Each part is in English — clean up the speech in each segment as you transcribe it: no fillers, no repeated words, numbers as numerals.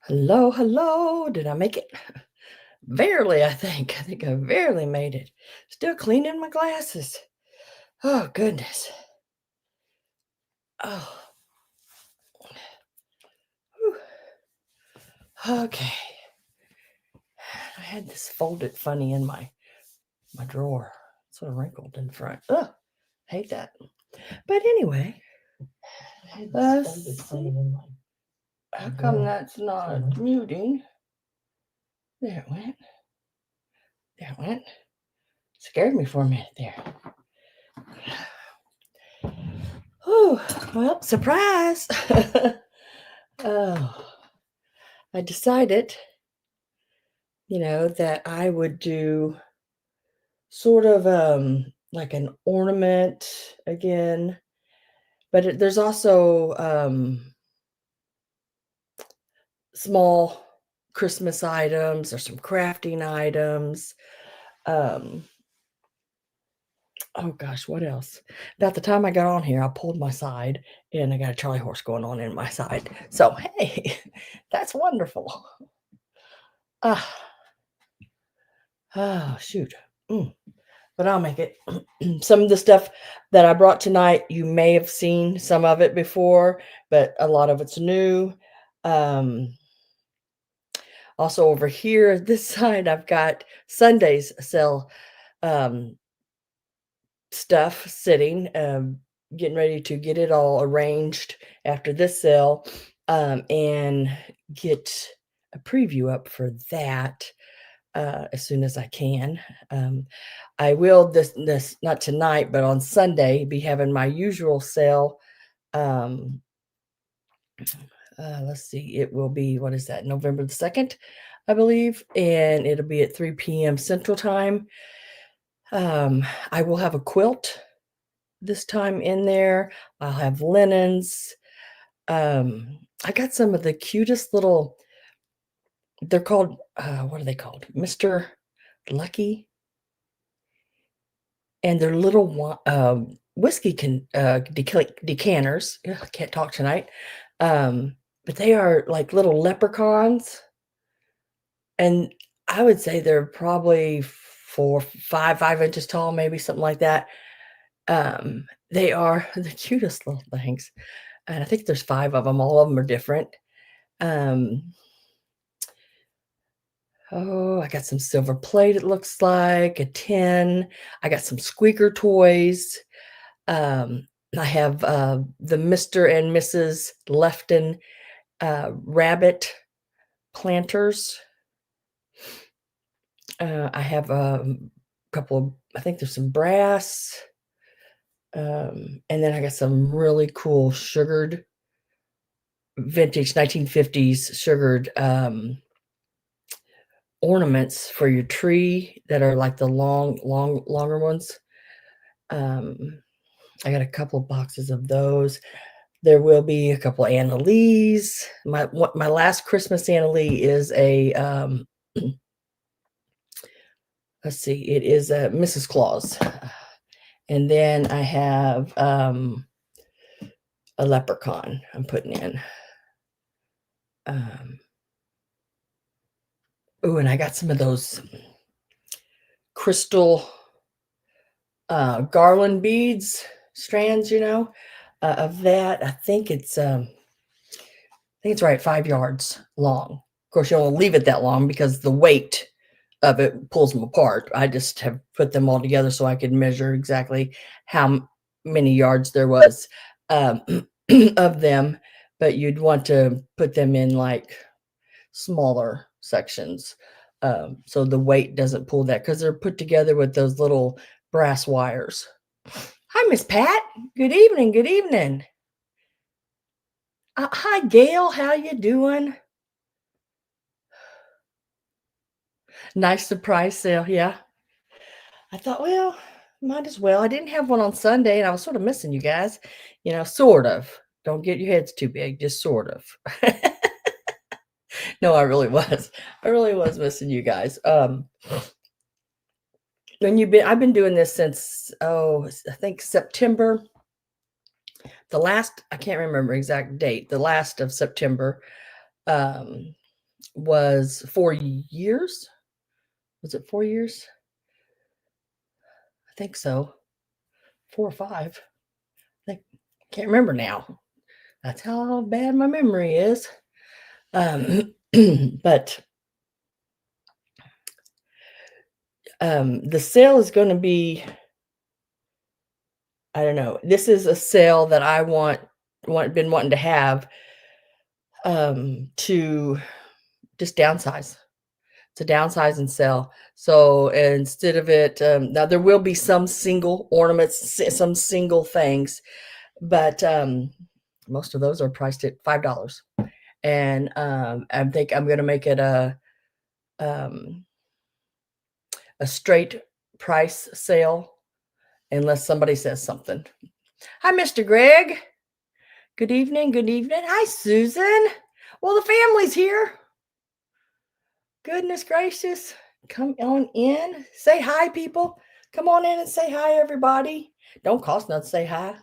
Hello, hello. Did I make it? Barely, I think. I think I barely made it. Still cleaning my glasses. Oh, goodness. Oh, whew. Okay. I had this folded funny in my drawer. Sort of wrinkled in front. Oh, hate that. But anyway, let's see. How come that's not muting? There it went. There it went. Scared me for a minute there. Oh, well, surprise. Oh, I decided, that I would do sort of like an ornament again, but there's also small Christmas items or some crafting items. Oh gosh, what else? About the time I got on here, I pulled my side and I got a Charlie horse going on in my side. So, hey, that's wonderful. Ah, oh, shoot. But I'll make it. Some of the stuff that I brought tonight, you may have seen some of it before, but a lot of it's new. Also over here, this side, I've got Sunday's sale stuff sitting, getting ready to get it all arranged after this sale, and get a preview up for that as soon as I can. I will this not tonight, but on Sunday be having my usual sale. Let's see, it will be, what is that, November the 2nd, I believe, and it'll be at 3 p.m. Central Time. I will have a quilt this time in there. I'll have linens. I got some of the cutest little, they're called, what are they called? Mr. Lucky. And they're little whiskey decanters. Ugh, I can't talk tonight. But they are like little leprechauns. And I would say they're probably 5 inches tall, maybe something like that. They are the cutest little things. And I think there's 5 of them. All of them are different. Oh, I got some silver plate, it looks like, a tin. I got some squeaker toys. I have the Mr. and Mrs. Lefton rabbit planters. I have a couple of, I think there's some brass. And then I got some really cool sugared, vintage 1950s sugared ornaments for your tree that are like the longer ones. I got a couple of boxes of those. There will be a couple of Annalise. My last Christmas Annalee is a let's see, it is a Mrs. Claus. And then I have a leprechaun I'm putting in. Oh, and I got some of those crystal garland beads, strands, of that. I think it's right, 5 yards long. Of course, you don't leave it that long because the weight of it pulls them apart. I just have put them all together so I could measure exactly how many yards there was of them, but you'd want to put them in like smaller sections, so the weight doesn't pull that, because they're put together with those little brass wires. Hi, Miss Pat. Good evening. Good evening. Hi, Gail. How you doing? Nice surprise sale. Yeah. I thought, well, might as well. I didn't have one on Sunday, and I was sort of missing you guys. Sort of. Don't get your heads too big. Just sort of. No, I really was. I really was missing you guys. I've been doing this since, I think September. I can't remember exact date. The last of September. was 4 years. Was it 4 years? I think so. 4 or 5. I think, can't remember now. That's how bad my memory is. But the sale is going to be, I don't know. This is a sale that I been wanting to have to just downsize. To downsize and sell. So instead of it, now there will be some single ornaments, some single things, but most of those are priced at $5. And I think I'm going to make it a straight price sale unless somebody says something. Hi, Mr. Greg. Good evening. Good evening. Hi, Susan. Well, the family's here. Goodness gracious. Come on in. Say hi, people. Come on in and say hi, everybody. Don't cost nothing to say hi.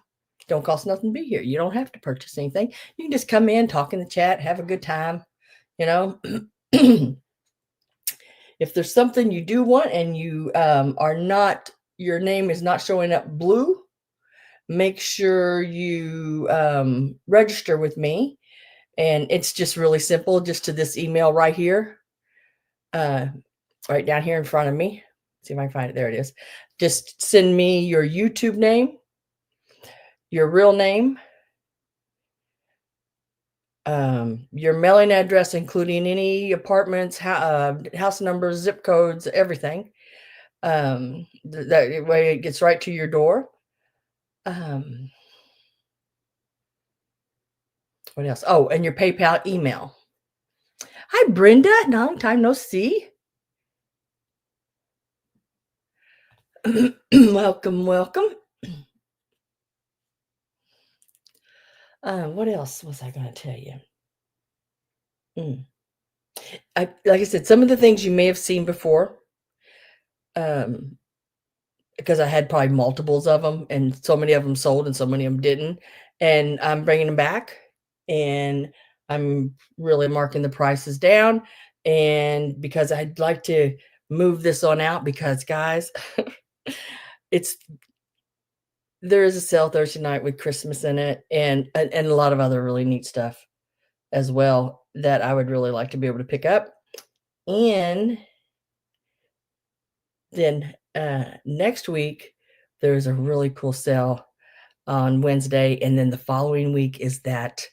Don't cost nothing to be here. You don't have to purchase anything. You can just come in, talk in the chat, have a good time. You know, if there's something you do want and you are not, your name is not showing up blue, make sure you register with me. And it's just really simple, just to this email right here. Right down here in front of me. See if I can find it. There it is. Just send me your YouTube name, your real name, your mailing address, including any apartments, house numbers, zip codes, everything. That way it gets right to your door. What else? Oh, and your PayPal email. Hi, Brenda. Long time no see. Welcome, welcome. What else was I going to tell you? Like I said, some of the things you may have seen before, because I had probably multiples of them, and so many of them sold and so many of them didn't. And I'm bringing them back, and I'm really marking the prices down. And because I'd like to move this on out, because guys, there is a sale Thursday night with Christmas in it, and a lot of other really neat stuff as well that I would really like to be able to pick up. And then next week, there's a really cool sale on Wednesday. And then the following week is that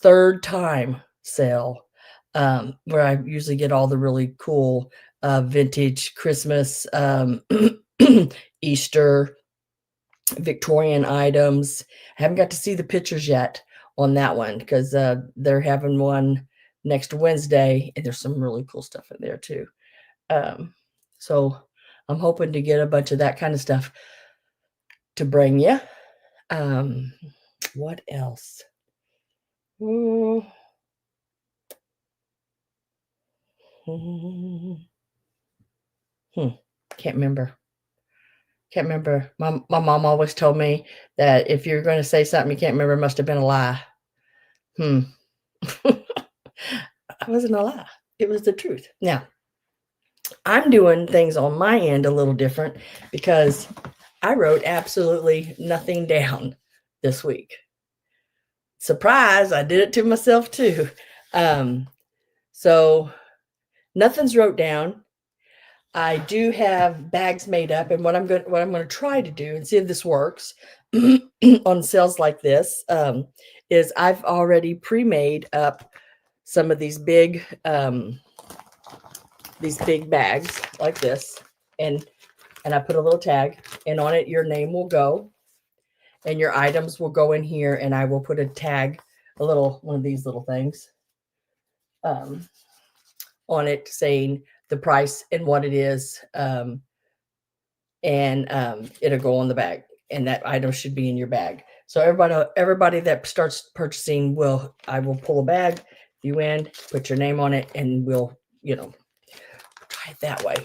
third time sale, where I usually get all the really cool vintage Christmas, Easter, Victorian items. I haven't got to see the pictures yet on that one, because they're having one next Wednesday, and there's some really cool stuff in there too. So I'm hoping to get a bunch of that kind of stuff to bring you. What else? Can't remember. My mom always told me that if you're going to say something you can't remember, it must have been a lie. It wasn't a lie. It was the truth. Now, I'm doing things on my end a little different, because I wrote absolutely nothing down this week. Surprise, I did it to myself too. So nothing's wrote down. I do have bags made up, and what I'm going to try to do and see if this works on sales like this, is I've already pre-made up some of these big bags like this, and I put a little tag, and on it your name will go, and your items will go in here, and I will put a tag, one of these little things, on it saying the price and what it is, and it'll go on the bag, and that item should be in your bag. So everybody that starts purchasing, I will pull a bag, you in, put your name on it, and we'll, try it that way.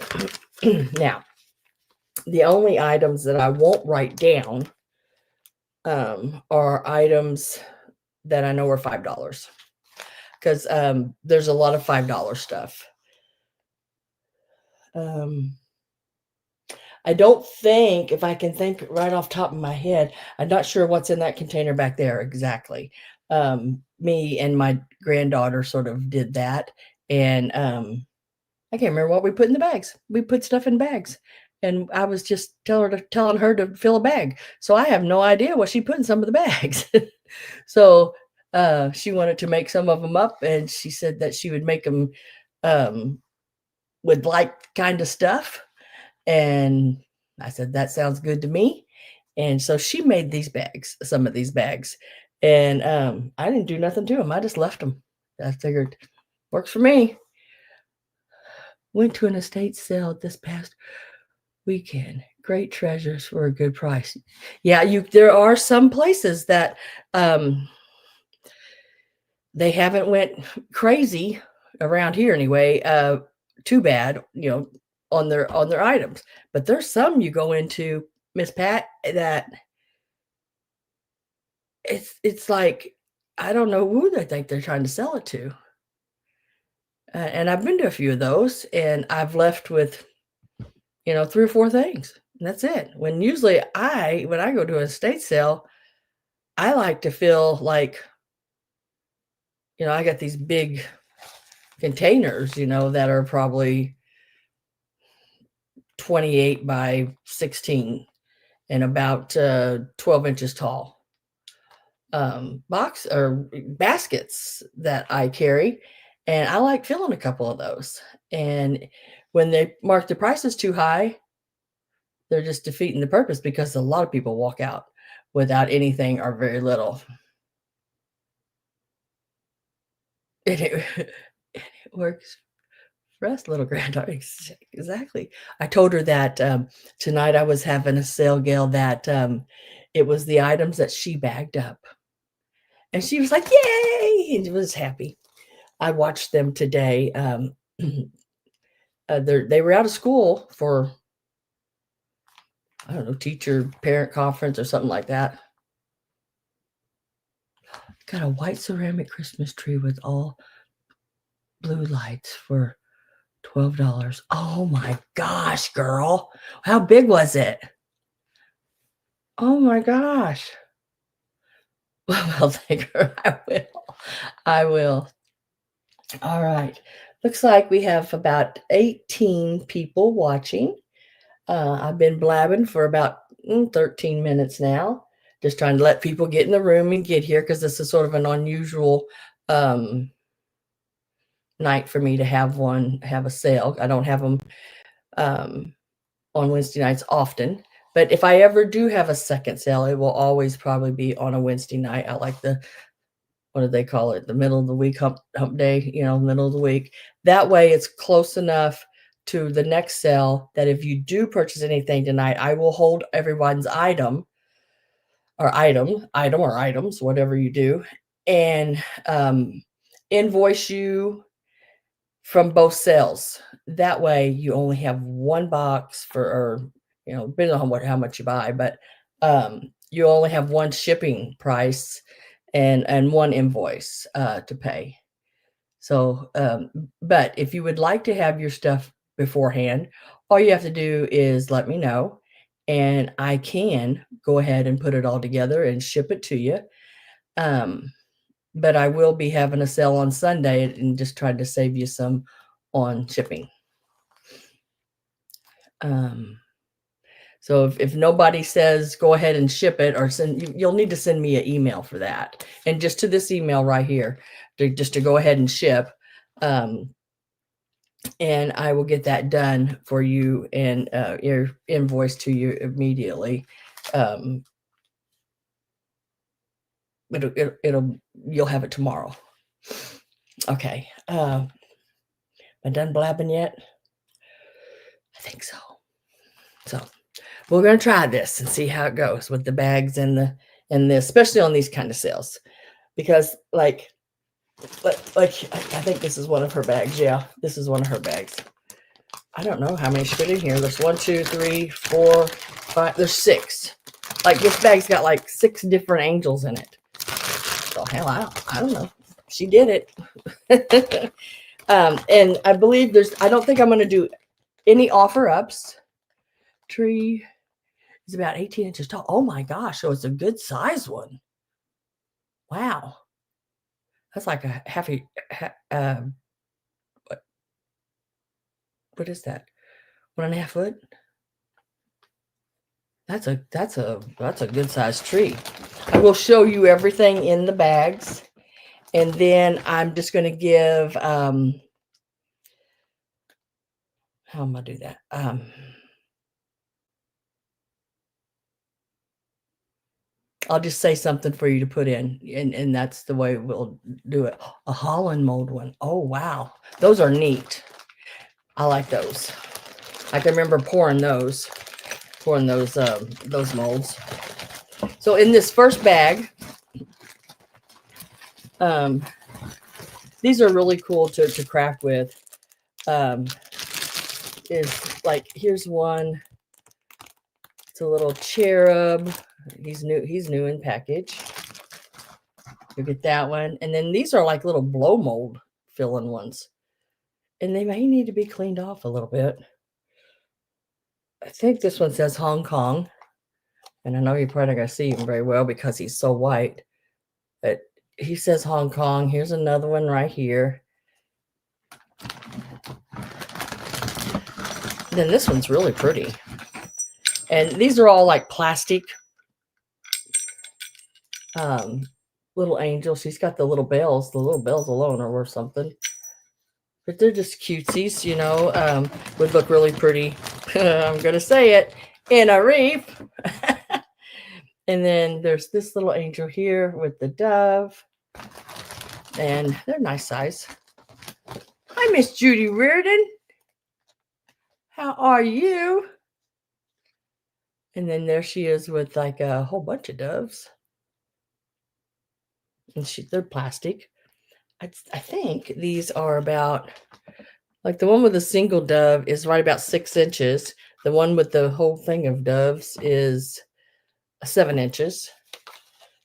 Now, the only items that I won't write down are items that I know are $5. because there's a lot of $5 stuff. I don't think, if I can think right off the top of my head, I'm not sure what's in that container back there exactly. Me and my granddaughter sort of did that, and I can't remember what we put in the bags. We put stuff in bags, and I was just telling her to fill a bag. So I have no idea what she put in some of the bags. So she wanted to make some of them up, and she said that she would make them with like kind of stuff. And I said, that sounds good to me. And so she made these bags, some of these bags. And I didn't do nothing to them. I just left them. I figured, works for me. Went to an estate sale this past weekend. Great treasures for a good price. Yeah, there are some places that they haven't went crazy around here anyway. Too bad, on their items. But there's some you go into, Miss Pat, that it's like, I don't know who they think they're trying to sell it to. And I've been to a few of those, and I've left with 3 or 4 things, and that's it. When usually when I go to an estate sale, I like to feel like, I got these big containers, that are probably 28 by 16 and about 12 inches tall. Box or baskets that I carry, and I like filling a couple of those. And when they mark the prices too high, they're just defeating the purpose, because a lot of people walk out without anything or very little. And it works for us, little granddaughter. Exactly. I told her that tonight I was having a sale gal that it was the items that she bagged up. And she was like, yay! And was happy. I watched them today. They were out of school for, I don't know, teacher parent conference or something like that. Got a white ceramic Christmas tree with all blue lights for $12. Oh my gosh, girl. How big was it? Oh my gosh. Well, thank her. I will. All right. Looks like we have about 18 people watching. I've been blabbing for about 13 minutes now, just trying to let people get in the room and get here, because this is sort of an unusual night for me to have a sale. I don't have them on Wednesday nights often, but if I ever do have a second sale, it will always probably be on a Wednesday night. I like what do they call it? The middle of the week hump day, middle of the week. That way it's close enough to the next sale that if you do purchase anything tonight, I will hold everyone's item or items, whatever you do, and invoice you from both sales. That way you only have one box depending on how much you buy, but you only have one shipping price and one invoice to pay. So, but if you would like to have your stuff beforehand, all you have to do is let me know, and I can go ahead and put it all together and ship it to you. But I will be having a sale on Sunday and just trying to save you some on shipping. So if nobody says go ahead and ship it, or you'll need to send me an email for that, and just to this email right here, just to go ahead and ship, and I will get that done for you and your invoice to you immediately. You'll have it tomorrow. Okay. Am I done blabbing yet? I think so. So we're going to try this and see how it goes with the bags and especially on these kind of sales, because like I think this is one of her bags. Yeah, this is one of her bags. I don't know how many she put in here. There's 1, 2, 3, 4, 5. There's 6. Like this bag's got like 6 different angels in it. So hell, I don't know. she did it. And I believe I don't think I'm going to do any offer ups. Tree is about 18 inches tall. Oh my gosh. So it's a good size one. Wow. That's like a what is that? 1.5 foot? That's a good sized tree. I will show you everything in the bags. And then I'm just going to give, how am I do that? I'll just say something for you to put in, and that's the way we'll do it. A Holland mold one. Oh, wow. Those are neat. I like those. I can remember pouring those molds. So in this first bag, these are really cool to craft with. Is like, here's one. It's a little cherub. He's new in package. You get that one. And then these are like little blow mold filling ones. And they may need to be cleaned off a little bit. I think this one says Hong Kong. And I know you're probably not going to see him very well because he's so white. But he says Hong Kong. Here's another one right here. Then this one's really pretty. And these are all like plastic little angels. She's got the little bells. The little bells alone are worth something. But they're just cutesies, you know. Would look really pretty. I'm going to say it. In a wreath. And then there's this little angel here with the dove. And they're nice size. Hi, Miss Judy Reardon. How are you? And then there she is with like a whole bunch of doves. And they're plastic. I think these are about, like the one with a single dove is right about 6 inches. The one with the whole thing of doves is 7 inches.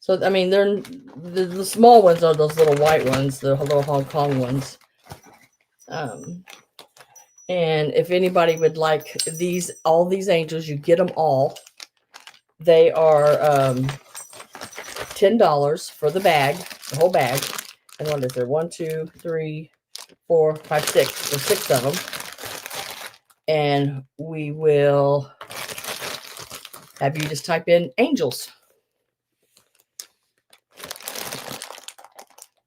So, I mean, the small ones are those little white ones, the little Hong Kong ones. And if anybody would like all these angels, you get them all. They are $10 for the bag, the whole bag. And what is there? 1, 2, 3, 4, 5, 6. There's 6 of them. And we will have you just type in angels.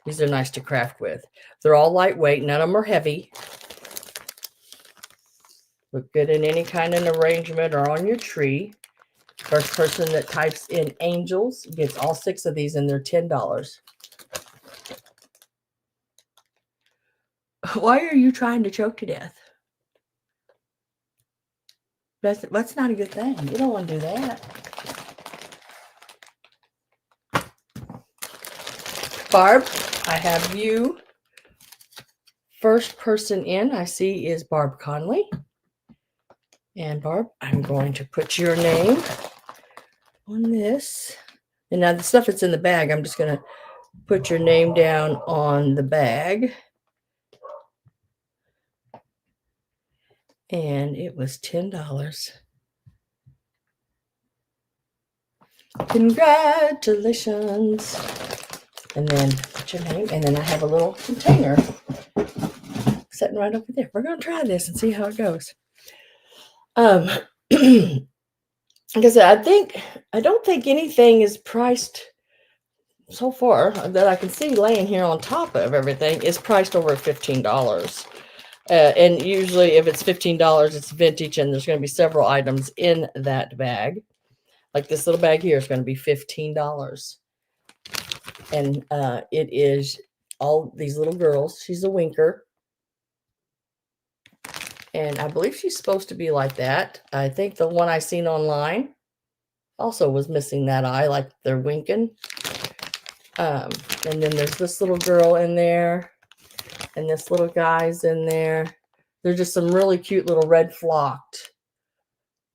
These are nice to craft with. They're all lightweight. None of them are heavy. Look good in any kind of arrangement or on your tree. First person that types in angels gets all 6 of these, and they're $10. Why are you trying to choke to death? That's not a good thing. You don't want to do that. Barb, I have you. First person in I see is Barb Conley. And Barb, I'm going to put your name on this. And now the stuff that's in the bag, I'm just going to put your name down on the bag. And it was $10. Congratulations. And then put your name. And then I have a little container sitting right over there. We're going to try this and see how it goes. Like I said, I don't think anything is priced so far that I can see laying here on top of everything is priced over $15. And usually if it's $15, it's vintage, and there's going to be several items in that bag. Like this little bag here is going to be $15. And it is all these little girls. She's a winker. And I believe she's supposed to be like that. I think the one I seen online also was missing that eye, like they're winking. And then there's this little girl in there. And this little guy's in there. They're just some really cute little red flocked.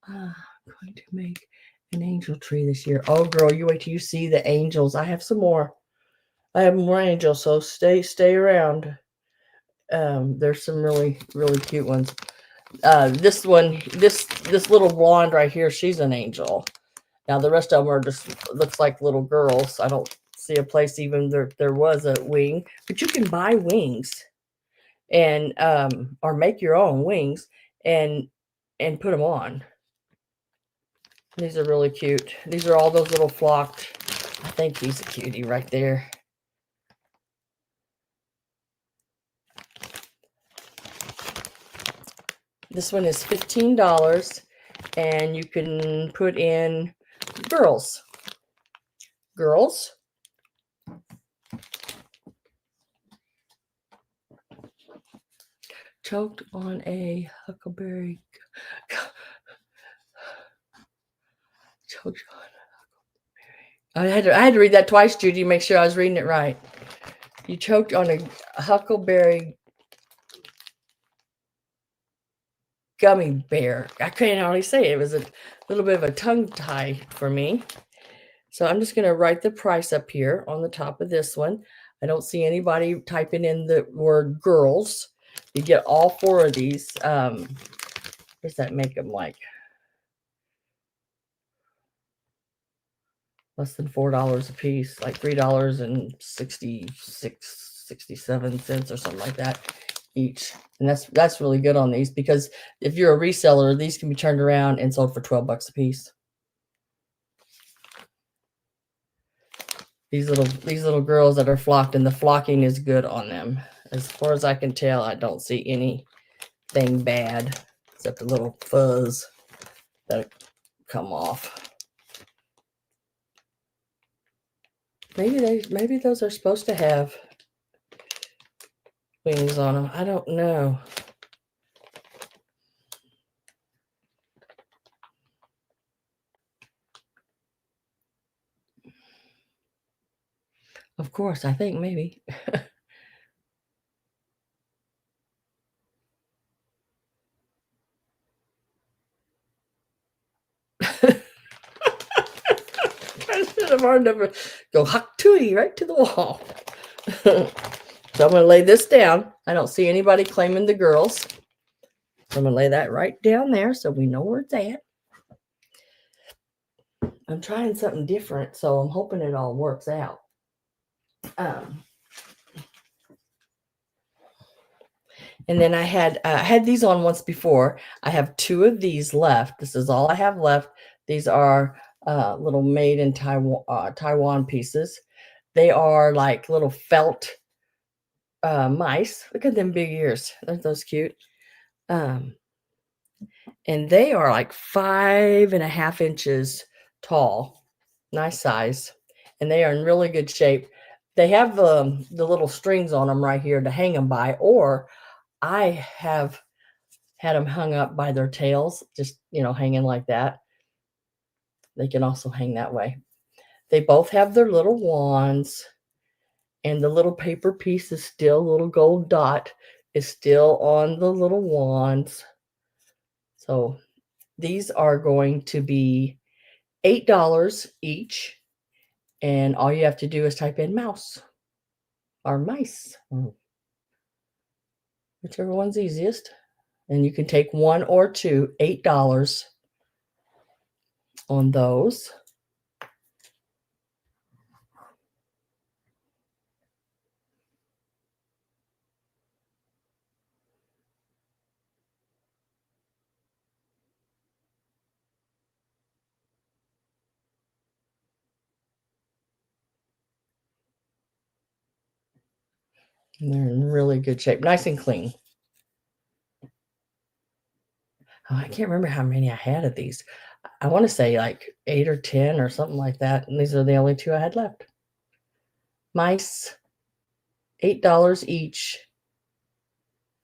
I'm going to make an angel tree this year. Oh, girl, you wait till you see the angels. I have some more I have more angels, so stay around. There's some really cute ones. This one, this little blonde right here, she's an angel. Now the rest of them are just looks like little girls. I don't see a place even there was a wing, but you can buy wings and or make your own wings and put them on. These are really cute. These are all those little flocked. I think he's a cutie right there. This one is $15 and you can put in girls. Choked on a huckleberry. Choked on a huckleberry. I had to read that twice, Judy, to make sure I was reading it right. You choked on a huckleberry gummy bear. I couldn't hardly say it. It was a little bit of a tongue tie for me. So I'm just going to write the price up here on the top of this one. I don't see anybody typing in the word girls. You get all 4 of these. What does that make them like? Less than $4 a piece, like $3.67 or something like that each. And that's really good on these, because if you're a reseller, these can be turned around and sold for 12 bucks a piece. These little girls that are flocked, and the flocking is good on them. As far as I can tell, I don't see anything bad except a little fuzz that come off. Maybe those are supposed to have wings on them. I don't know. Of course, I think maybe. I should have hard never go huck tootie right to the wall. So I'm going to lay this down. I don't see anybody claiming the girls. So I'm going to lay that right down there so we know where it's at. I'm trying something different, so I'm hoping it all works out. And then I had these on once before. I have 2 of these left. This is all I have left. These are little made in Taiwan pieces. They are like little felt mice. Look at them big ears. Aren't those cute? And they are like 5.5 inches tall. Nice size. And they are in really good shape. They have the little strings on them right here to hang them by, or I have had them hung up by their tails, just, hanging like that. They can also hang that way. They both have their little wands, and the little paper piece is still, little gold dot is still on the little wands. So these are going to be $8 each. And all you have to do is type in mouse or mice, whichever one's easiest. And you can take 1 or 2, $8 on those. And they're in really good shape, nice and clean. Oh, I can't remember how many I had of these. I want to say like 8 or 10 or something like that. And these are the only 2 I had left. Mice, $8 each.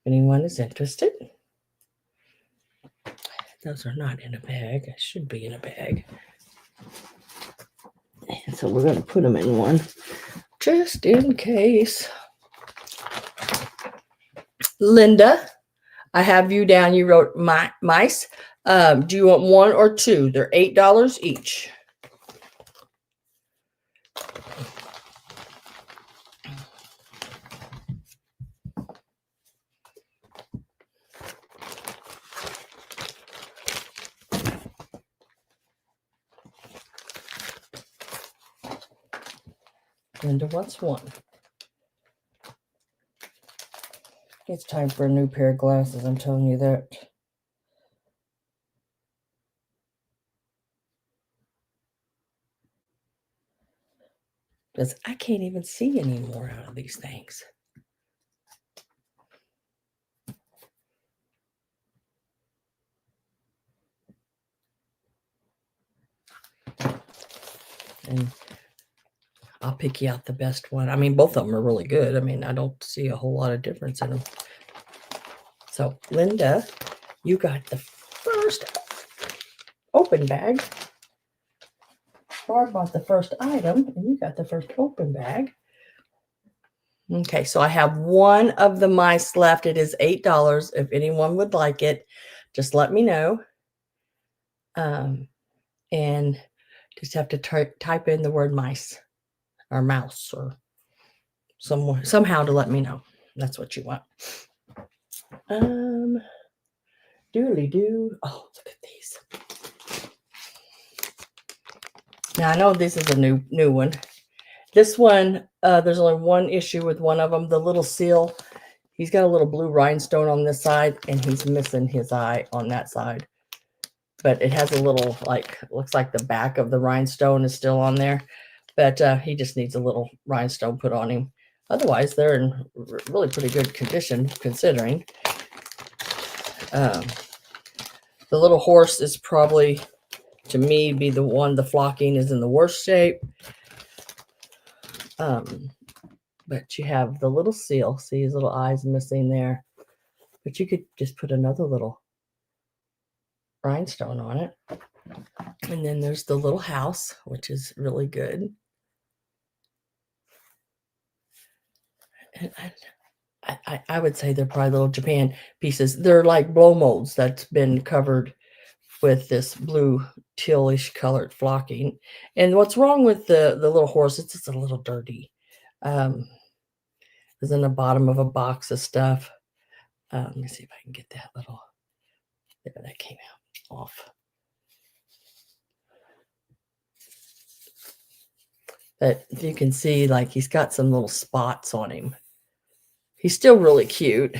If anyone is interested. Those are not in a bag. I should be in a bag. And so we're going to put them in one just in case. Linda, I have you down. You wrote mice. Do you want 1 or 2? They're $8 each. Linda wants one. It's time for a new pair of glasses, I'm telling you that. Because I can't even see anymore out of these things. And I'll pick you out the best one. I mean, both of them are really good. I mean, I don't see a whole lot of difference in them. So, Linda, you got the first open bag. Barb bought the first item, and you got the first open bag. Okay, so I have one of the mice left. It is $8. If anyone would like it, just let me know. And just have to type in the word mice or mouse or somehow to let me know. That's what you want. Doodly doo. Oh, look at these. Now I know this is a new one. This one, there's only one issue with one of them. The little seal, he's got a little blue rhinestone on this side, and he's missing his eye on that side. But it has a little, like, looks like the back of the rhinestone is still on there. But he just needs a little rhinestone put on him. Otherwise, they're in really pretty good condition, considering. The little horse is probably, to me, be the one, the flocking is in the worst shape. But you have the little seal. See his little eyes missing there. But you could just put another little rhinestone on it. And then there's the little house, which is really good. And I would say they're probably little Japan pieces. They're like blow molds that's been covered with this blue tealish colored flocking. And what's wrong with the little horse, it's just a little dirty. It's in the bottom of a box of stuff. Let me see if I can get that little, there, that came out off. But you can see, like, he's got some little spots on him. He's still really cute,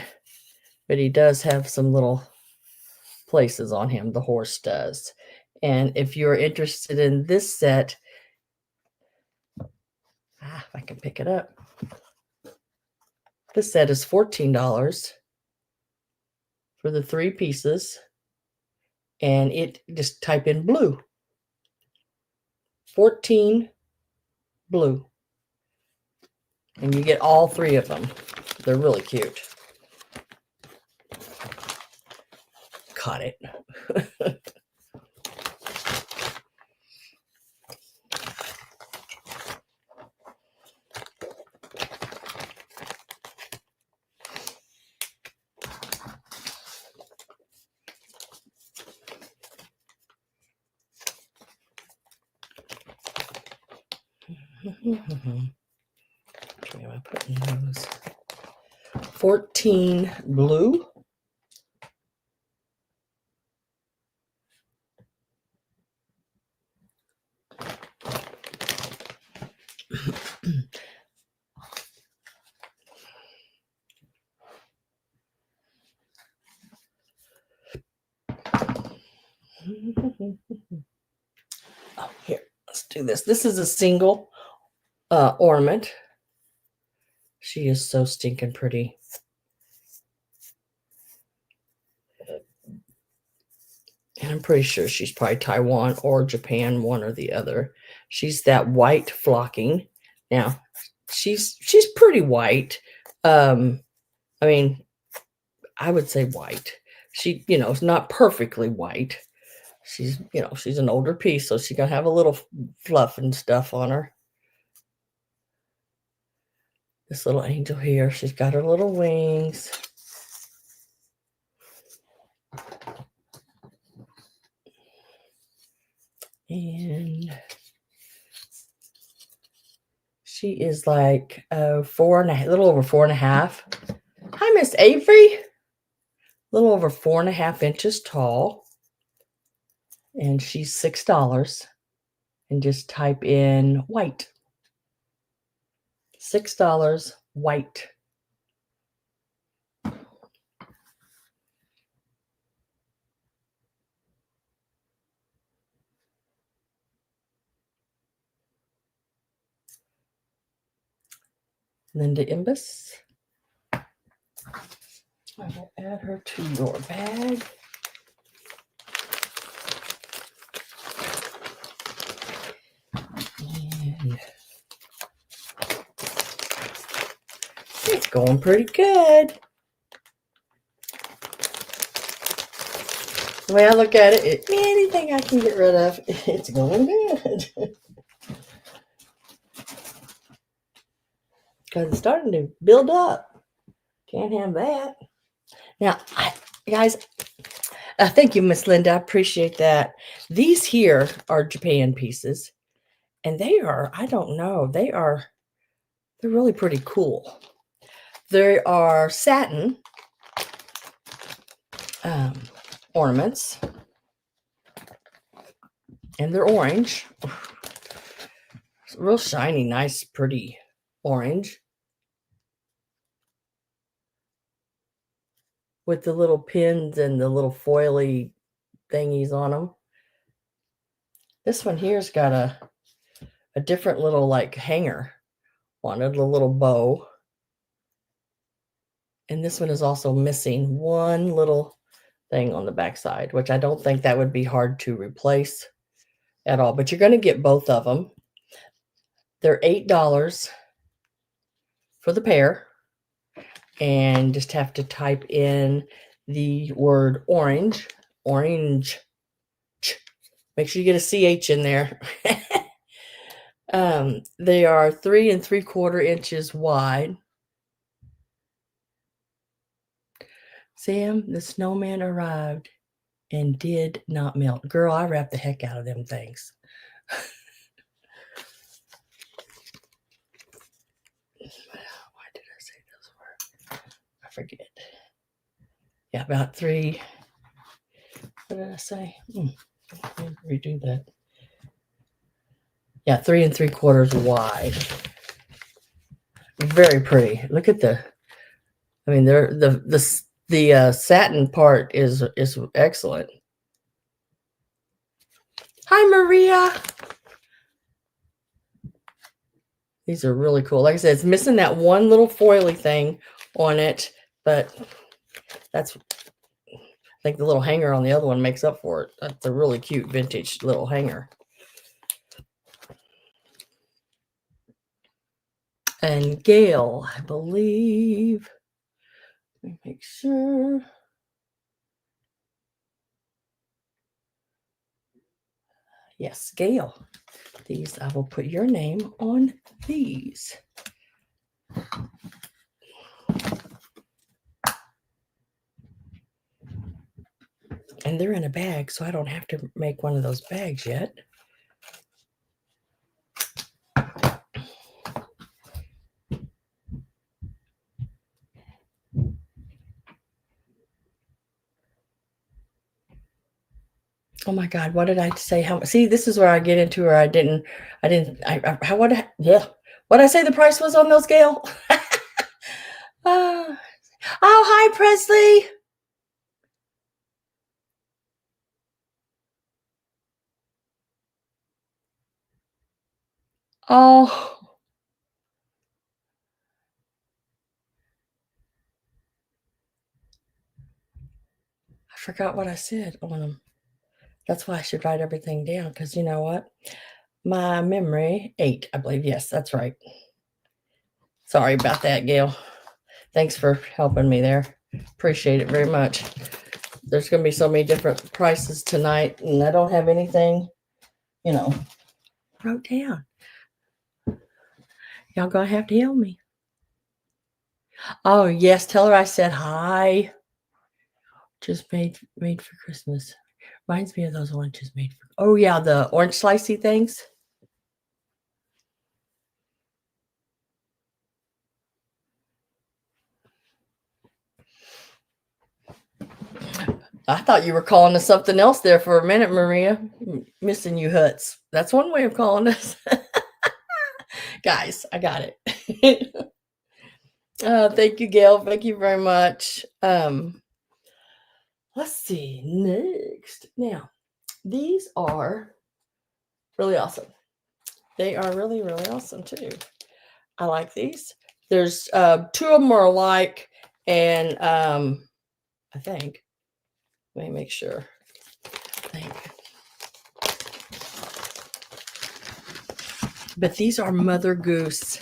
but he does have some little places on him, the horse does. And if you're interested in this set, if I can pick it up. This set is $14 for the 3 pieces. And it, just type in blue. 14 blue. And you get all 3 of them. They're really cute. Caught it. Okay, am I putting those? 14 blue. Oh, here, let's do this. This is a single ornament. She is so stinking pretty. And I'm pretty sure she's probably Taiwan or Japan, one or the other. She's that white flocking. Now, she's pretty white. I mean, I would say white. She, is not perfectly white. She's, she's an older piece, so she's gonna have a little fluff and stuff on her. This little angel here, she's got her little wings. And she is like 4.5, a little over 4.5. Hi, Miss Avery. A little over 4.5 inches tall. And she's $6. And just type in white. $6 white. Linda Imbus. I will add her to your bag. And it's going pretty good. The way I look at it, anything I can get rid of, it's going good. Because it's starting to build up. Can't have that. Now, guys, thank you, Miss Linda. I appreciate that. These here are Japan pieces. And they are, I don't know, they're really pretty cool. They are satin ornaments. And they're orange. It's real shiny, nice, pretty orange. With the little pins and the little foily thingies on them. This one here's got a different little like hanger on it, a little bow. And this one is also missing one little thing on the backside, which I don't think that would be hard to replace at all. But you're going to get both of them. They're $8 for the pair. And just have to type in the word orange. Orange. Make sure you get a CH in there. They are 3 3/4 inches wide. Sam, the snowman arrived and did not melt. Girl, I wrapped the heck out of them things. Why did I say those words? I forget. Yeah, about 3. What did I say? Redo that. Yeah, 3 3/4 wide. Very pretty. Look at I mean, the satin part is excellent. Hi, Maria. These are really cool. Like I said, it's missing that one little foily thing on it, but that's, I think the little hanger on the other one makes up for it. That's a really cute vintage little hanger. And Gail, I believe, let me make sure. Yes, Gail. These, I will put your name on these. And they're in a bag, so I don't have to make one of those bags yet. Oh my God, what did I say? See, this is where I get into where what I say the price was on those, Gail? Oh, hi, Presley. Oh. I forgot what I said on them. That's why I should write everything down, because you know what? My memory, 8, I believe. Yes, that's right. Sorry about that, Gail. Thanks for helping me there. Appreciate it very much. There's going to be so many different prices tonight, and I don't have anything, wrote down. Y'all going to have to help me. Oh, yes. Tell her I said hi. Just made for Christmas. Reminds me of those lunches made for. Oh, yeah. The orange slicey things. I thought you were calling us something else there for a minute, Maria. Missing you huts. That's one way of calling us. Guys, I got it. Thank you, Gail. Thank you very much. Let's see. Next. Now, these are really awesome. They are really, really awesome too. I like these. There's 2 of them are alike, and I think. Let me make sure. But these are Mother Goose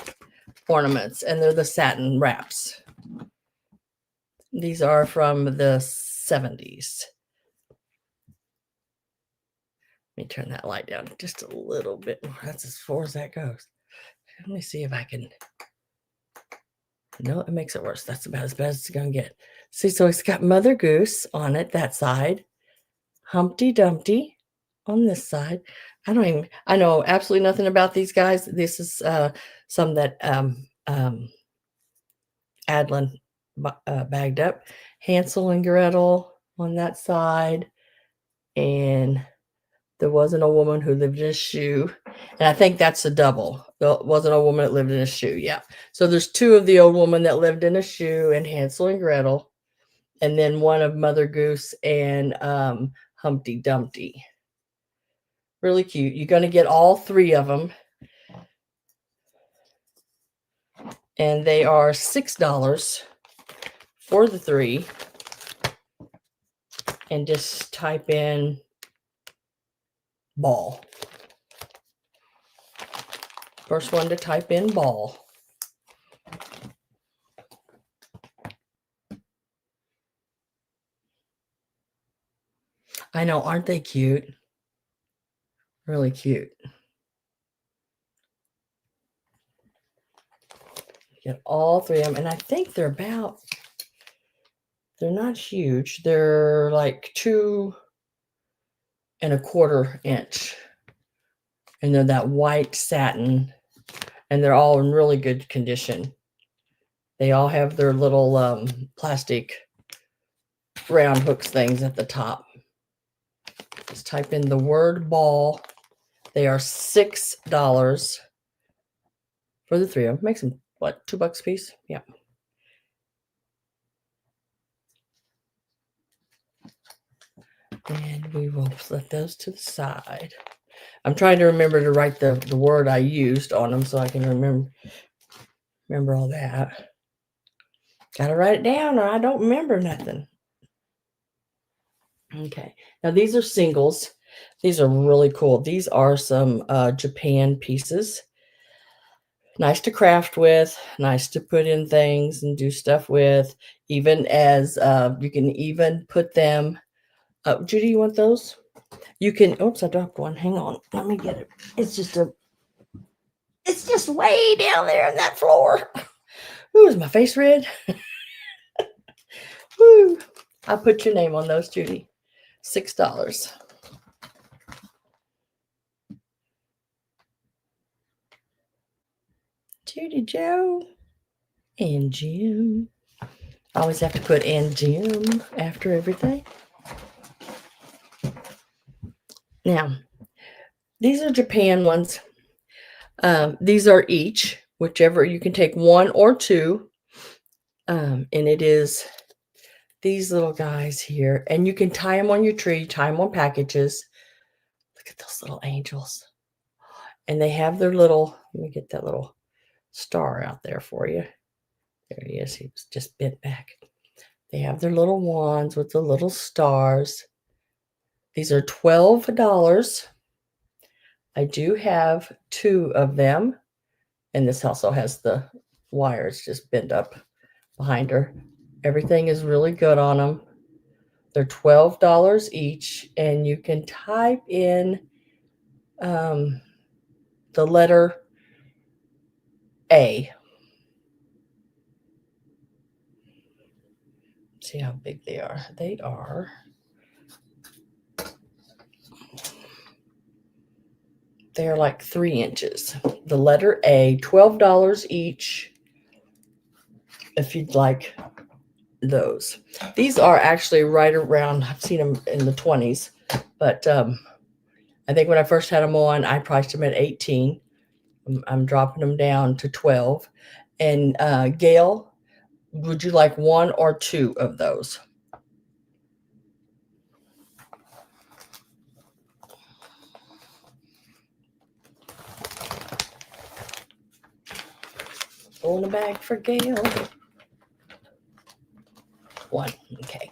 ornaments, and they're the satin wraps. These are from the 70s. Let me turn that light down just a little bit. That's as far as that goes. Let me see if I can. No, it makes it worse. That's about as bad as it's going to get. See, so it's got Mother Goose on it, that side. Humpty Dumpty on this side. I know absolutely nothing about these guys. This is some that Adlin bagged up. Hansel and Gretel on that side. And there wasn't a woman who lived in a shoe. And I think that's a double. There wasn't a woman that lived in a shoe. Yeah. So there's 2 of the old woman that lived in a shoe and Hansel and Gretel. And then one of Mother Goose and Humpty Dumpty. Really cute. You're going to get all 3 of them. And they are $6 for the 3. And just type in ball. First one to type in ball. I know, aren't they cute? Really cute. Get all 3 of them. And I think they're not huge. They're like 2 1/4 inch. And they're that white satin. And they're all in really good condition. They all have their little plastic round hooks things at the top. Just type in the word ball. They are $6 for the 3 of them. Makes them, what, $2 a piece? Yeah. And we will flip those to the side. I'm trying to remember to write the word I used on them so I can remember all that. Got to write it down or I don't remember nothing. Okay. Now these are singles. These are really cool. These are some Japan pieces. Nice to craft with, nice to put in things and do stuff with. Even as you can even put them. Judy, you want those? You can. Oops, I dropped one. Hang on. Let me get it. It's just way down there on that floor. Ooh, is my face red? Woo. I'll put your name on those, Judy. $6. Judy Joe and Jim. I always have to put and Jim after everything. Now, these are Japan ones. These are each, whichever you can take 1 or 2. And it is these little guys here. And you can tie them on your tree, tie them on packages. Look at those little angels. And they have their little, let me get that little star out there for you. There he is. He was just bent back. They have their little wands with the little stars. These are $12. I do have 2 of them. And this also has the wires just bent up behind her. Everything is really good on them. They're $12 each. And you can type in the letter A. See how big they are. They're like 3 inches. The letter A, $12 each. If you'd like those. These are actually right around, I've seen them in the 20s, but I think when I first had them on, I priced them at 18. I'm dropping them down to 12. And Gail, would you like 1 or 2 of those? Full in the bag for Gail. 1. Okay.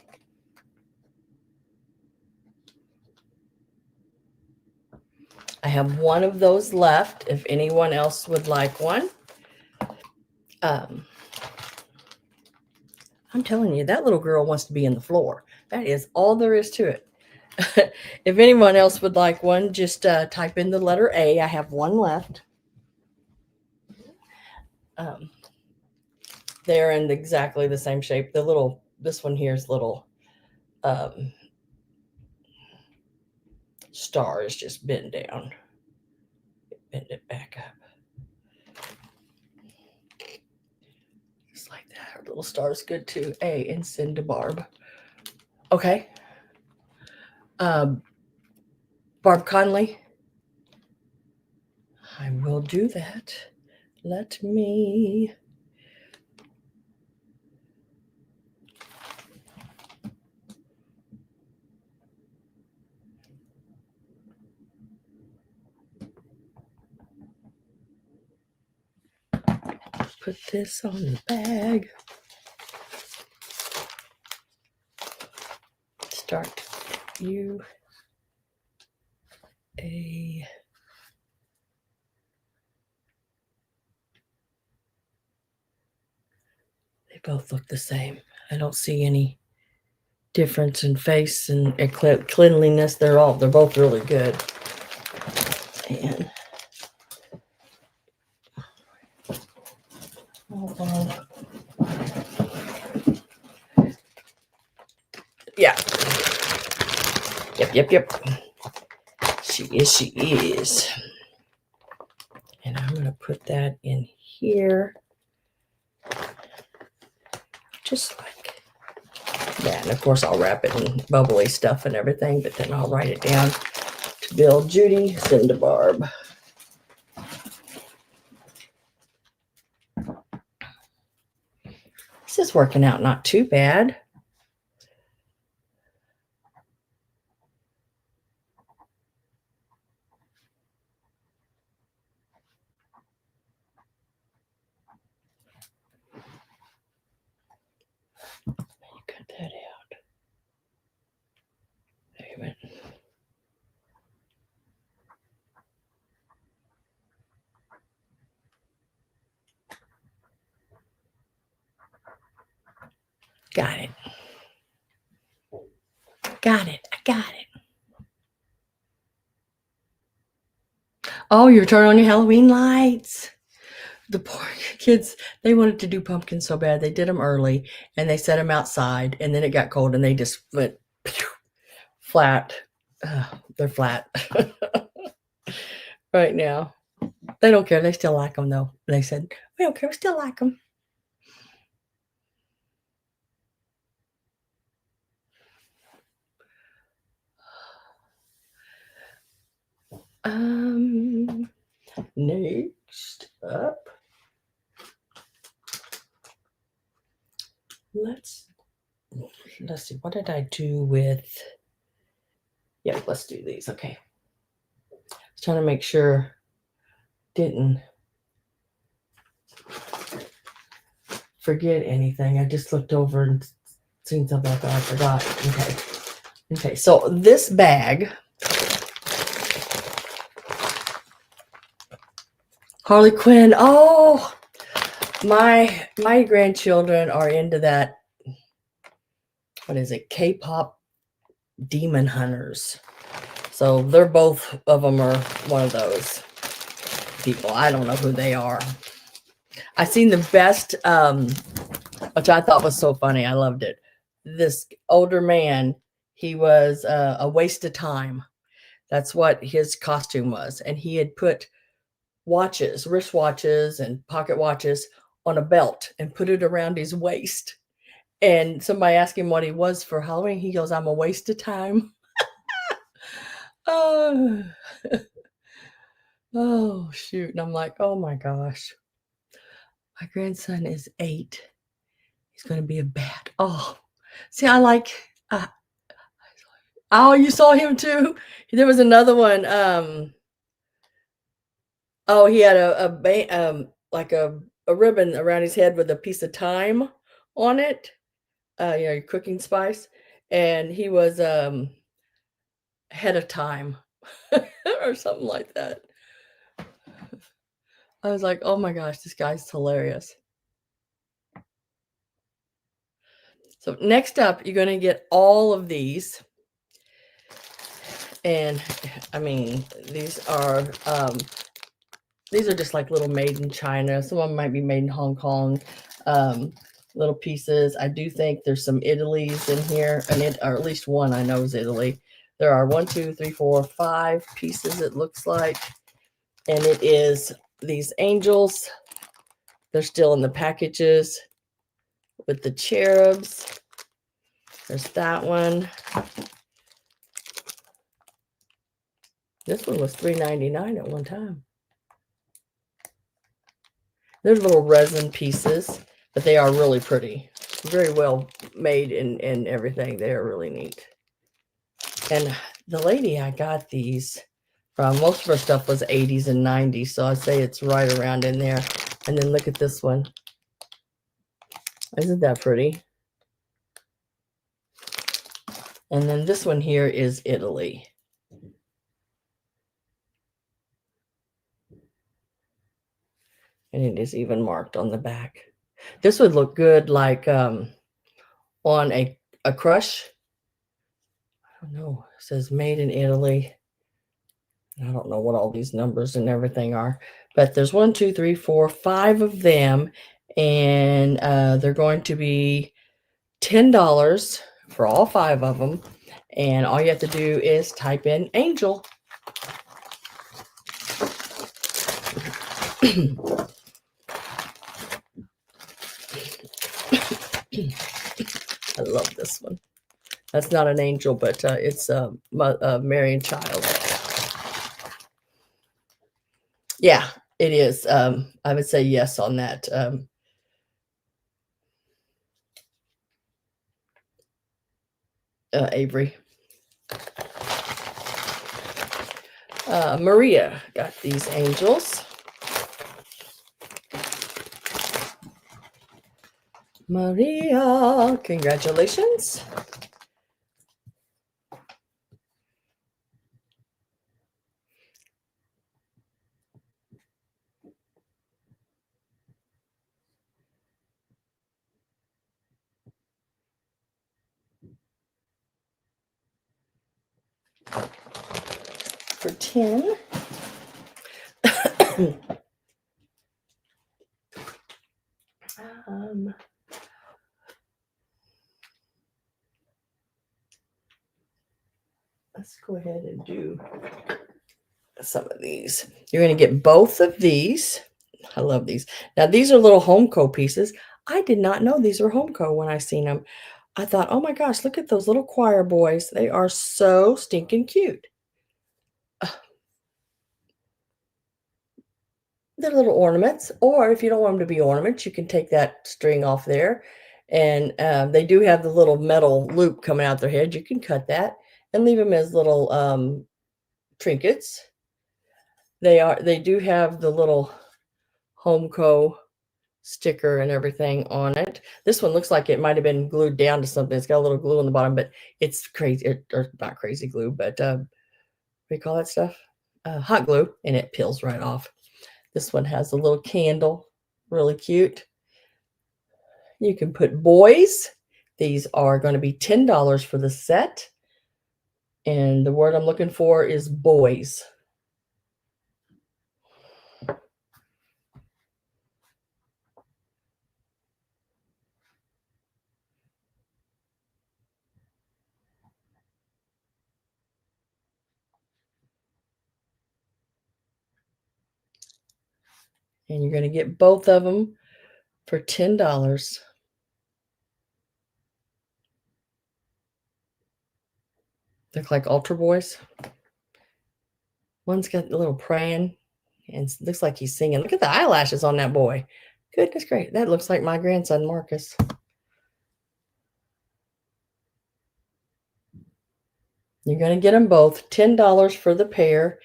I have 1 of those left if anyone else would like one. I'm telling you, that little girl wants to be in the floor. That is all there is to it. If anyone else would like one, just type in the letter A. I have 1 left. They're in exactly the same shape. This one here is little star is just bent down. Bend it back up. Just like that. Our little star is good too. A and send to Barb. Okay. Barb Conley. I will do that. Let me. Put this on the bag. Start you a. They both look the same. I don't see any difference in face and cleanliness. They're both really good. And yeah. Yep. She is. And I'm going to put that in here. Just like that. And of course, I'll wrap it in bubbly stuff and everything, but then I'll write it down to Bill, Judy, send to Barb. This is working out not too bad. Cut that out. There you went. Got it. I got it. Oh, you're turning on your Halloween lights. The poor kids, they wanted to do pumpkins so bad. They did them early and they set them outside, and then it got cold and they just went flat. They're flat right now. They don't care. They still like them though. They said, we don't care. We still like them. Next up, let's see. What did I do with? Yeah, let's do these. Okay. I was trying to make sure didn't forget anything. I just looked over and seen something I thought I forgot. Okay. So this bag. Harley Quinn. Oh, my grandchildren are into that. What is it? K-pop demon hunters. So they're both of them are one of those people. I don't know who they are. I seen the best, which I thought was so funny. I loved it. This older man, he was a waste of time. That's what his costume was. And he had put watches, wristwatches and pocket watches on a belt and put it around his waist. And somebody asked him what he was for Halloween. He goes, I'm a waste of time. Oh, shoot. And I'm like, oh my gosh. My grandson is 8. He's going to be a bat. Oh, see, I like. Oh, you saw him too? There was another one. Oh, he had like a ribbon around his head with a piece of thyme on it. Your cooking spice, and he was head of time or something like that. I was like, oh my gosh, this guy's hilarious. So next up, you're going to get all of these. And I mean, these are just like little made in China. Some of them might be made in Hong Kong. Little pieces. I do think there's some Italy's in here, or at least one I know is Italy. There are 1, 2, 3, 4, 5 pieces, it looks like. And it is these angels. They're still in the packages with the cherubs. There's that one. This one was $3.99 at one time. They're little resin pieces, but they are really pretty. Very well made and everything. They are really neat. And the lady I got these from, most of her stuff was 80s and 90s, so I'd say it's right around in there. And then look at this one. Isn't that pretty? And then this one here is Italy. And it is even marked on the back. This would look good like on a crush. I don't know. It says made in Italy. I don't know what all these numbers and everything are, but there's 1, 2, 3, 4, 5 of them, and they're going to be $10 for all 5 of them. And all you have to do is type in angel. I love this one. That's not an angel, but it's a Mary and Child. Yeah, it is. I would say yes on that. Avery. Maria got these angels. Maria, congratulations. For 10. Let's go ahead and do some of these. You're going to get both of these. I love these. Now, these are little Homeco pieces. I did not know these were Homeco when I seen them. I thought, oh my gosh, look at those little choir boys. They are so stinking cute. They're little ornaments, or if you don't want them to be ornaments, you can take that string off there. And they do have the little metal loop coming out their head. You can cut that and leave them as little trinkets. They do have the little Homeco sticker and everything on it. This one looks like it might have been glued down to something. It's got a little glue on the bottom, but it's crazy, or not crazy glue, but what do you call that stuff? Hot glue, and it peels right off. This one has a little candle, really cute. You can put boys. These are going to be $10 for the set. And the word I'm looking for is boys. And you're going to get both of them for $10. Look like Ultra Boys. One's got a little praying And it looks like he's singing. Look at the eyelashes on that boy. Goodness great. That looks like my grandson, Marcus. You're going to get them both. $10 for the pair.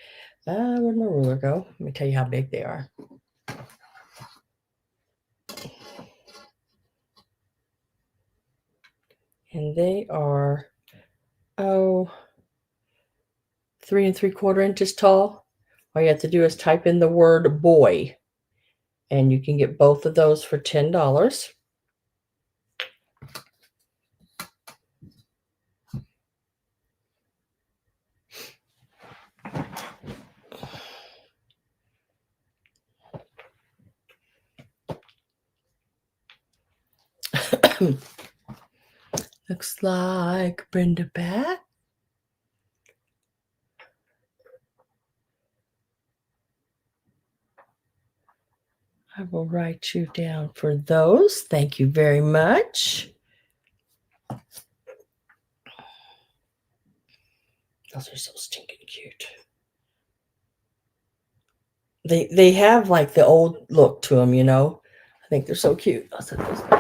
Where'd my ruler go? Let me tell you how big they are. And they are, 3 3/4 inches tall. All you have to do is type in the word boy, and you can get both of those for $10. Looks like Brenda Bat. I will write you down for those. Thank you very much. Those are so stinking cute. They have like the old look to them, you know. I think they're so cute. I'll set those back.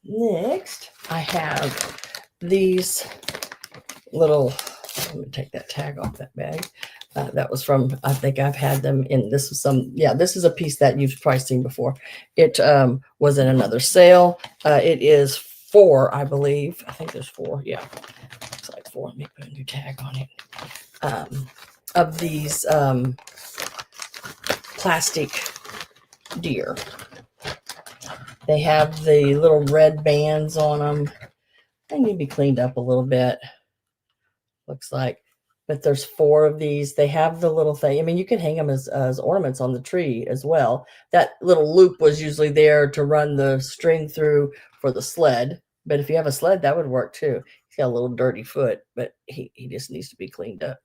Next, I have these little, let me take that tag off that bag. That was from, I think I've had them in, this is some, yeah, this is a piece that you've probably seen before. It was in another sale. It is 4, I believe. I think there's 4. Yeah, looks like 4. Let me put a new tag on it. Of these plastic deer. They have the little red bands on them. They need to be cleaned up a little bit, looks like. But there's 4 of these. They have the little thing. I mean, you can hang them as ornaments on the tree as well. That little loop was usually there to run the string through for the sled. But if you have a sled, that would work too. He's got a little dirty foot, but he just needs to be cleaned up.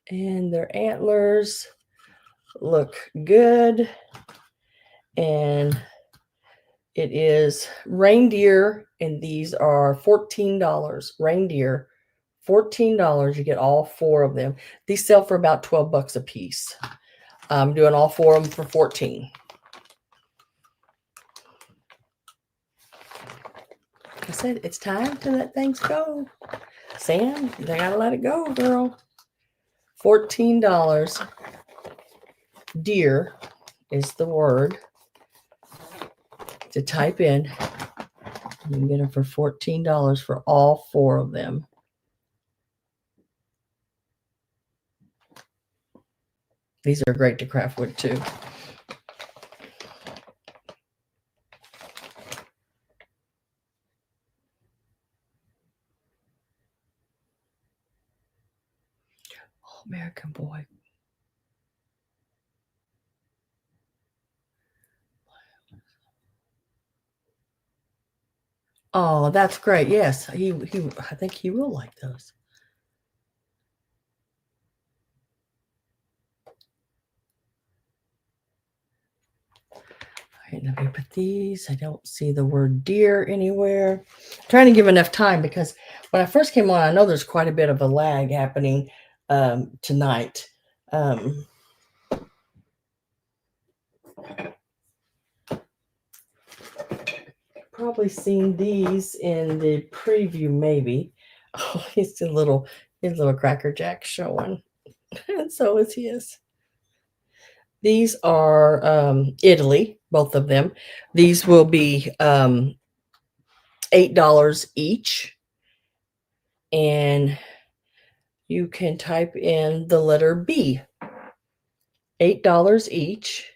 And their antlers look good. And it is reindeer, and these are $14. Reindeer, $14. You get all 4 of them. These sell for about $12 a piece. I'm doing all 4 of them for 14. I said it's time to let things go. Sam, they gotta let it go, girl. $14. Deer is the word to type in. You can get them for $14 for all 4 of them. These are great to craft with too. Oh, American Boy. Oh, that's great. Yes, he I think he will like those. All right, let me put these. I don't see the word deer anywhere. I'm trying to give enough time because when I first came on, I know there's quite a bit of a lag happening tonight. Probably seen these in the preview, maybe. Oh, he's his little Cracker Jack showing. And so is his. These are Italy, both of them. These will be $8 each. And you can type in the letter B. $8 each.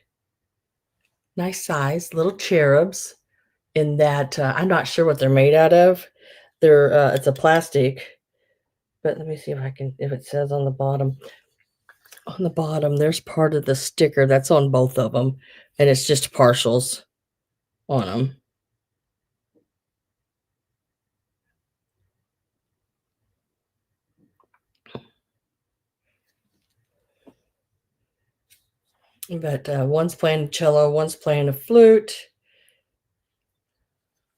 Nice size, little cherubs in that. I'm not sure what they're made out of. They're it's a plastic, but let me see if it says on the bottom. On the bottom, there's part of the sticker that's on both of them, and it's just partials on them. But one's playing cello, one's playing a flute.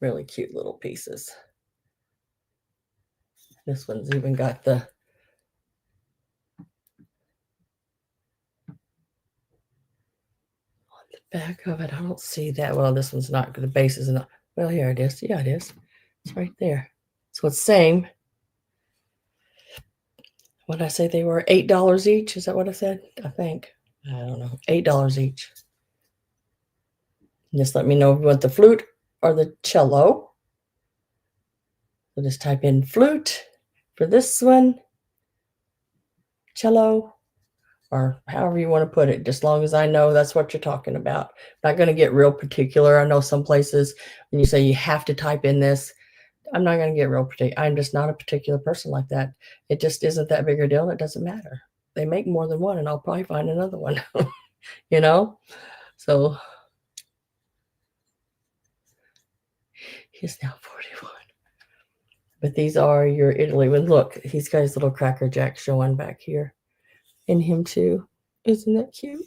Really cute little pieces. This one's even got the back of it. I don't see that. Well, this one's not, the base is not. Well, here it is. Yeah, it is. It's right there. So it's same. What did I say they were? $8 each? Is that what I said? I think. I don't know. $8 each. Just let me know if you want the flute or the cello. So just type in flute for this one, cello, or however you want to put it, just as long as I know that's what you're talking about. I'm not going to get real particular. I know some places when you say you have to type in this, I'm not going to get real particular. I'm just not a particular person like that. It just isn't that big a deal. It doesn't matter. They make more than one, and I'll probably find another one, you know? So he's now 41. But these are your Italy ones. Look, he's got his little Cracker Jack showing back here. And him too. Isn't that cute?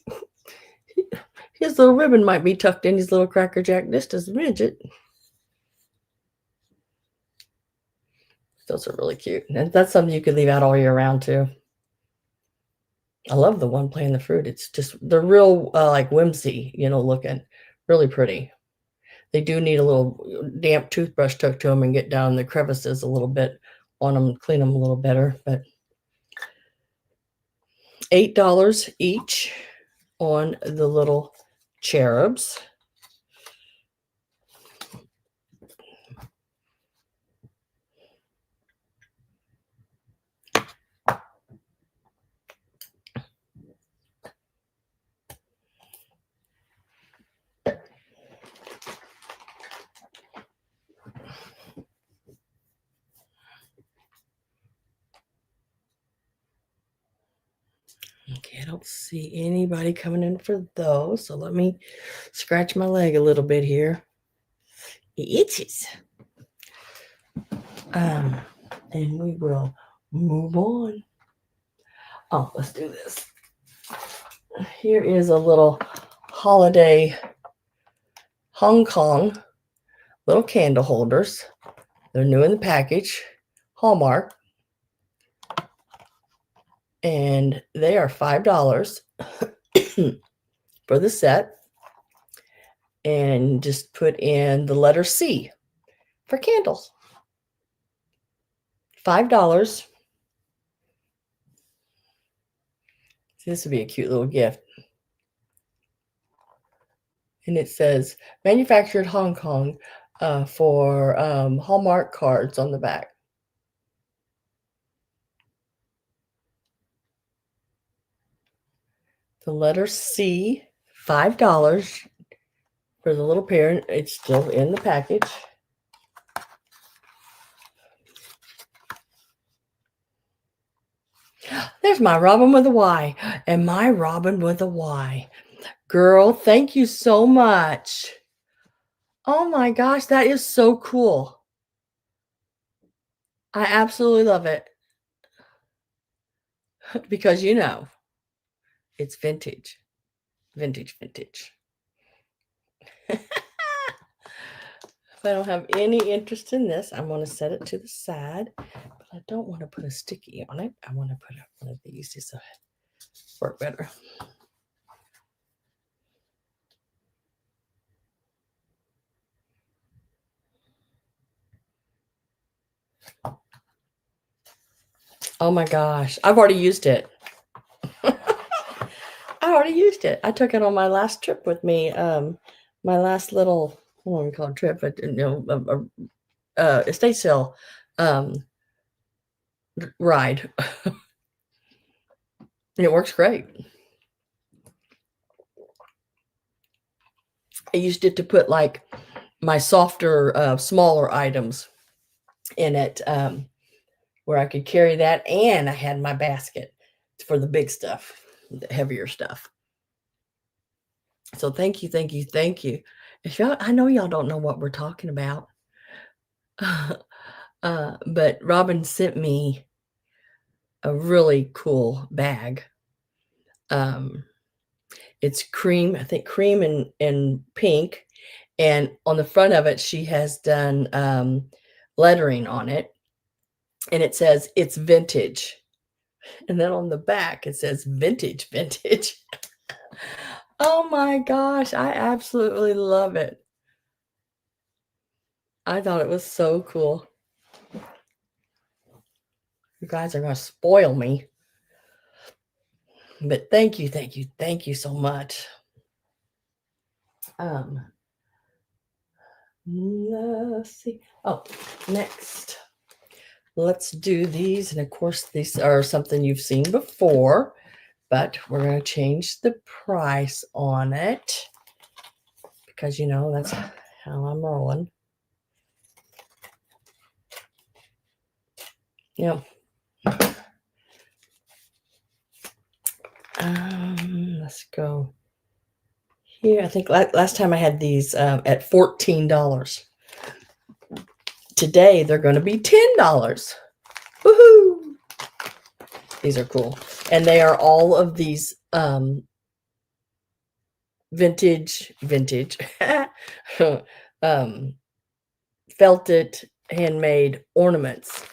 His little ribbon might be tucked in his little Cracker Jack just as a midget. Those are really cute. And that's something you could leave out all year round too. I love the one playing the fruit. It's just, they're real like whimsy, looking. Really pretty. They do need a little damp toothbrush tucked to them and get down the crevices a little bit on them, clean them a little better. But $8 each on the little cherubs. Okay, I don't see anybody coming in for those. So let me scratch my leg a little bit here. It itches. And we will move on. Oh, let's do this. Here is a little holiday Hong Kong little candle holders. They're new in the package, Hallmark. And they are $5 for the set. And just put in the letter C for candles. $5. See, this would be a cute little gift. And it says manufactured Hong Kong for Hallmark cards on the back. The letter C, $5 for the little pair. It's still in the package. There's my robin with a Y. And my robin with a Y. Girl, thank you so much. Oh my gosh, that is so cool. I absolutely love it. Because it's vintage. Vintage. If I don't have any interest in this, I'm going to set it to the side. But I don't want to put a sticky on it. I want to put one of these just to work better. Oh my gosh. I've already used it. I took it on my last trip with me. My last little, what do we call it, trip, but estate sale ride. And it works great. I used it to put like my softer, smaller items in it, where I could carry that, and I had my basket for the big stuff, the heavier stuff. So thank you. If y'all, I know y'all don't know what we're talking about, but Robin sent me a really cool bag. It's cream, I think cream and pink, and on the front of it she has done lettering on it, and it says it's vintage. And then on the back, it says vintage, vintage. Oh my gosh, I absolutely love it. I thought it was so cool. You guys are going to spoil me. But thank you, thank you, thank you so much. Let's see. Oh, next. Let's do these. And of course, these are something you've seen before, but we're going to change the price on it because, you know, that's how I'm rolling. Yep. Let's go here. I think last time I had these at $14. Today, they're going to be $10. Woohoo! These are cool. And they are all of these vintage felted handmade ornaments.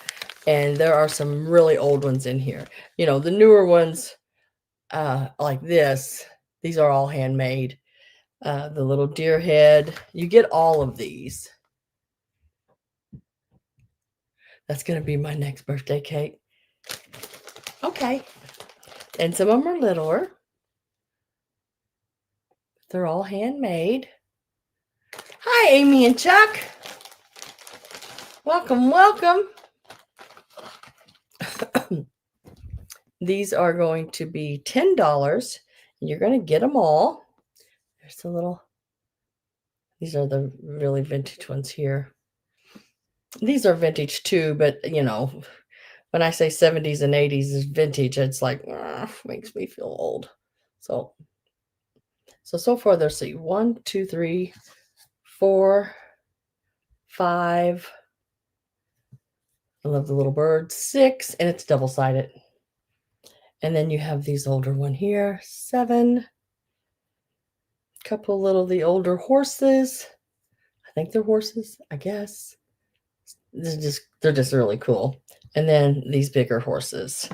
And there are some really old ones in here. You know, the newer ones like this, these are all handmade. The little deer head, you get all of these. That's going to be my next birthday cake. Okay. And some of them are littler. They're all handmade. Hi, Amy and Chuck. Welcome, welcome. These are going to be $10, and you're going to get them all. There's a little, these are the really vintage ones here. These are vintage too, but you know, when I say 70s and 80s is vintage, it's like, makes me feel old. So far, there's 1, 2, 3, 4, 5. I love the little bird. 6, and it's double-sided. And then you have these older one here. 7. Couple little the older horses. I think they're horses, I guess. They're just really cool. And then these bigger horses.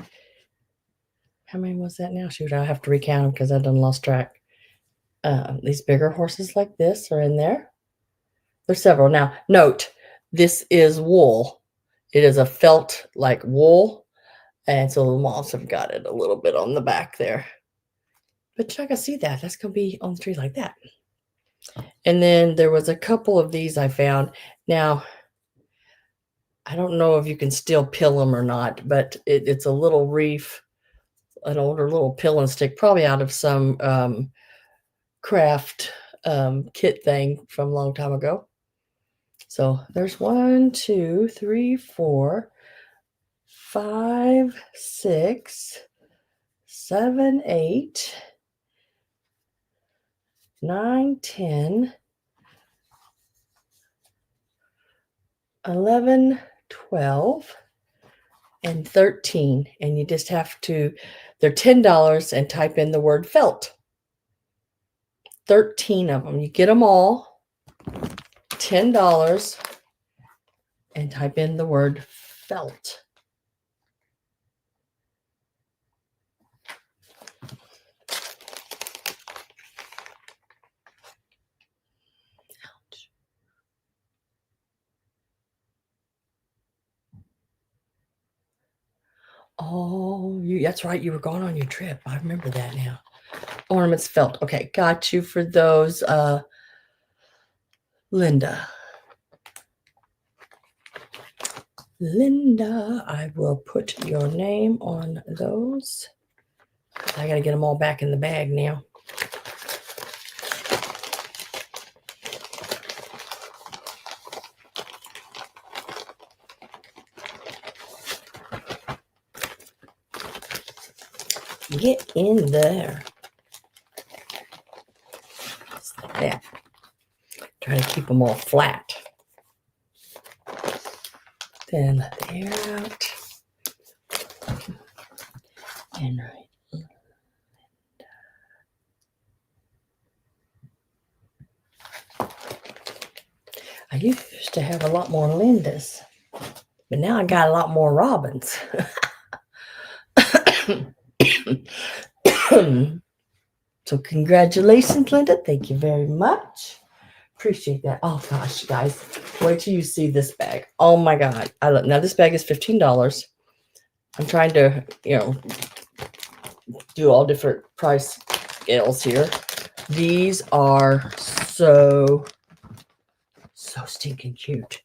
How many was that now? Shoot, I'll have to recount them because I done lost track. These bigger horses like this are in there. There's several. Now, note, this is wool. It is a felt like wool. And so the moths have got it a little bit on the back there. But you're not going to see that. That's going to be on the tree like that. And then there was a couple of these I found. Now, I don't know if you can still pill them or not, but it's a little wreath, an older little pill and stick, probably out of some craft kit thing from a long time ago. So there's 1, 2, 3, 4, 5, 6, 7, 8, 9, 10, 11, 12, and 13. And you just have to, they're $10 and type in the word felt. 13 of them. You get them all, $10, and type in the word felt. Oh, that's right. You were going on your trip. I remember that now. Ornaments felt. Okay, got you for those, Linda. Linda, I will put your name on those. I got to get them all back in the bag now. Get in there. Just like that. Try to keep them all flat. Then let the air out. And right. I used to have a lot more Lindas, But now I got a lot more robins. So congratulations, Linda. Thank you very much. Appreciate that. Oh gosh, guys, wait till you see this bag. Oh my God. I love, now this bag is $15. I'm trying to, do all different price scales here. These are so stinking cute.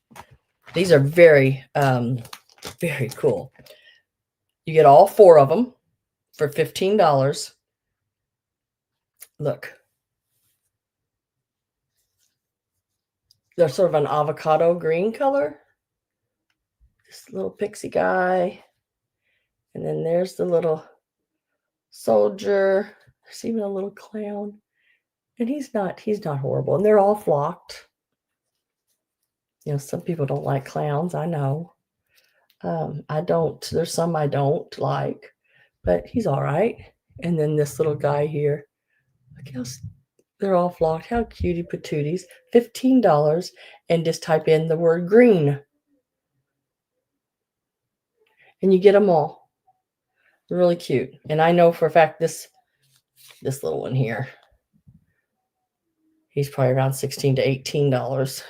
These are very, very cool. You get all 4 of them for $15. Look. They're sort of an avocado green color. This little pixie guy. And then there's the little soldier. There's even a little clown. And he's not horrible. And they're all flocked. Some people don't like clowns, I know. I don't. There's some I don't like, but he's all right. And then this little guy here. Look how they're all flocked. How cutie patooties. $15. And just type in the word green. And you get them all. They're really cute. And I know for a fact this little one here, he's probably around $16 to $18.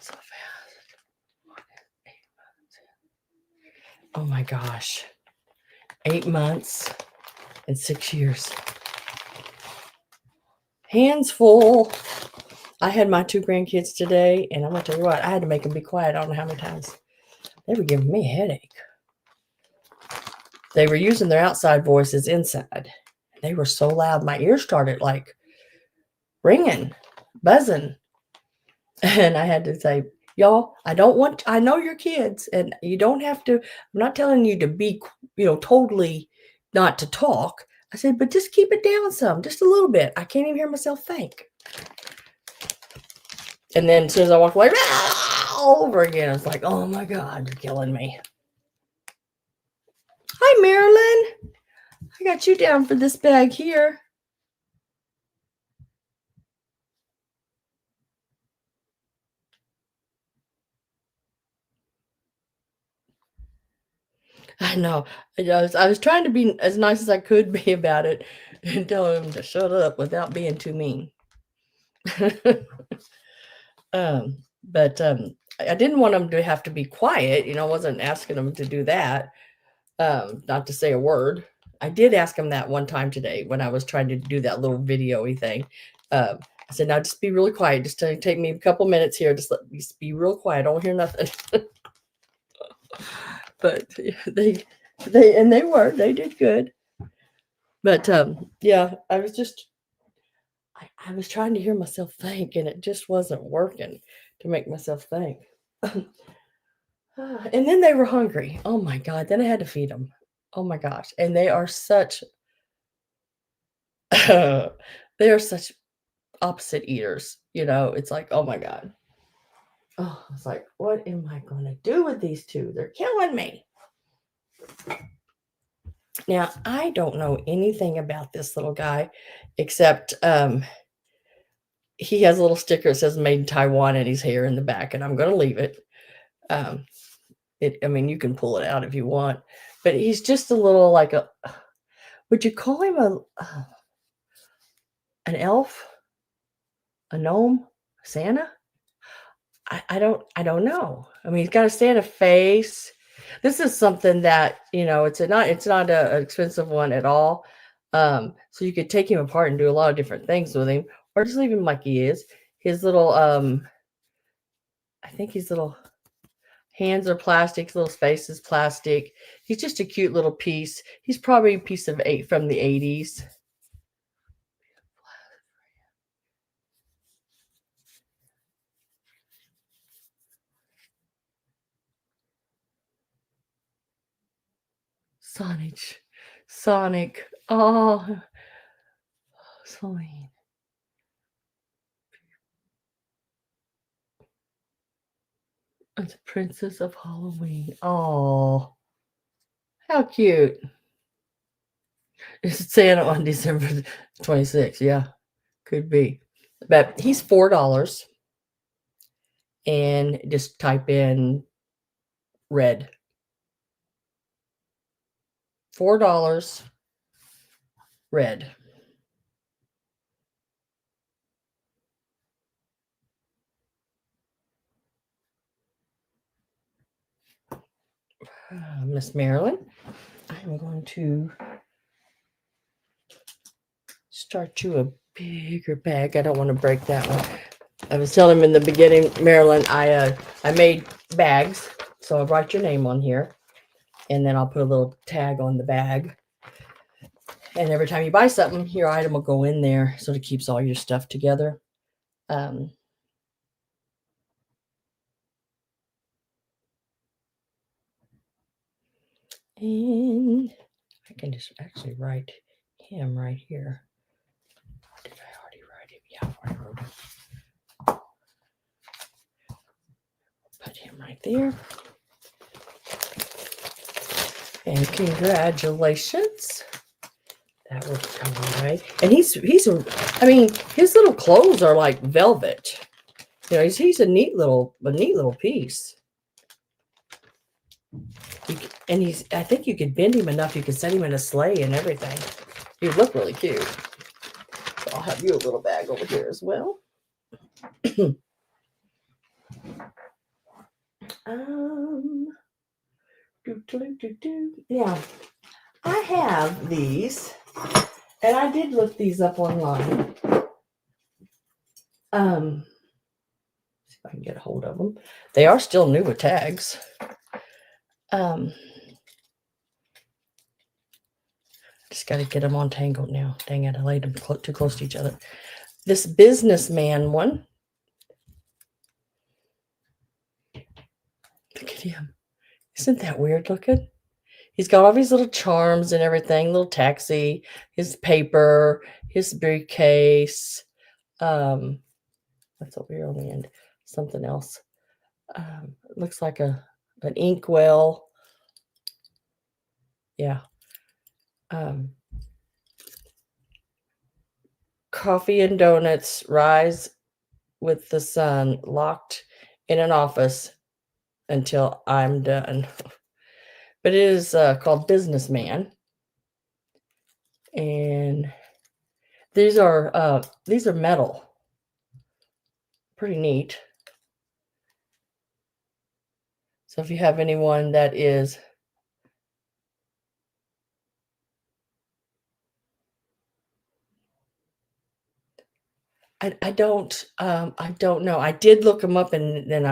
So fast. Oh my gosh. 8 months and 6 years. Hands full. I had my 2 grandkids today, and I'm going to tell you what, I had to make them be quiet. I don't know how many times. They were giving me a headache. They were using their outside voices inside. They were so loud. My ears started like ringing, buzzing. And I had to say, y'all, I know you're kids, and you don't have to, I'm not telling you to be, totally not to talk. I said, but just keep it down some, just a little bit. I can't even hear myself think. And then as soon as I walked away, all over again, it's like, oh my God, you're killing me. Hi, Marilyn. I got you down for this bag here. I know. I was trying to be as nice as I could be about it and tell him to shut up without being too mean. But I didn't want him to have to be quiet. I wasn't asking him to do that. Not to say a word. I did ask him that one time today when I was trying to do that little video-y thing. I said, now just be really quiet. Just take me a couple minutes here. Just be real quiet. I don't hear nothing. But they did good. But yeah, I was trying to hear myself think, and it just wasn't working to make myself think. And then they were hungry. Oh my God. Then I had to feed them. Oh my gosh. And they are such opposite eaters. It's like, oh my God. Oh, it's like, what am I going to do with these 2? They're killing me. Now, I don't know anything about this little guy except he has a little sticker that says made in Taiwan in his hair in the back, and I'm going to leave it. You can pull it out if you want, but he's just a little like would you call him an elf? A gnome? Santa? I don't know. He's got a Santa face. This is something that, it's not an expensive one at all. So you could take him apart and do a lot of different things with him, or just leave him like he is. His little, I think his little hands are plastic, his little face is plastic. He's just a cute little piece. He's probably a piece of 8 from the 80s. Sonic. Oh, Celine. It's a Princess of Halloween. Oh, how cute. It's Santa on December 26th. Yeah, could be. But he's $4, and just type in red. $4 red. Miss Marilyn, I'm going to start you a bigger bag. I don't want to break that one. I was telling him in the beginning, Marilyn, I made bags, so I'll write your name on here, and then I'll put a little tag on the bag. And every time you buy something, your item will go in there, so it keeps all your stuff together. And I can just actually write him right here. Did I already write him? Yeah, I already wrote him. Put him right there. And congratulations. That will come right. And I mean, his little clothes are like velvet. You know, he's a neat little piece. And I think you could bend him enough, you could set him in a sleigh and everything. He'd look really cute. So I'll have you a little bag over here as well. Yeah, I have these, and I did look these up online. See if I can get a hold of them. They are still new with tags. Just got to get them untangled now. Dang it, I laid them too close to each other. This businessman one. Look at him. Isn't that weird looking? He's got all these little charms and everything, little taxi, his paper, his briefcase. What's over here on the end? Something else. It looks like an inkwell. Yeah. Coffee and donuts, rise with the sun, locked in an office until I'm done. But it is called Businessman. And these are metal. Pretty neat. So if you have anyone that is I don't know. I did look them up, and then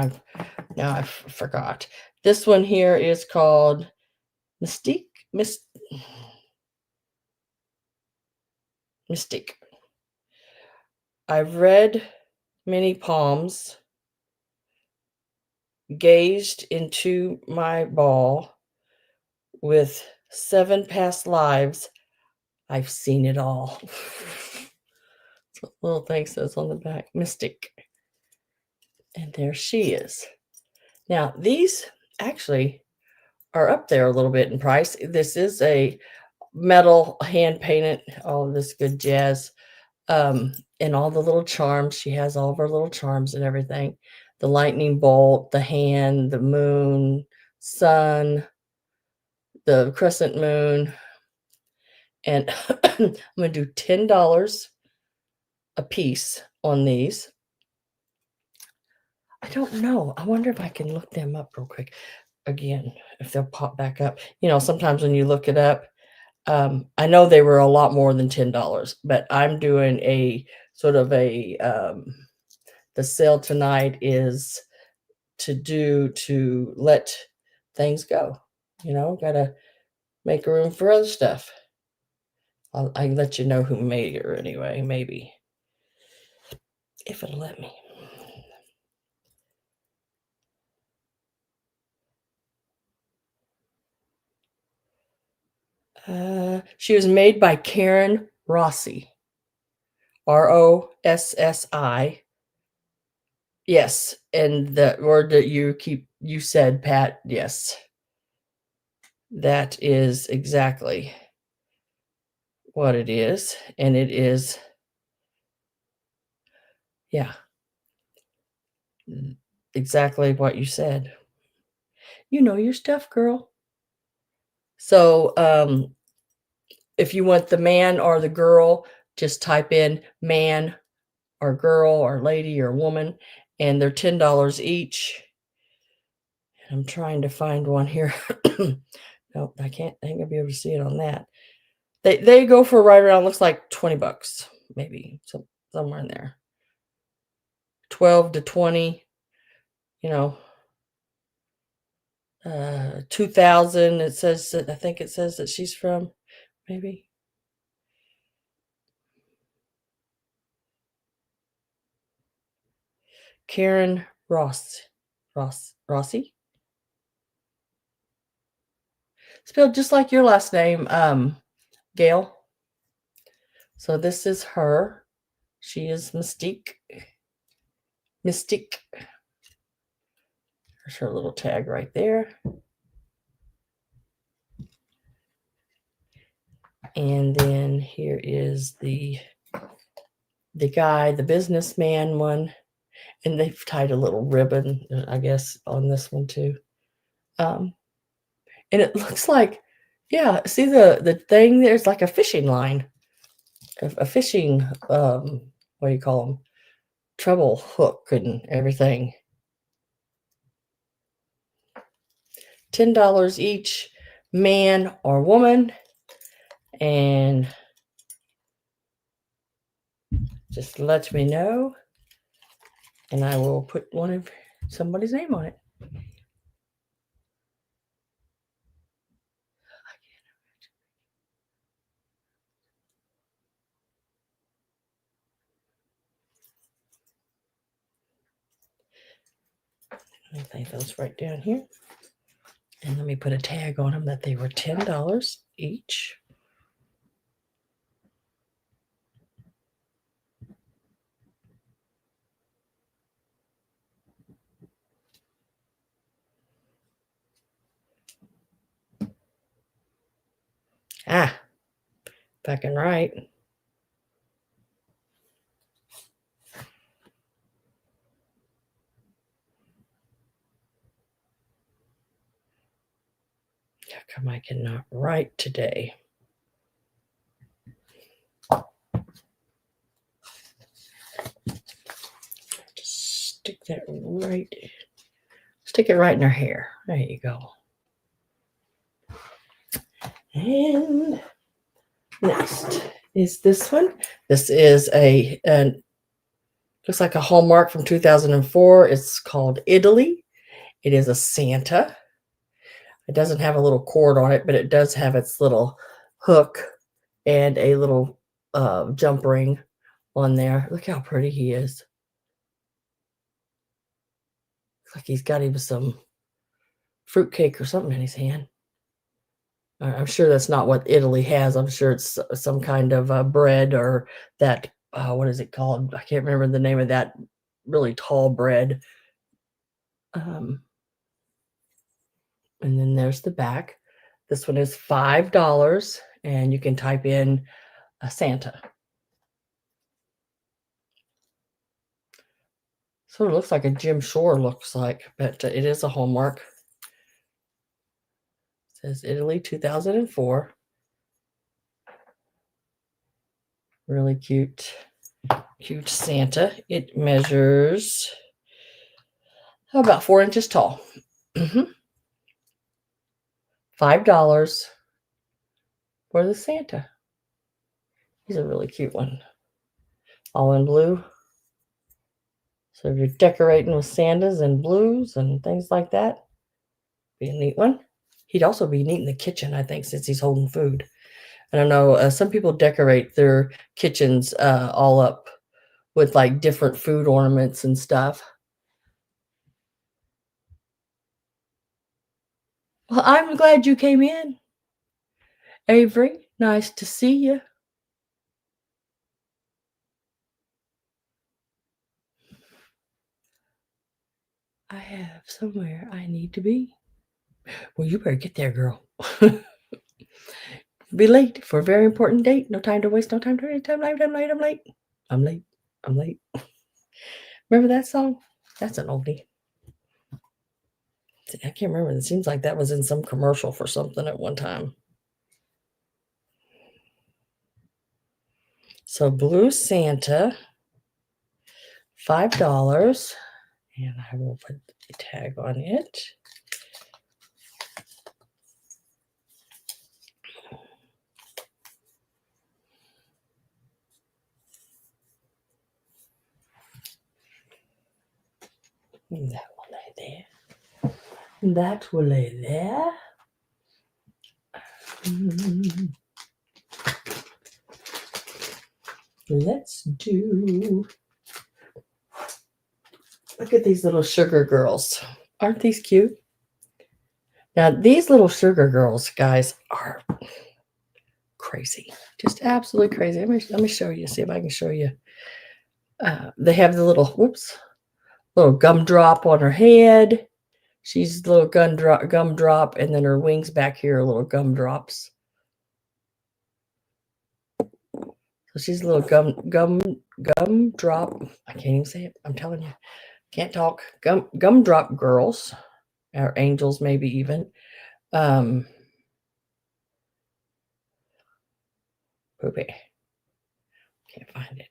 I forgot. This one here is called Mystique. I've read many palms, gazed into my ball with 7 past lives. I've seen it all. So little thing says on the back, Mystic. And there she is. Now, these actually are up there a little bit in price. This is a metal hand painted, all of this good jazz. And all the little charms. She has all of her little charms and everything. The lightning bolt, the hand, the moon, sun, the crescent moon. And I'm going to do $10 a piece on these. I don't know. I wonder if I can look them up real quick again, if they'll pop back up. You know, sometimes when you look it up, I know they were a lot more than $10, but I'm doing a sort of a, the sale tonight is to let things go. You know, got to make room for other stuff. I'll let you know who made her anyway, maybe. If it'll let me. She was made by Karen Rossi. Rossi. Yes, and the word that you said, Pat, yes. That is exactly what it is. And it is Yeah. Exactly what you said. You know your stuff, girl. So, if you want the man or the girl, just type in man or girl or lady or woman, and they're $10 each. I'm trying to find one here. Nope, I ain't gonna be able to see it on that. They go for right around, looks like 20 bucks, maybe somewhere in there. 12 to 20, you know, 2000. It says that, I think it says that she's from, maybe. Karen Rossi, spelled just like your last name, Gail. So this is her. She is Mystique. There's her little tag right there. And then here is the guy, the businessman one. And they've tied a little ribbon, I guess, on this one too. And it looks like, yeah, see the thing there's like a fishing line, a fishing, what do you call them? Treble hook and everything. $10 each, man or woman. And just let me know, and I will put somebody's name on it. I think those right down here. And let me put a tag on them that they were $10 each. Ah, back and right. How come I cannot write today? Just stick that right. Stick it right in her hair. There you go. And next is this one. This is looks like a Hallmark from 2004. It's called Italy. It is a Santa. It doesn't have a little cord on it, but it does have its little hook and a little jump ring on there. Look how pretty he is. Looks like he's got even some fruitcake or something in his hand. I'm sure that's not what Italy has. I'm sure it's some kind of bread or that, what is it called? I can't remember the name of that really tall bread. And then there's the back. This one is $5, and you can type in a Santa. Sort of looks like a Jim Shore looks like, but it is a Hallmark. It says Italy 2004. Really cute Santa. It measures about 4 inches tall. $5 for the Santa. He's a really cute one. All in blue. So if you're decorating with Santas and blues and things like that, be a neat one. He'd also be neat in the kitchen, I think, since he's holding food. I don't know. Some people decorate their kitchens all up with like different food ornaments and stuff. Well, I'm glad you came in, Avery. Nice to see you. I have somewhere I need to be. Well, you better get there, girl. Be late for a very important date. No time to waste. No time to waste. I'm late. I'm late. I'm late. I'm late. I'm late. Remember that song? That's an oldie. I can't remember. It seems like that was in some commercial for something at one time. So Blue Santa, $5. And I will put a tag on it. And that will lay there. That will lay there. Let's do. Look at these little sugar girls. Aren't these cute? Now, these little sugar girls, guys, are crazy. Just absolutely crazy. Let me show you. See if I can show you. They have the little gumdrop on her head. She's the little gumdrop, and then her wings back here are little gumdrops. So she's a little gumdrop. I can't even say it. I'm telling you, can't talk. Gumdrop girls, or angels, maybe even. Poopy. Can't find it.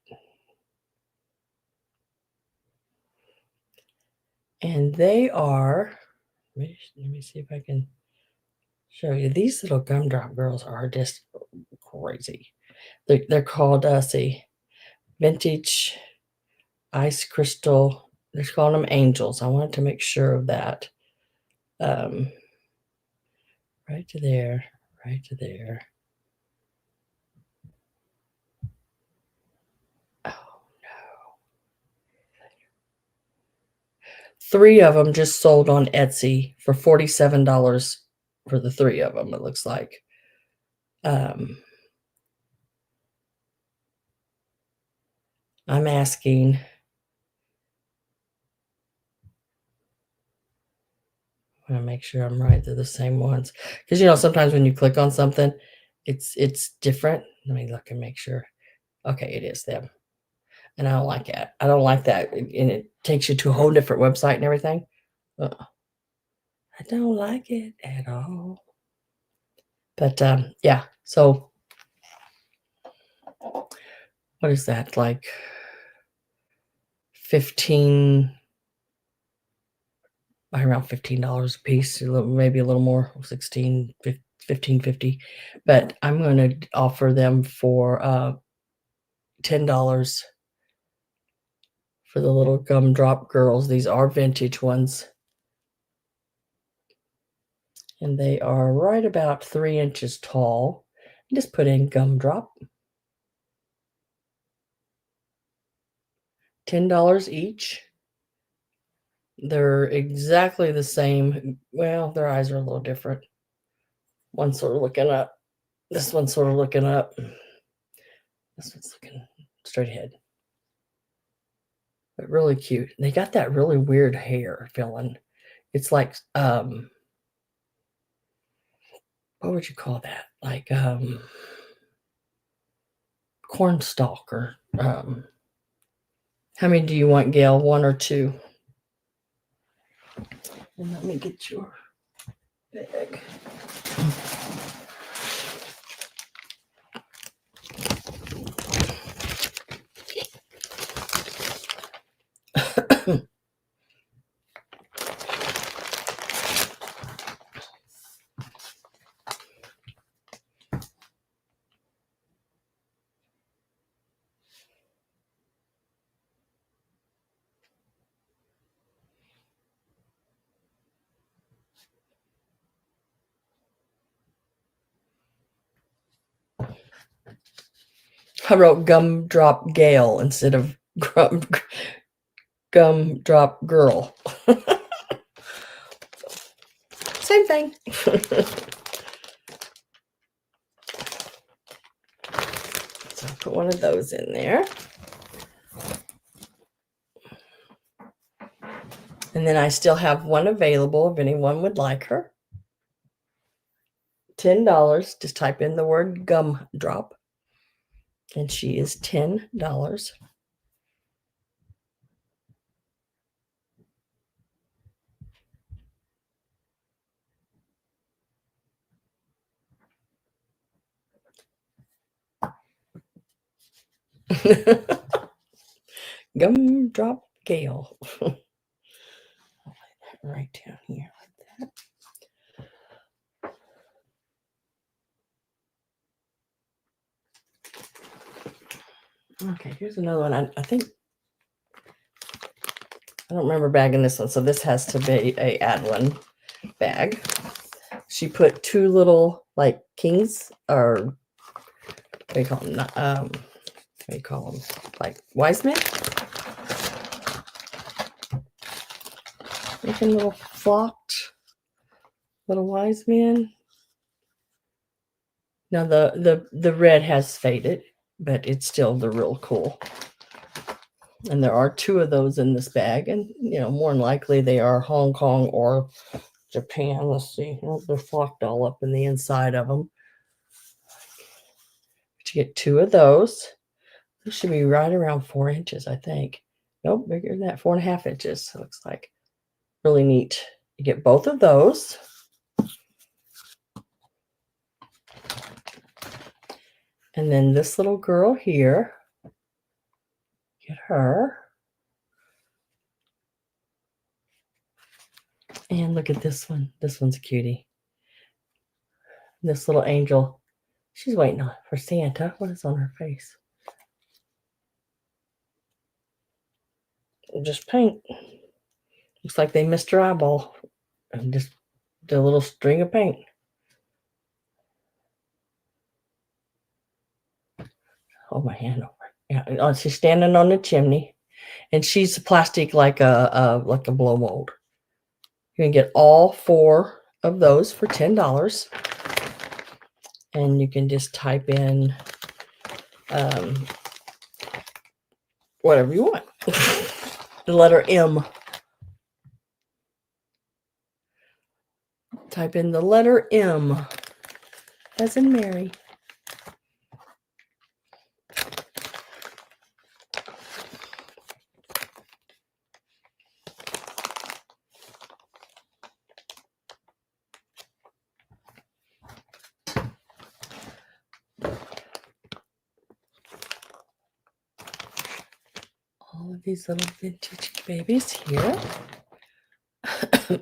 And they are. Let me see if I can show you. These little gumdrop girls are just crazy. They're called see, vintage ice crystal. They're calling them angels. I wanted to make sure of that. Right to there, right to there. Oh no. 3 of them just sold on Etsy for $47 for the 3 of them, it looks like. I'm asking. I want to make sure I'm right. They're the same ones. Because, sometimes when you click on something, it's different. Let me look and make sure. Okay, it is them. And I don't like that. I don't like that. And it takes you to a whole different website and everything. I don't like it at all. But, yeah. So, what is that? Like 15... around $15 a piece, maybe a little more, 16, 15.50. But I'm going to offer them for $10 for the little gumdrop girls. These are vintage ones, and they are right about 3 inches tall. Just put in gumdrop. $10 each. They're exactly the same. Well, their eyes are a little different. One's sort of looking up. This one's sort of looking up. This one's looking straight ahead. But really cute. They got that really weird hair feeling. It's like, what would you call that? Like cornstalk or how many do you want, Gail? 1 or 2? And let me get your bag. I wrote gumdrop Gail instead of gumdrop girl. Same thing. So I'll put one of those in there. And then I still have one available if anyone would like her. $10. Just type in the word gumdrop. And she is $10. Gumdrop Gale. I'll lay that right down here like that. Okay, here's another one. I think I don't remember bagging this one, so this has to be a add one bag. She put two little like kings, or what do you call them? What do you call them? Like wise men? Looking little flocked little wise men. Now the red has faded, but it's still the real cool. And there are two of those in this bag, and more than likely they are Hong Kong or Japan. Let's see. They're flocked all up in the inside of them. To get two of those, this should be right around 4 inches, I think. Nope, bigger than that, 4.5 inches. It looks like really neat. You get both of those. And then this little girl here, get her. And look at this one. This one's a cutie. This little angel. She's waiting for Santa. What is on her face? Just paint. Looks like they missed her eyeball. And just did a little string of paint. Hold my hand over. Yeah, she's standing on the chimney, and she's plastic like a blow mold. You can get all 4 of those for $10, and you can just type in whatever you want. The letter M. Type in the letter M, as in Mary. All of these little vintage babies here. I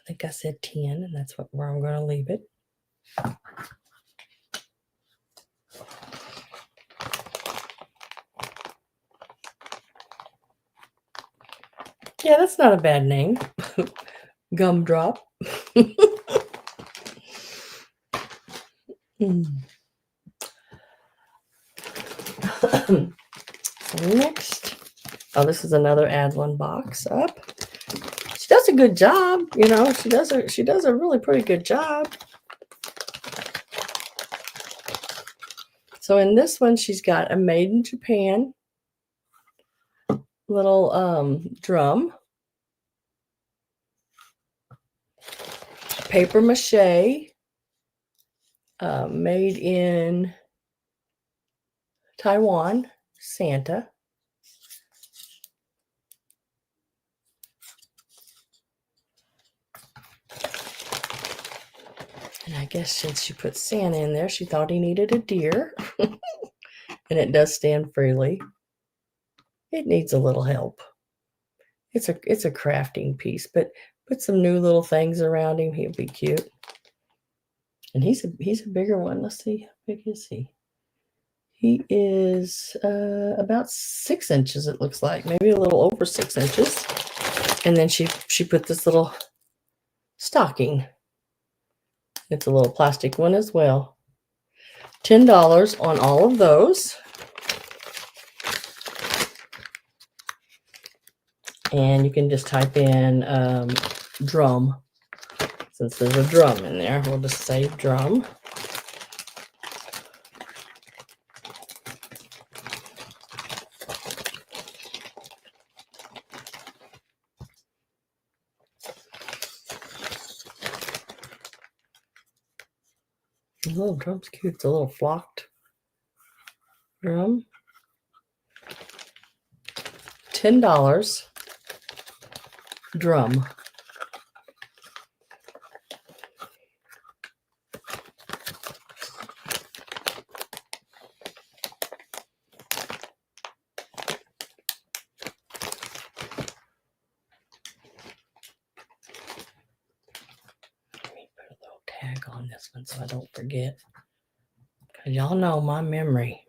think I said 10, and that's where I'm going to leave it. Yeah, that's not a bad name. Gumdrop. Next, this is another add one box up. She does a good job, she does a really pretty good job. So in this one, she's got a made in Japan little drum, paper mache, made in Taiwan, Santa. And I guess since she put Santa in there, she thought he needed a deer. And it does stand freely. It needs a little help. It's a crafting piece, but put some new little things around him. He'll be cute. And he's a bigger one. Let's see, how big is he? He is about 6 inches, it looks like. Maybe a little over 6 inches. And then she put this little stocking. It's a little plastic one as well. $10 on all of those. And you can just type in drum. Since there's a drum in there, we'll just say drum. The little drum's cute. It's a little flocked drum. $10 drum. one so I don't forget. Because y'all know my memory.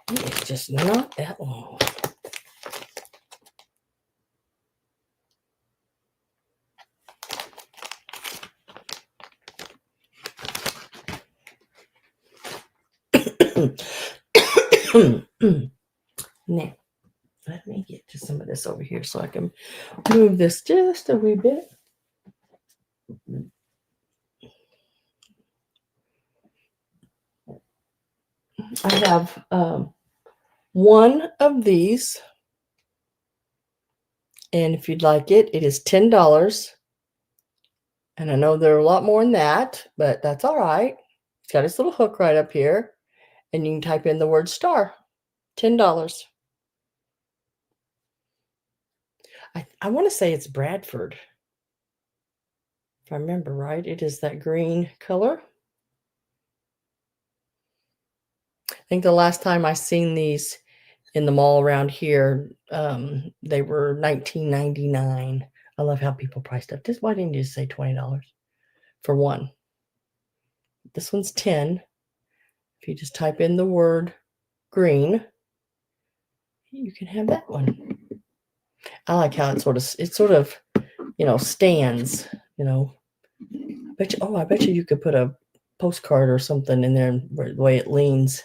It's just not that long. Now, let me get to some of this over here so I can move this just a wee bit. I have one of these, and if you'd like it, it is $10. And I know there are a lot more than that, but that's all right. It's got its little hook right up here, and you can type in the word star. $10. I want to say it's Bradford. If I remember right, it is that green color. I think the last time I seen these in the mall around here, they were $19.99. I love how people price stuff. Why didn't you just say $20 for one? This one's 10. If you just type in the word green, you can have that one. I like how it sort of, stands, I bet you could put a postcard or something in there where the way it leans.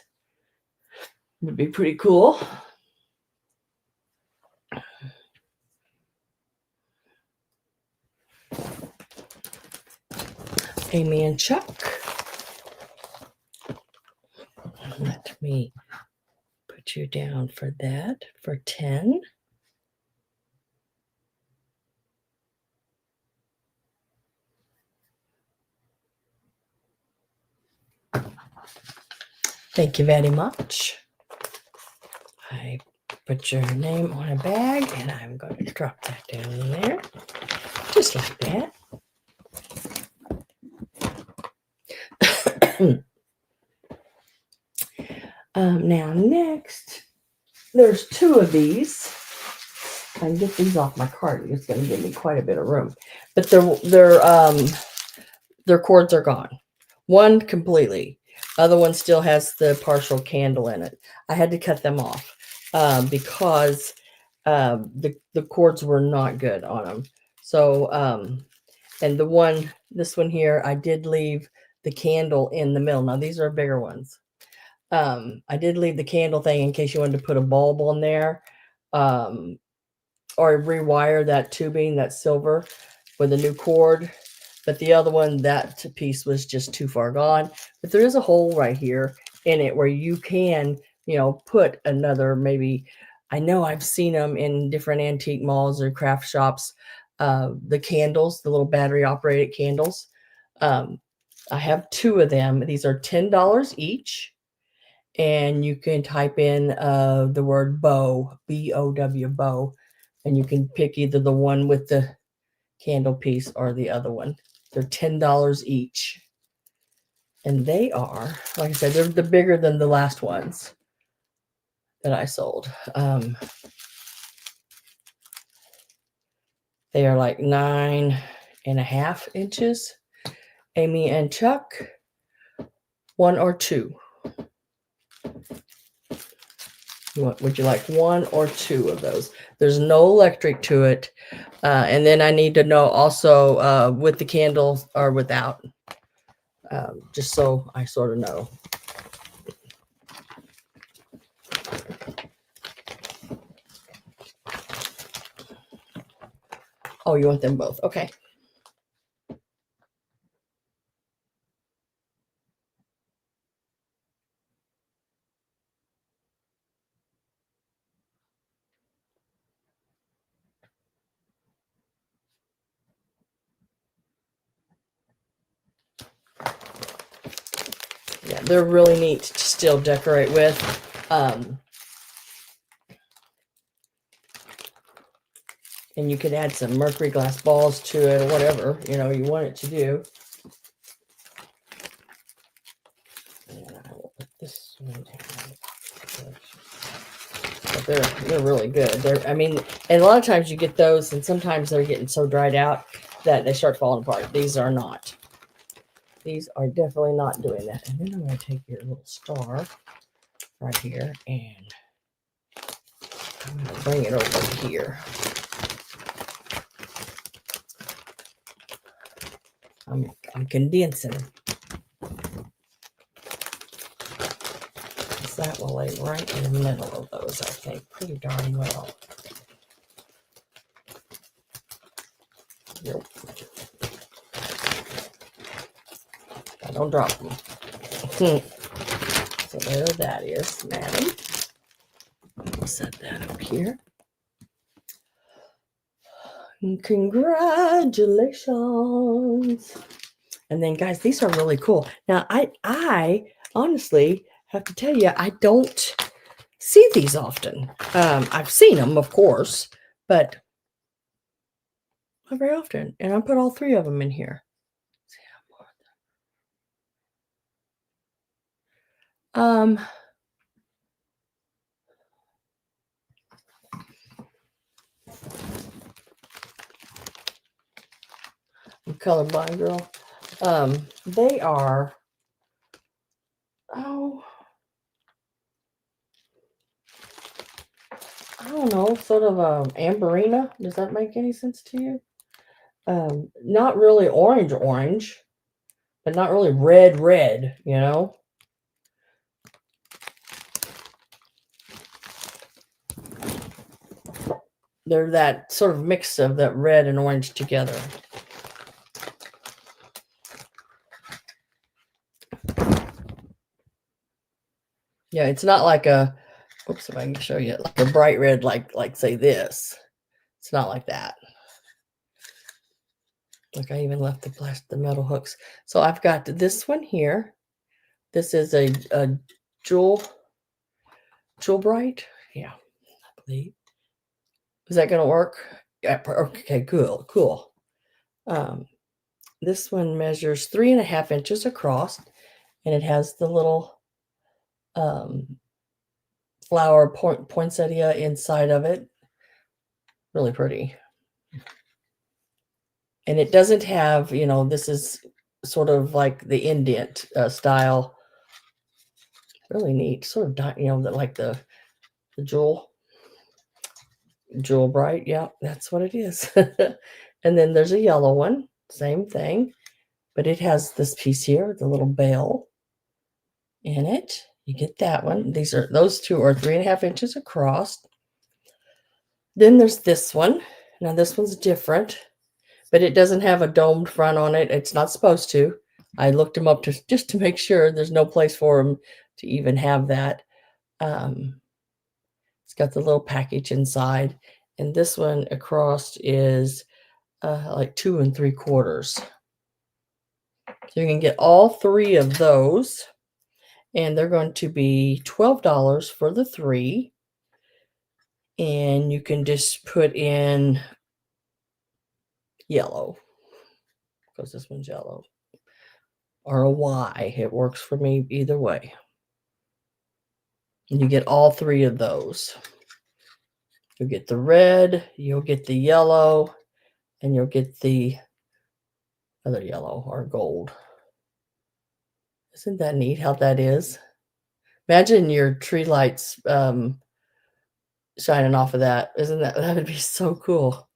It would be pretty cool. Amy and Chuck. Let me put you down for that for 10. Thank you very much. I put your name on a bag and I'm going to drop that down in there. Just like that. Now next, there's two of these. If I can get these off my cart, it's going to give me quite a bit of room. But their cords are gone. One completely. Other one still has the partial candle in it. I had to cut them off because the cords were not good on them. So, and this one here, I did leave the candle in the middle. Now these are bigger ones. I did leave the candle thing in case you wanted to put a bulb on there, or rewire that tubing, that silver, with a new cord. But the other one, that piece was just too far gone. But there is a hole right here in it where you can, put another, maybe, I know I've seen them in different antique malls or craft shops, the candles, the little battery operated candles. I have two of them. These are $10 each. And you can type in the word bow, B-O-W, bow, and you can pick either the one with the candle piece or the other one. They're $10 each. And they are, like I said, they're bigger than the last ones that I sold. They are like 9.5 inches. Amy and Chuck, 1 or 2. Would you like 1 or 2 of those? There's no electric to it. And then I need to know also with the candles or without, just so I sort of know. Oh, you want them both? Okay. Yeah, they're really neat to still decorate with. And you could add some mercury glass balls to it or whatever, you want it to do. And I will put this one down. But they're really good. And a lot of times you get those, and sometimes they're getting so dried out that they start falling apart. These are not. These are definitely not doing that. And then I'm going to take your little star right here and I'm going to bring it over here. I'm condensing. So that will lay right in the middle of those, I think, pretty darn well. Yep. I don't drop them. So there that is, madam. I'll set that up here. And congratulations. And then, guys, these are really cool. Now, I honestly have to tell you, I don't see these often. I've seen them, of course, but not very often. And I put all 3 of them in here. I'm colorblind, girl. They are, oh, I don't know, sort of amberina. Does that make any sense to you? Not really orange, but not really red, you know? They're that sort of mix of that red and orange together. Yeah, it's not like a, oops, if I can show you, like a bright red, like say this. It's not like that. Look, I even left the metal hooks. So I've got this one here. This is a jewel Brite. Yeah, I believe. Is that going to work? Yeah. Okay, cool. This one measures 3.5 inches across, and it has the little flower poinsettia inside of it. Really pretty. And it doesn't have, you know, this is sort of like the indent style. Really neat. Sort of, you know, like the jewel Brite. Yeah, that's what it is. And then there's a yellow one. Same thing. But it has this piece here, the little bell in it. You get that one. Those 2 are 3.5 inches across. Then there's this one. Now this one's different, but it doesn't have a domed front on it. It's not supposed to. I looked them up just to make sure there's no place for them to even have that. It's got the little package inside, and this one across is like 2 3/4. So you can get all 3 of those, and they're going to be $12 for the 3. And you can just put in yellow, because this one's yellow, or a Y. It works for me either way. And you get all 3 of those. You'll get the red, you'll get the yellow, and you'll get the other yellow or gold. Isn't that neat how that is? Imagine your tree lights shining off of that. That would be so cool.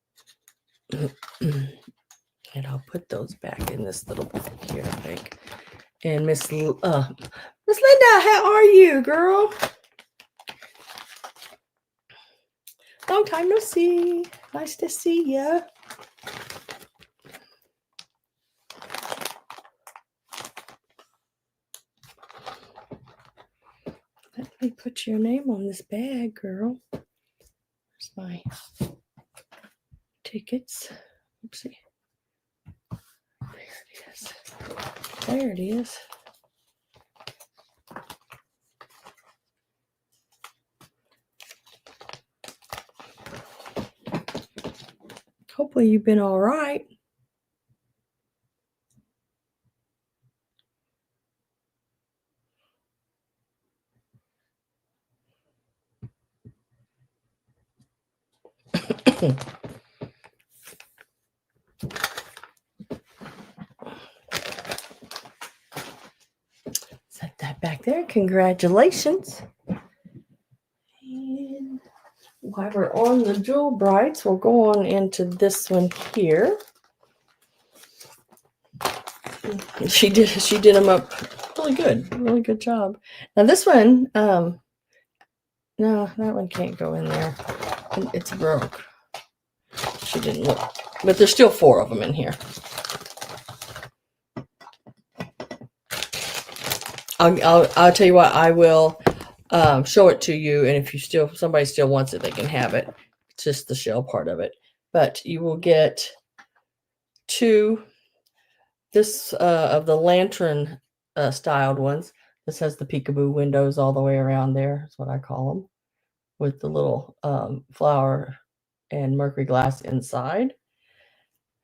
And I'll put those back in this little book here, I think. And Miss Linda, how are you, girl? Long time no see. Nice to see ya. Let me put your name on this bag, girl. Where's my tickets? Oopsie. There it is. There it is. Hopefully you've been all right. back there. Congratulations. And while we're on the jewel brights, we'll go on into this one here. She did them up really good job. Now this one, no, that one can't go in there. It's broke. She didn't look, but there's still 4 of them in here. I'll tell you what, I will show it to you, and if somebody still wants it, they can have it. It's just the shell part of it. But you will get 2 of the lantern styled ones. This has the peekaboo windows all the way around there. That's what I call them, with the little flower and mercury glass inside.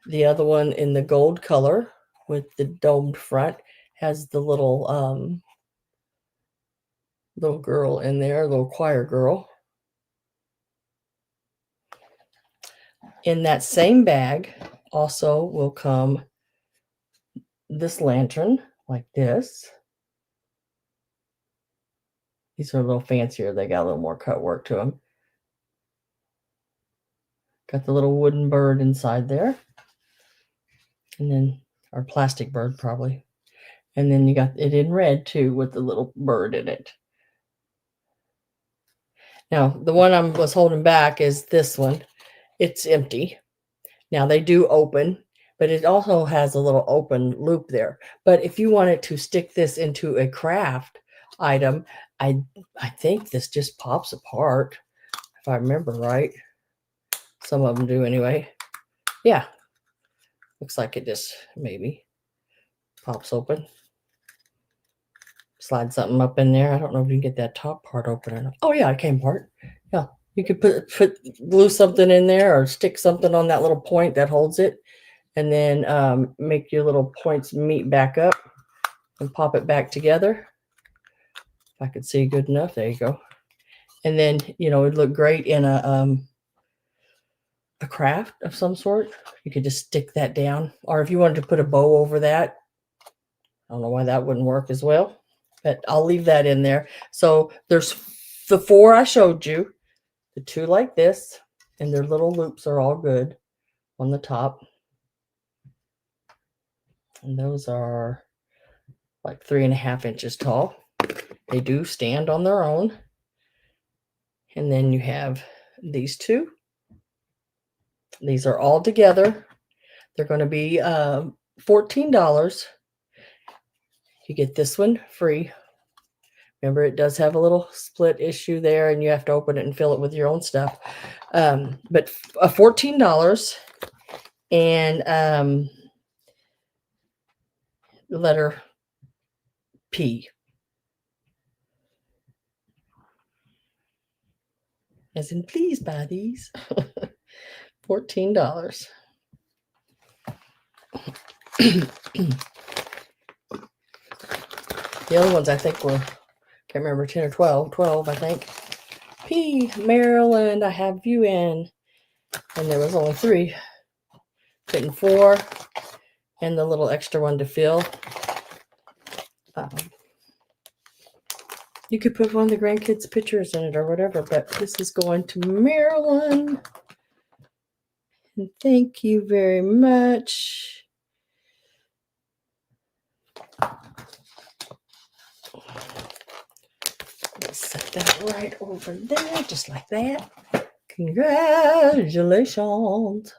The other one in the gold color with the domed front has the little girl in there, little choir girl. In that same bag also will come this lantern like this. These are a little fancier. They got a little more cut work to them. Got the little wooden bird inside there. And then, or plastic bird probably. And then you got it in red too with the little bird in it. Now, the one I was holding back is this one. It's empty. Now, they do open, but it also has a little open loop there. But if you wanted to stick this into a craft item, I think this just pops apart, if I remember right. Some of them do anyway. Yeah. Looks like it just maybe pops open. Slide something up in there. I don't know if you can get that top part open or not. Oh yeah, it came apart. Yeah. You could glue something in there or stick something on that little point that holds it, and then make your little points meet back up and pop it back together. If I could see good enough, there you go. And then, it'd look great in a craft of some sort. You could just stick that down, or if you wanted to put a bow over that, I don't know why that wouldn't work as well, but I'll leave that in there. So there's the 4 I showed you, the 2 like this, and their little loops are all good on the top. And those are like 3.5 inches tall. They do stand on their own. And then you have these 2. These are all together. They're going to be $14. You get this one free. Remember, it does have a little split issue there, and you have to open it and fill it with your own stuff. But $14, and the letter P. As in, please buy these. $14. The other ones I think were, can't remember, 10 or 12. 12, I think. P, Maryland, I have you in. And there was only 3. Fitting 4. And the little extra one to fill. You could put one of the grandkids' pictures in it or whatever, but this is going to Maryland. And thank you very much. Set that right over there, just like that. Congratulations.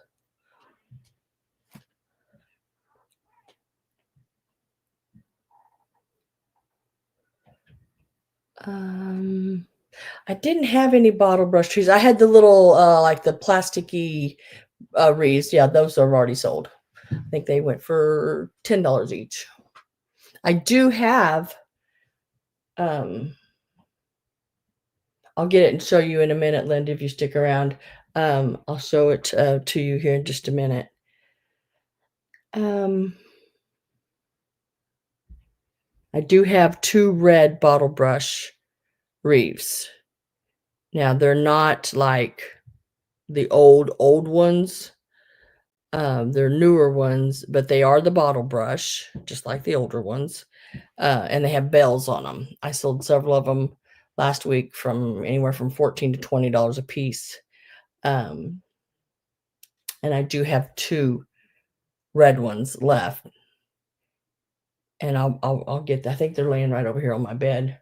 I didn't have any bottle brush trees. I had the little, like the plasticky wreaths. Yeah, those are already sold. I think they went for $10 each. I do have, I'll get it and show you in a minute, Linda, if you stick around. I'll show it to you here in just a minute. I do have 2 red bottle brush wreaths. Now, they're not like the old ones. They're newer ones, but they are the bottle brush, just like the older ones. And they have bells on them. I sold several of them last week from anywhere from $14 to $20 a piece. And I do have 2 red ones left. And I'll get, I think they're laying right over here on my bed.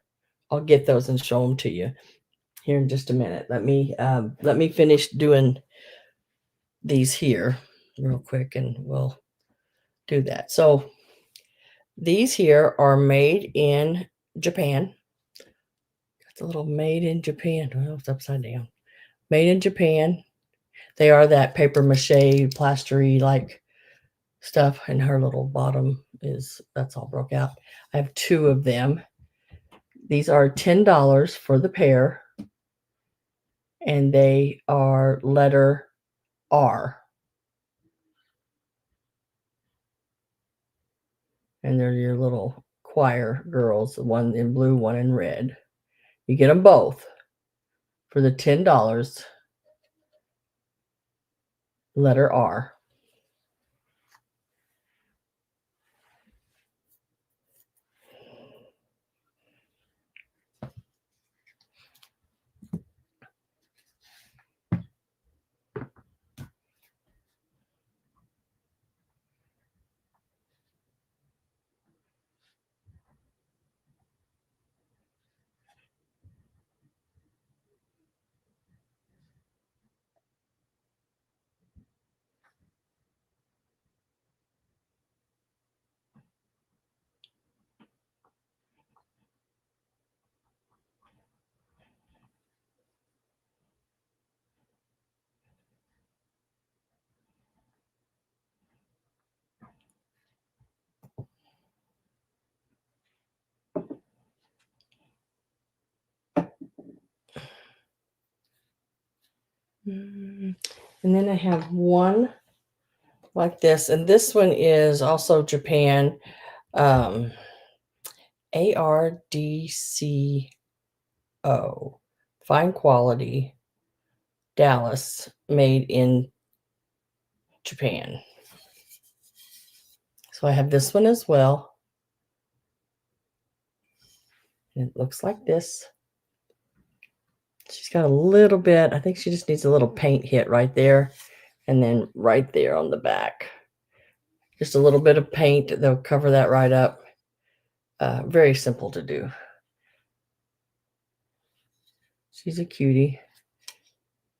I'll get those and show them to you here in just a minute. Let me finish doing these here real quick and we'll do that. So these here are made in Japan. Got the little made in Japan. Well, it's upside down. Made in Japan. They are that paper mache, plastery like stuff. And her little bottom that's all broke out. I have 2 of them. These are $10 for the pair. And they are letter R. And they're your little choir girls, one in blue, one in red. You get them both for the $10, letter R. And then I have one like this, and this one is also Japan. ARDCO, fine quality, Dallas, made in Japan. So I have this one as well. And it looks like this. She's got a little bit, I think she just needs a little paint hit right there. And then right there on the back. Just a little bit of paint. They'll cover that right up. Very simple to do. She's a cutie.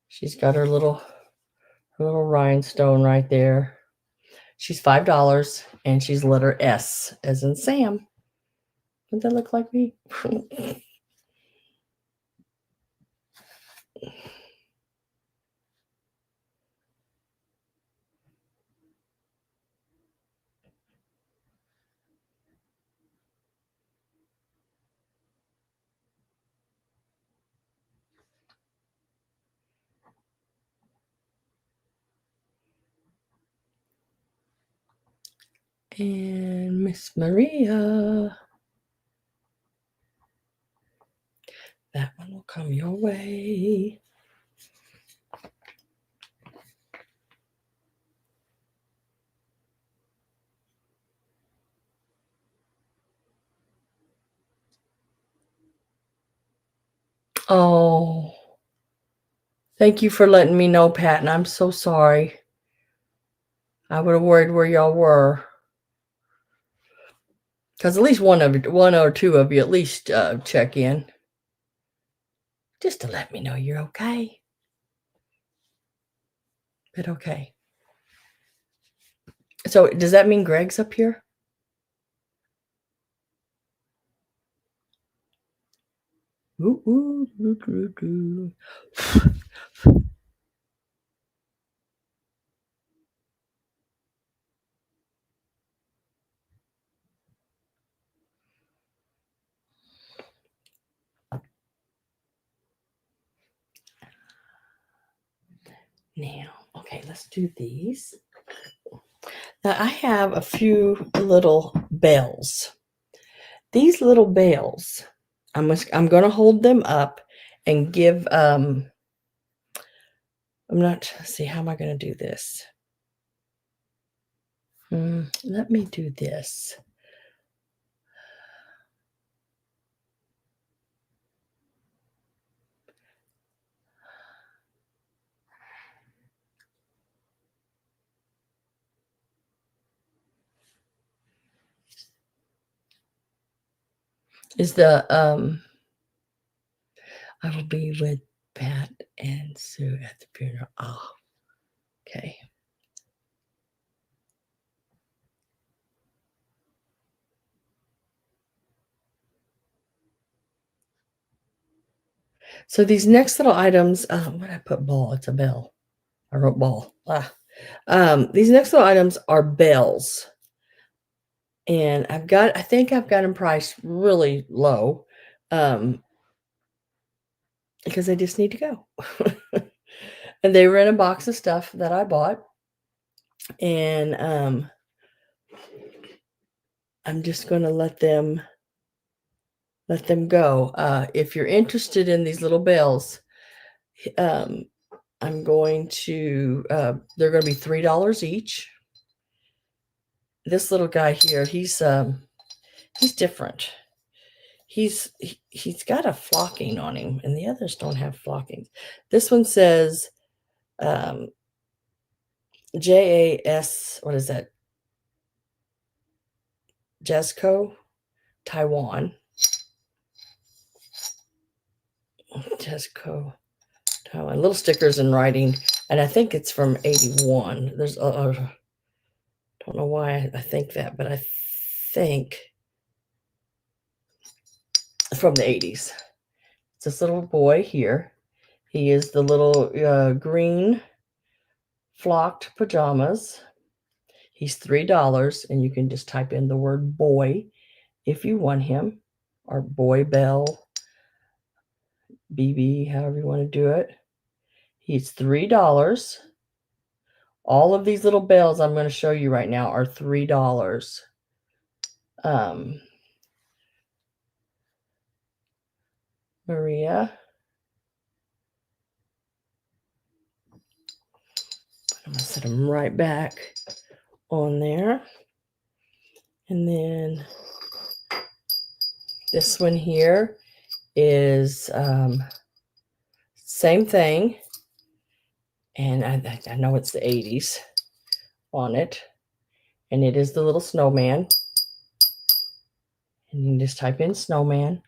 She's got her little rhinestone right there. She's $5 and she's letter S as in Sam. Doesn't that look like me? And Miss Maria. That one will come your way. Oh, thank you for letting me know, Pat, and I'm so sorry. I would have worried where y'all were. Because at least one or two of you at least check in. Just to let me know you're okay. But okay. So does that mean Greg's up here? Ooh, ooh, ooh, ooh, ooh. Now, okay, let's do these. Now I have a few little bells. These little bells, I'm going to hold them up and give, let's see, how am I going to do this? Let me do this. Is the I will be with Pat and Sue at the funeral. Oh, okay. So these next little items, what did I put ball? It's a bell. I wrote ball. These next little items are bells. And I think I've got them priced really low because they just need to go. And they were in a box of stuff that I bought. And I'm just going to let them go. If you're interested in these little bells, I'm going to, they're going to be $3 each. This little guy here, he's different. He's got a flocking on him, and the others don't have flockings. This one says JAS, what is that? Jesco, Taiwan. Jesco, Taiwan. Little stickers and writing, and I think it's from 81. There's don't know why I think that, but I think from the 80s. It's this little boy here. He is the little green flocked pajamas. He's $3, and you can just type in the word boy if you want him, or boy bell, BB, however you want to do it. He's $3. All of these little bells I'm going to show you right now are $3. Maria. I'm going to set them right back on there. And then this one here is same thing. And I know it's the 80s on it. And it is the little snowman. And you can just type in snowman.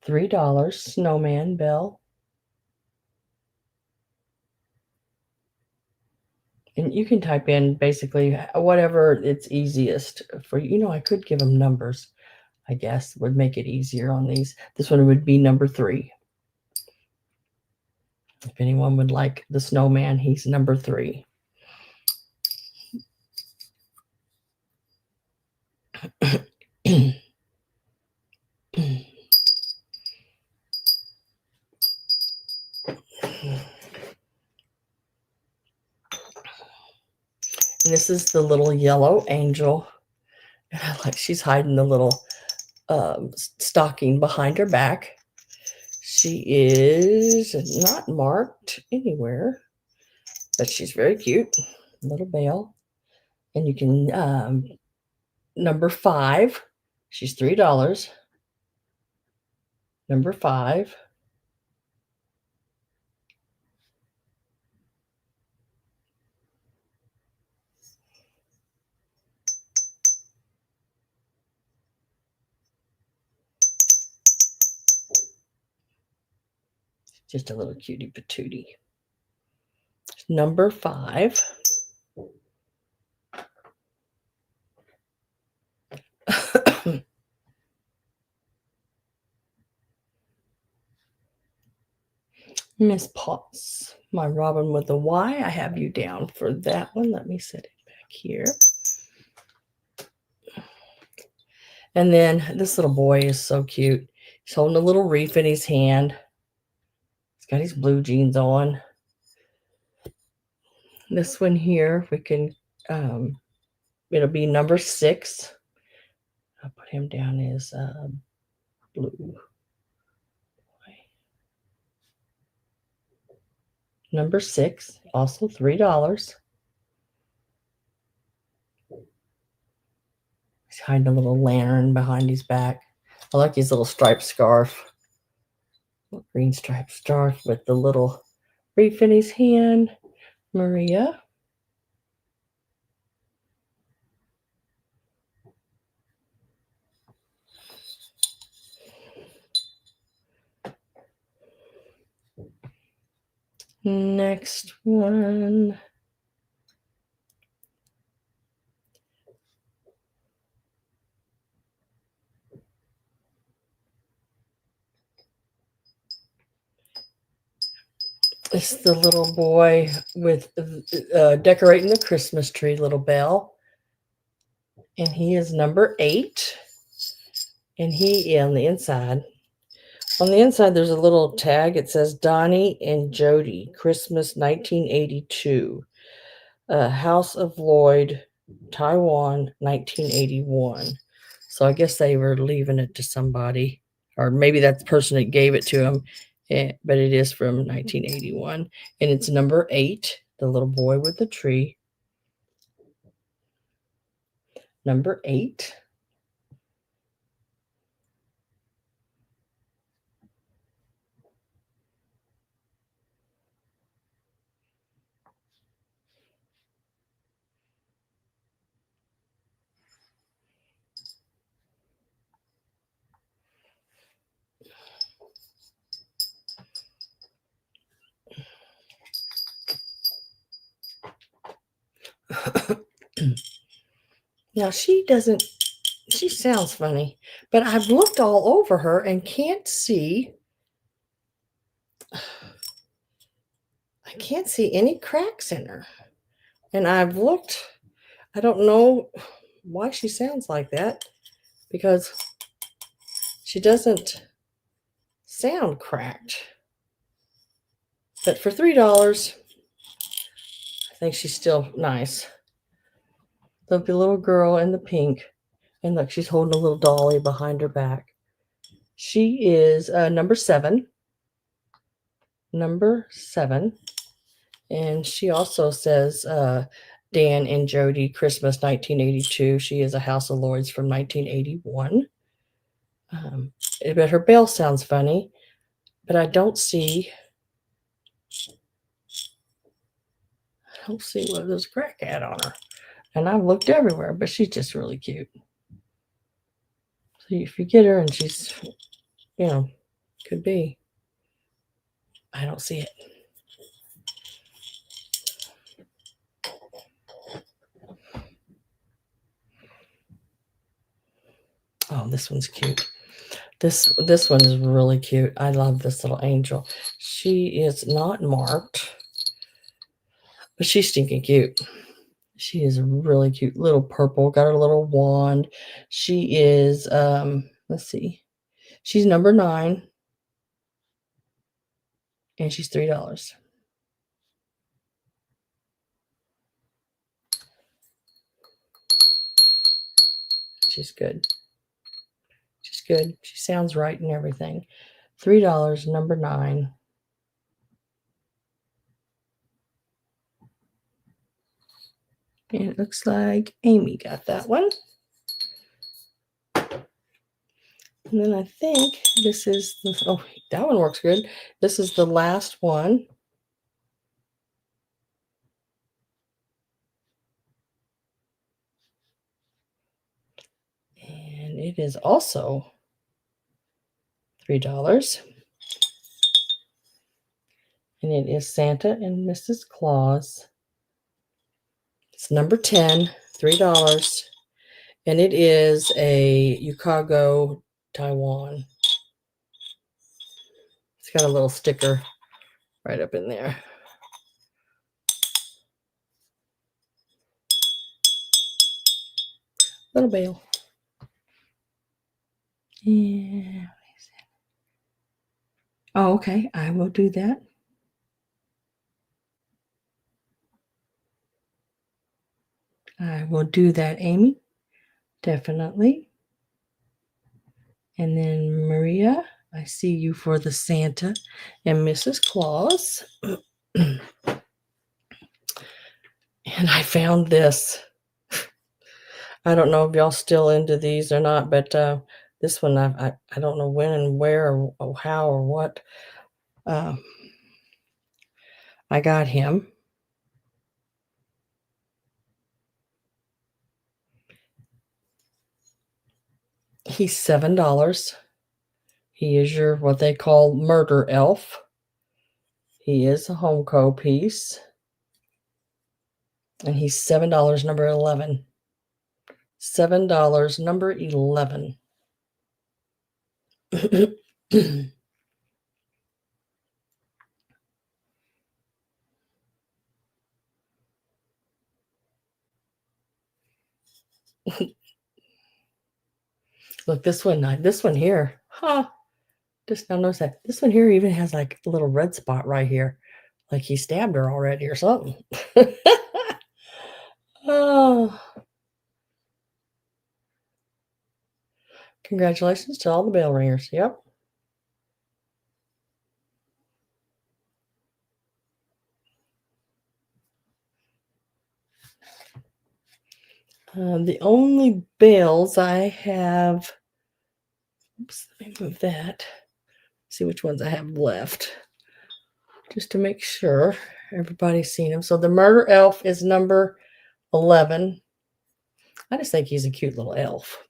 $3 snowman bell. And you can type in basically whatever it's easiest for you. You know, I could give them numbers, I guess, would make it easier on these. This one would be number 3. If anyone would like the snowman, he's number 3. And this is the little yellow angel. Like she's hiding the little stocking behind her back. She is not marked anywhere, but she's very cute. Little bell. And you can, number 5, she's $3. Number 5. Just a little cutie patootie. Number 5. Miss Potts, my Robin with a Y. I have you down for that one. Let me set it back here. And then this little boy is so cute. He's holding a little wreath in his hand. He's got his blue jeans on. This one here, we can, it'll be number 6. I'll put him down as blue. Number 6, also $3. He's hiding a little lantern behind his back. I like his little striped scarf. Green striped scarf with the little wreath in his hand. Maria. Next one. It's the little boy with decorating the Christmas tree, little bell. And he is number 8. And he, on the inside, there's a little tag. It says Donnie and Jody, Christmas 1982. House of Lloyd, Taiwan, 1981. So I guess they were leaving it to somebody, or maybe that's the person that gave it to him. But it is from 1981, and it's number 8, the little boy with the tree. Number 8. Now she sounds funny, but I've looked all over her and can't see. I can't see any cracks in her. And I've looked, I don't know why she sounds like that, because she doesn't sound cracked. But for $3, I think she's still nice. The little girl in the pink. And look, she's holding a little dolly behind her back. She is number 7. Number 7. And she also says Dan and Jody, Christmas 1982. She is a House of Lloyds from 1981. But her bell sounds funny, but I don't see what there's a crack at on her. And I've looked everywhere, but she's just really cute. So if you get her and she's, could be. I don't see it. Oh, this one's cute. This one is really cute. I love this little angel. She is not marked, but she's stinking cute. She is really cute. Little purple. Got her little wand. She is, let's see. She's number 9. And she's $3. She's good. She's good. She sounds right and everything. $3, number 9. And it looks like Amy got that one. And then I think this is that one works good. This is the last one. And it is also $3. And it is Santa and Mrs. Claus. It's number 10, $3. And it is a Chicago, Taiwan. It's got a little sticker right up in there. Little bell. Yeah. Oh, okay. I will do that. I will do that, Amy. Definitely. And then Maria, I see you for the Santa and Mrs. Claus. And I found this. I don't know if y'all still into these or not, but this one I don't know when and where or how or what. I got him. He's $7. He is your what they call murder elf. He is a Homeco piece. And he's $7, number 11. $7, number 11. Look, this one here. Huh. Just now notice that. This one here even has like a little red spot right here. Like he stabbed her already or something. Oh. Congratulations to all the bell ringers. Yep. The only bells I have, oops, let me move that. See which ones I have left, just to make sure everybody's seen them. So the murder elf is number 11. I just think he's a cute little elf.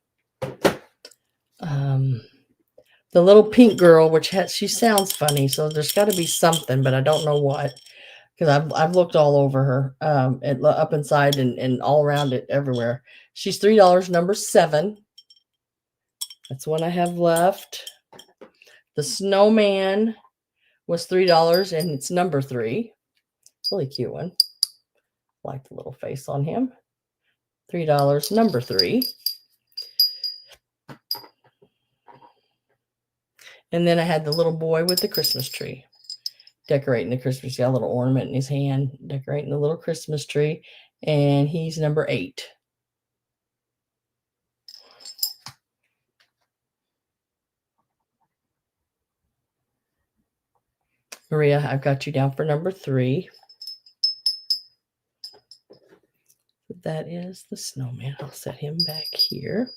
The little pink girl, she sounds funny, so there's got to be something, but I don't know what, because I've looked all over her, up inside and all around it everywhere. She's $3, number 7. That's one I have left. The snowman was $3, and it's number 3. Really cute one. Like the little face on him. $3, number 3. And then I had the little boy with the Christmas tree, decorating the Christmas tree. A little ornament in his hand, decorating the little Christmas tree. And he's number 8. Maria, I've got you down for number 3. That is the snowman. I'll set him back here.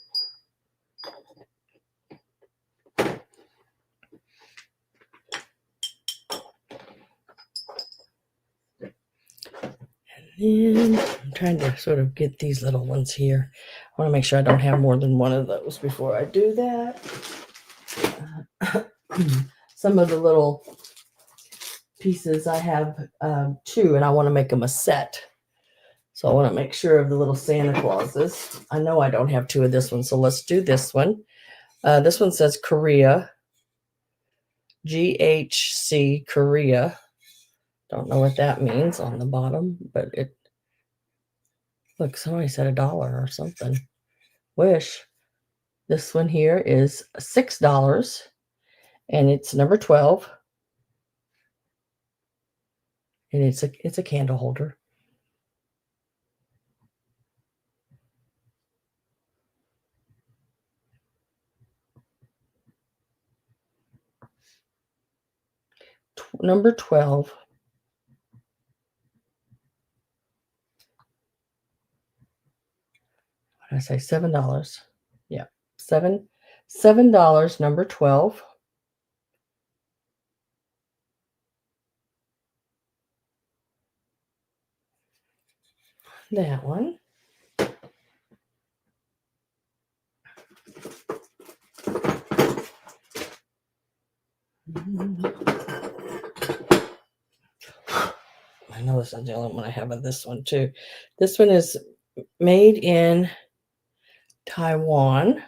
And I'm trying to sort of get these little ones here. I want to make sure I don't have more than one of those before I do that. Some of the little pieces I have 2, and I want to make them a set. So I want to make sure of the little Santa Clauses. I know I don't have 2 of this one, so let's do this one. This one says Korea. GHC Korea. Don't know what that means on the bottom, but it, look, somebody said $1 or something. Wish. This one here is $6, and it's number 12. And it's a candle holder. Number 12. What did I say? $7. Yeah. $7, number 12. That one. I know this is the only one I have of this one too. This one is made in Taiwan.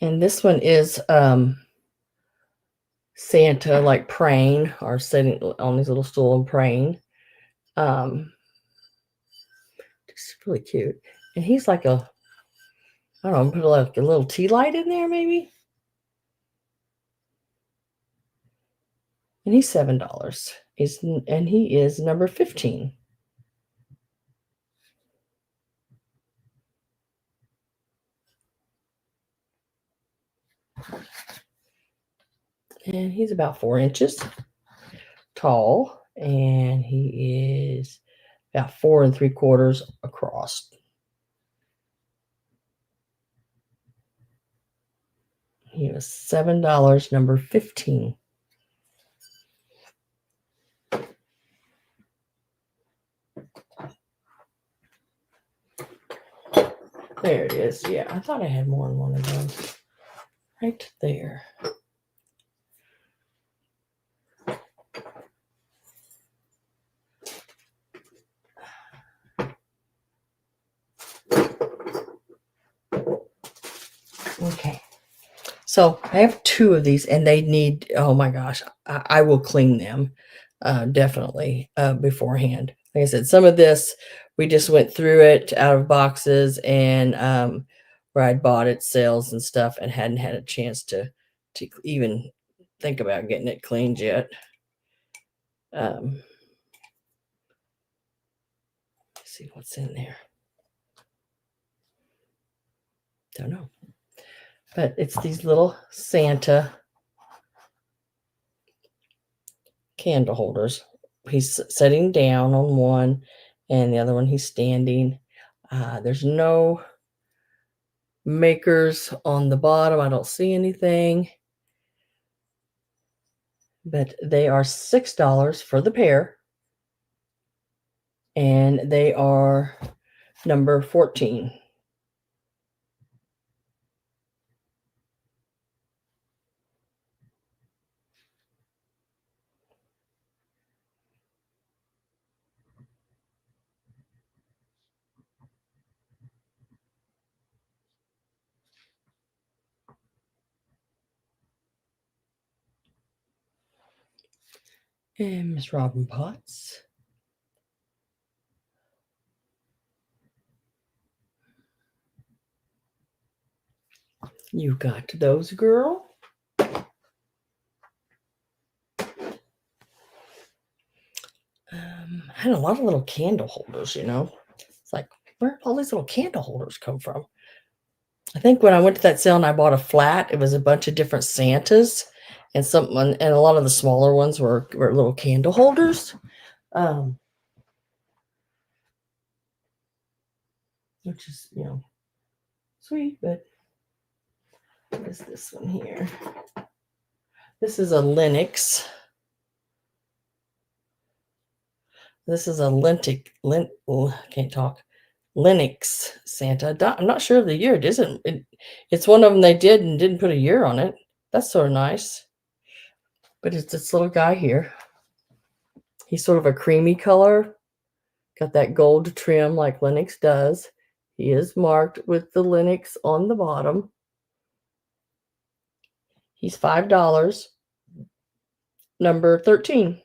And this one is Santa like praying or sitting on his little stool and praying. Just really cute. And he's like I don't know, put like a little tea light in there maybe. And he's $7. And he is number 15. And he's about 4 inches tall, and he is about 4 3/4 across. He was $7, number 15. There it is. Yeah, I thought I had more than one of those. Right there. Okay. So I have 2 of these, and they need, oh my gosh, I will clean them definitely beforehand. Like I said, some of this, we just went through it out of boxes and where I'd bought it, sales and stuff, and hadn't had a chance to even think about getting it cleaned yet. Let's see what's in there. Don't know. But it's these little Santa candle holders. He's sitting down on one, and the other one he's standing. There's no makers on the bottom. I don't see anything. But they are $6 for the pair. And they are number 14. And Miss Robin Potts. You got those, girl. I had a lot of little candle holders, It's like, where did all these little candle holders come from? I think when I went to that sale and I bought a flat, it was a bunch of different Santas, and a lot of the smaller ones were little candle holders. Which is, sweet, but what is this one here? This is a Linux. This is a can't talk. Linux Santa. I'm not sure of the year. It isn't. It's one of them they did and didn't put a year on it. That's sort of nice. But it's this little guy here. He's sort of a creamy color. Got that gold trim like Linux does. He is marked with the Linux on the bottom. He's $5. Number 13.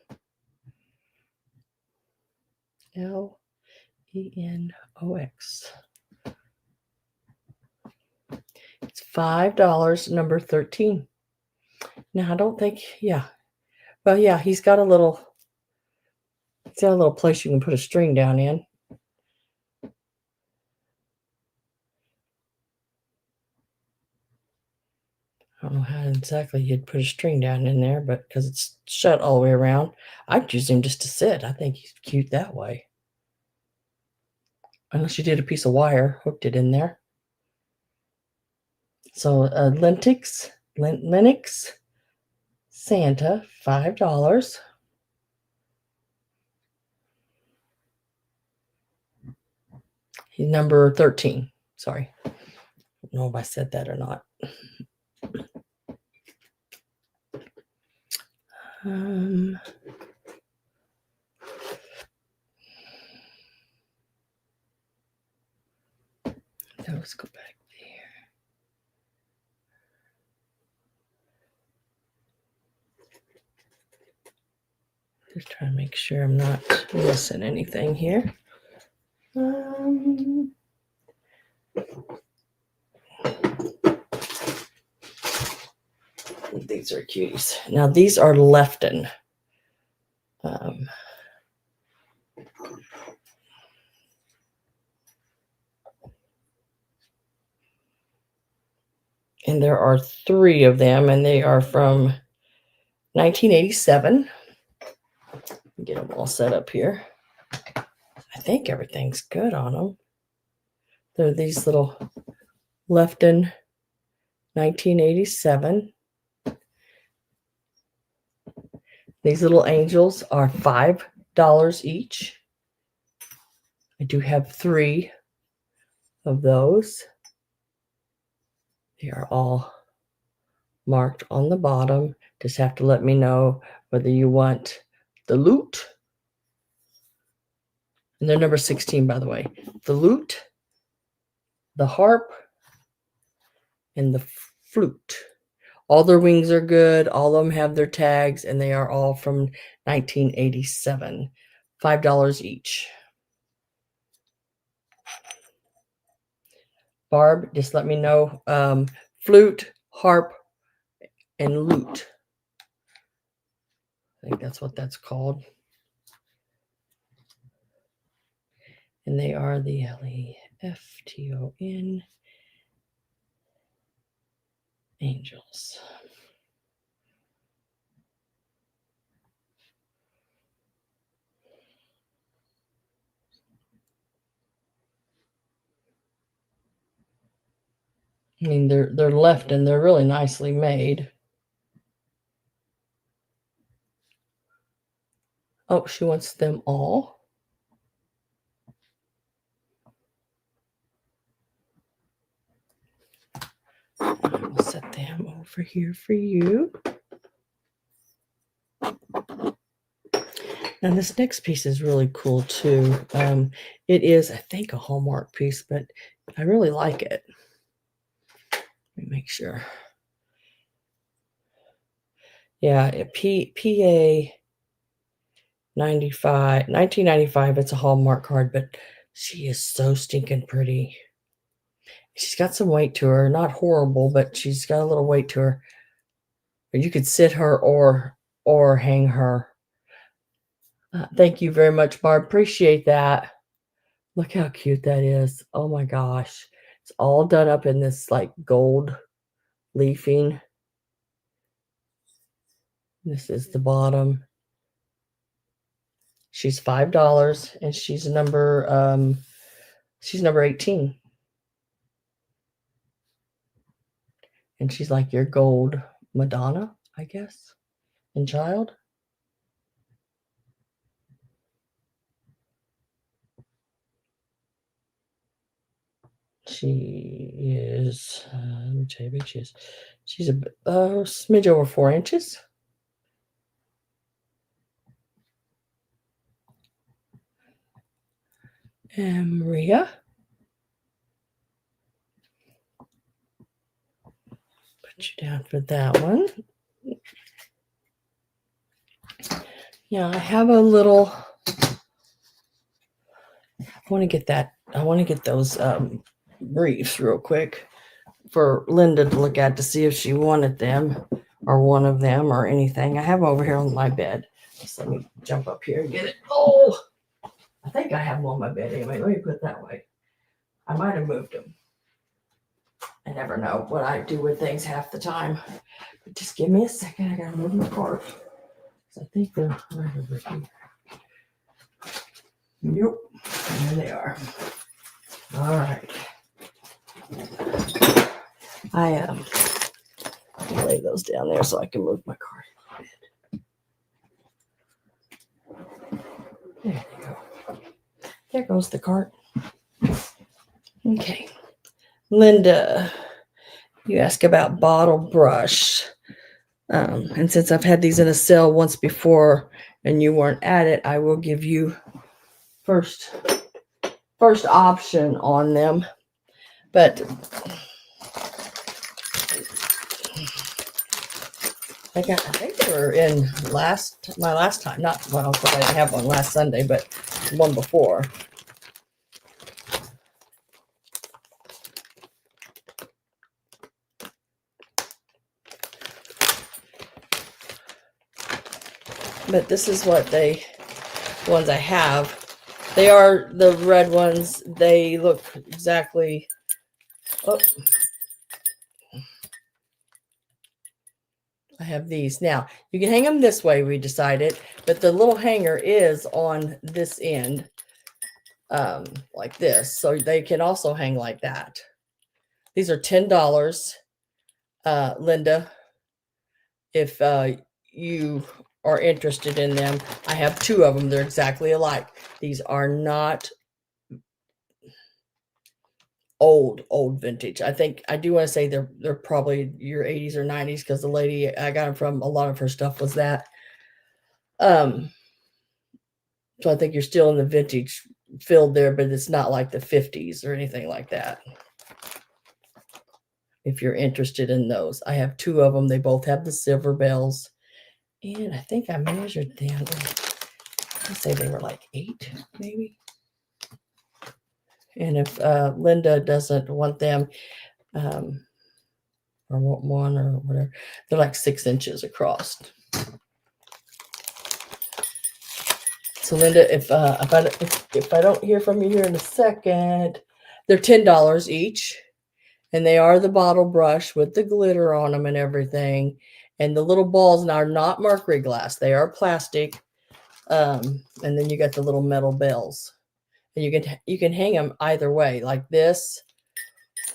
Lenox. It's $5, number 13. Now I don't think, yeah. Well, yeah, he's got a little place you can put a string down in. I don't know how exactly you'd put a string down in there, but because it's shut all the way around, I'd use him just to sit. I think he's cute that way. Unless you did a piece of wire, hooked it in there. So Linux Santa, $5. He's number 13. Sorry. I don't know if I said that or not. Let's go back there. Just trying to make sure I'm not missing anything here. These are cuties. Now these are Lefton. And there are 3 of them, and they are from 1987. Get them all set up here. I think everything's good on them. They're these little Lefton 1987. These little angels are $5 each. I do have 3 of those. They are all marked on the bottom. Just have to let me know whether you want the lute. And they're number 16, by the way. The lute, the harp, and the flute. All their wings are good. All of them have their tags, and they are all from 1987. $5 each. Barb, just let me know. Flute, harp, and lute. I think that's what that's called. And they are the Lefton angels. I mean, they're left and they're really nicely made. Oh, she wants them all. I will set them over here for you. Now this next piece is really cool too. It is, I think, a Hallmark piece, but I really like it. Let me make sure. Yeah, PA 1995. It's a Hallmark card, but she is so stinking pretty. She's got some weight to her. Not horrible, but she's got a little weight to her. But you could sit her or hang her. Thank you very much, Barb. Appreciate that. Look how cute that is. Oh my gosh. It's all done up in this like gold leafing. This is the bottom. She's $5 and she's number 18. And she's like your gold Madonna, I guess, and child. She is, let me tell you how big she is. She's a smidge over 4 inches. And Maria. Put you down for that one. Yeah, I have a little, I want to get those briefs real quick for Linda to look at to see if she wanted them or one of them or anything. I have them over here on my bed. Just let me jump up here and get it. Oh, I think I have them on my bed anyway. Let me put it that way. I might have moved them. I never know what I do with things half the time. But just give me a second. I gotta move my cart. I think they're right over here. Yep, there they are. All right. I lay those down there so I can move my cart a little bit. There you go. There goes the cart. Okay. Linda, you asked about bottle brush. And since I've had these in a sale once before and you weren't at it, I will give you first option on them. But I think they were in my last time. Not, well, because I didn't have one last Sunday, but one before. But this is what ones I have. They are the red ones. They look exactly. Oh, I have these. Now, you can hang them this way, we decided, but the little hanger is on this end, like this. So they can also hang like that. These are $10, Linda, if you are interested in them. I have two of them. They're exactly alike. These are not old vintage. I think I do want to say they're probably your 80s or 90s, because the lady I got them from, a lot of her stuff was that. So I think you're still in the vintage field there, but it's not like the 50s or anything like that. If you're interested in those, I have two of them. They both have the silver bells, and I think I measured them. I'd say they were like 8, maybe. And if Linda doesn't want them, or want one or whatever, they're like 6 inches across. So Linda, if I don't hear from you here in a second, they're $10 each, and they are the bottle brush with the glitter on them and everything. And the little balls now are not mercury glass; they are plastic. And then you got the little metal bells, and you can hang them either way, like this.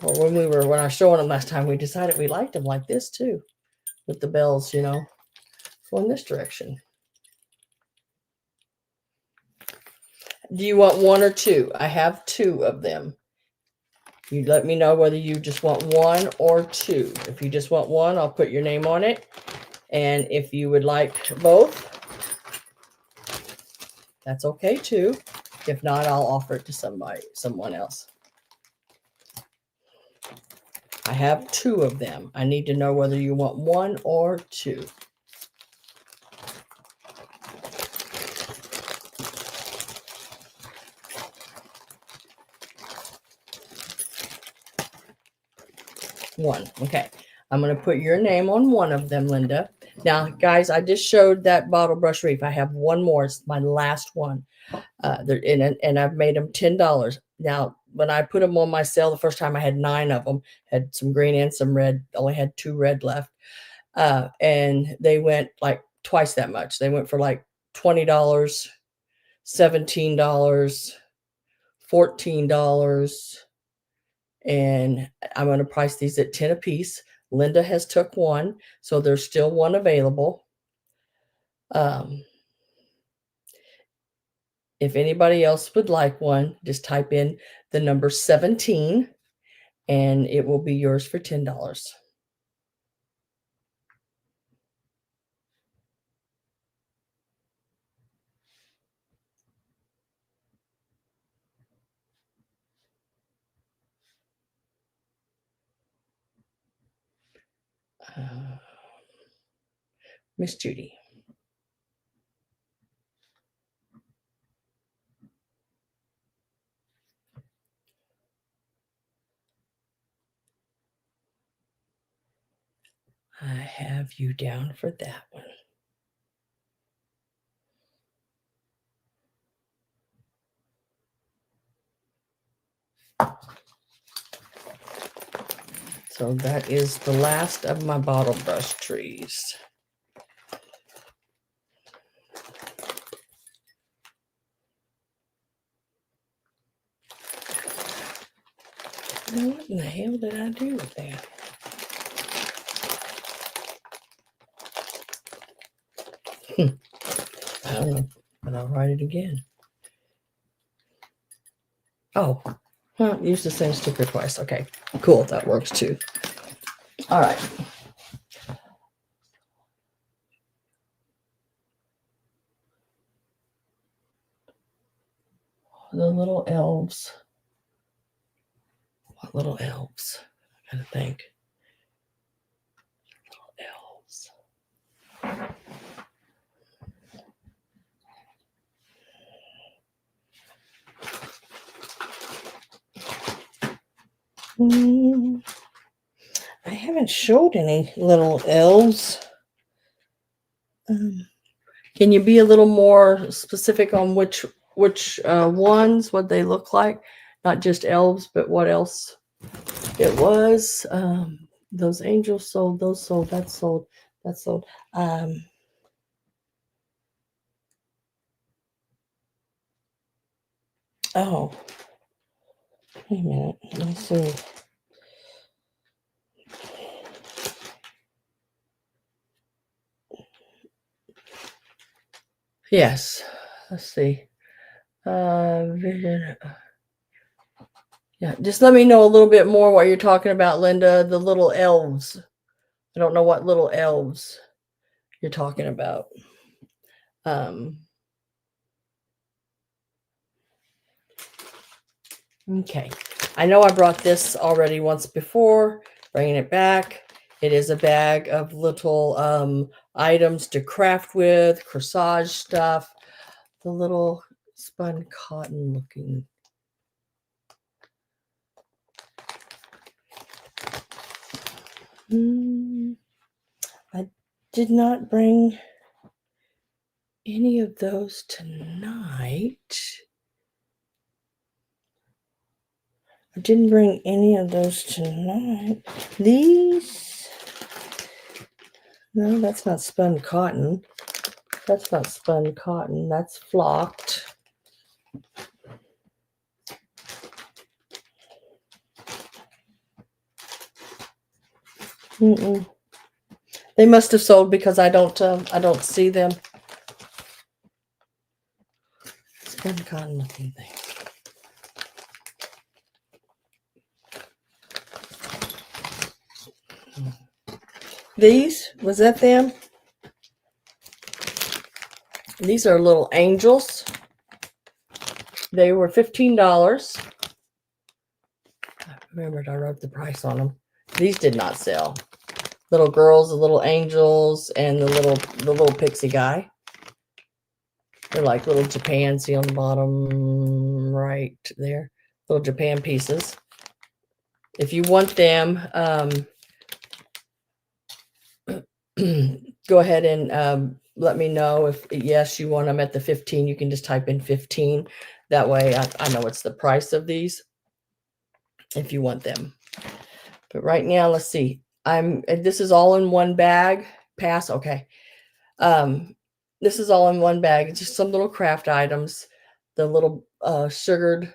Or when I was showing them last time, we decided we liked them like this too, with the bells, going this direction. Do you want one or two? I have two of them. You let me know whether you just want one or two. If you just want one, I'll put your name on it. And if you would like both, that's okay too. If not, I'll offer it to someone else. I have two of them. I need to know whether you want one or two. One. Okay. I'm going to put your name on one of them, Linda. Now, guys, I just showed that bottle brush reef. I have one more. It's my last one. And I've made them $10. Now, when I put them on my sale the first time, I had 9 of them. Had some green and some red. Only had 2 red left. And they went like twice that much. They went for like $20, $17, $14. And I'm going to price these at 10 a piece. Linda has took one, so there's still one available. If anybody else would like one, just type in the number 17 and it will be yours for $10. Miss Judy. I have you down for that one. So that is the last of my bottle brush trees. What in the hell did I do with that? I don't know, but I'll write it again. Oh, use the same sticker twice. Okay, cool. That works too. All right. The little elves. What little elves? I gotta think. Little elves. I haven't showed any little elves. Can you be a little more specific on which ones, what they look like? Not just elves, but what else it was. Those angels sold, those sold, that sold, That's sold. Oh, wait a minute. Let me see. Yes. Let's see. Vision. Yeah, just let me know a little bit more what you're talking about, Linda. The little elves. I don't know what little elves you're talking about. Okay. I know I brought this already once before, bringing it back. It is a bag of little items to craft with, corsage stuff, the little spun cotton looking. I did not bring any of those tonight. I didn't bring any of those tonight. These, no, that's not spun cotton. That's not spun cotton. That's flocked. They must have sold because I don't see them. Spun cotton looking thing. These, was that them? These are little angels. They were $15. I remembered I wrote the price on them. These did not sell. Little girls, the little angels, and the little pixie guy. They're like little Japan. See on the bottom right there, little Japan pieces. If you want them, go ahead and let me know if yes you want them at the 15. You can just type in 15. That way I know it's the price of these if you want them. But right now, let's see. This is all in one bag. Pass. Okay. This is all in one bag. It's just some little craft items. The little sugared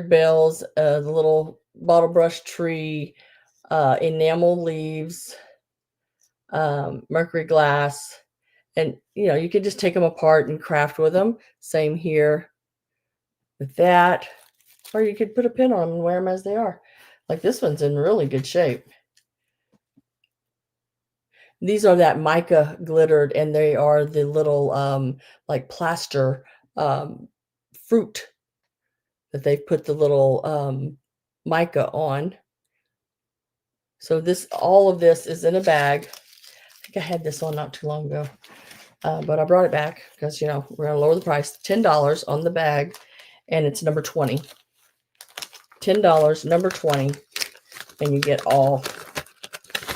bells, the little bottle brush tree, enamel leaves, mercury glass, and you could just take them apart and craft with them. Same here with that, or you could put a pin on them and wear them as they are. Like this one's in really good shape. These are that mica glittered, and they are the little like plaster fruit that they've put the little mica on. So all of this is in a bag. I think I had this on not too long ago, but I brought it back because we're gonna lower the price. $10 on the bag, and it's number 20. $10, number 20, and you get all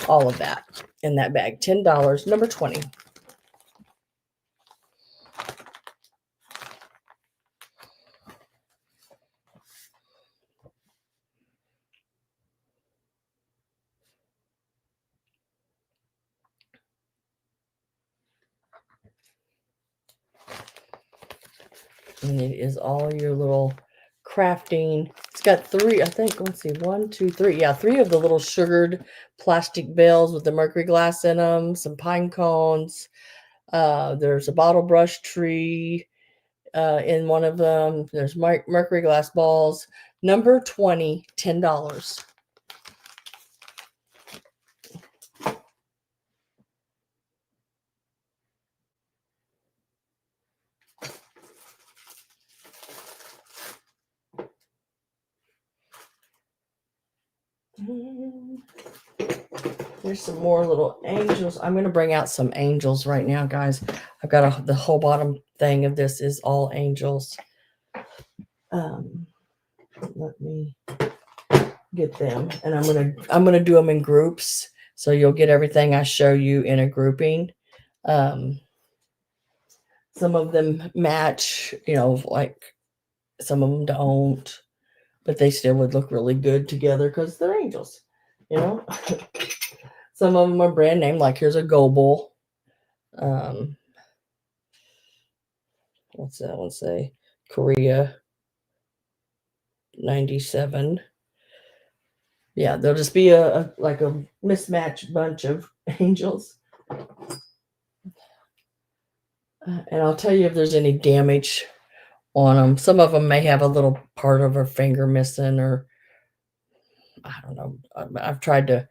of that in that bag. $10, number 20. And it is all your little crafting. It's got three, I think, let's see, 1, 2, 3. Yeah, 3 of the little sugared plastic bells with the mercury glass in them, some pine cones. There's a bottle brush tree in one of them. There's mercury glass balls. Number 20, $10. There's some more little angels. I'm going to bring out some angels right now, guys. I've got the whole bottom thing of this is all angels. Let me get them, and I'm gonna do them in groups, so you'll get everything I show you in a grouping. Some of them match, like some of them don't, but they still would look really good together because they're angels, Some of them are brand name, like here's a Goble. What's that one say? Korea 97. Yeah, there'll just be like a mismatched bunch of angels. And I'll tell you if there's any damage on them. Some of them may have a little part of her finger missing, or I don't know. I've tried to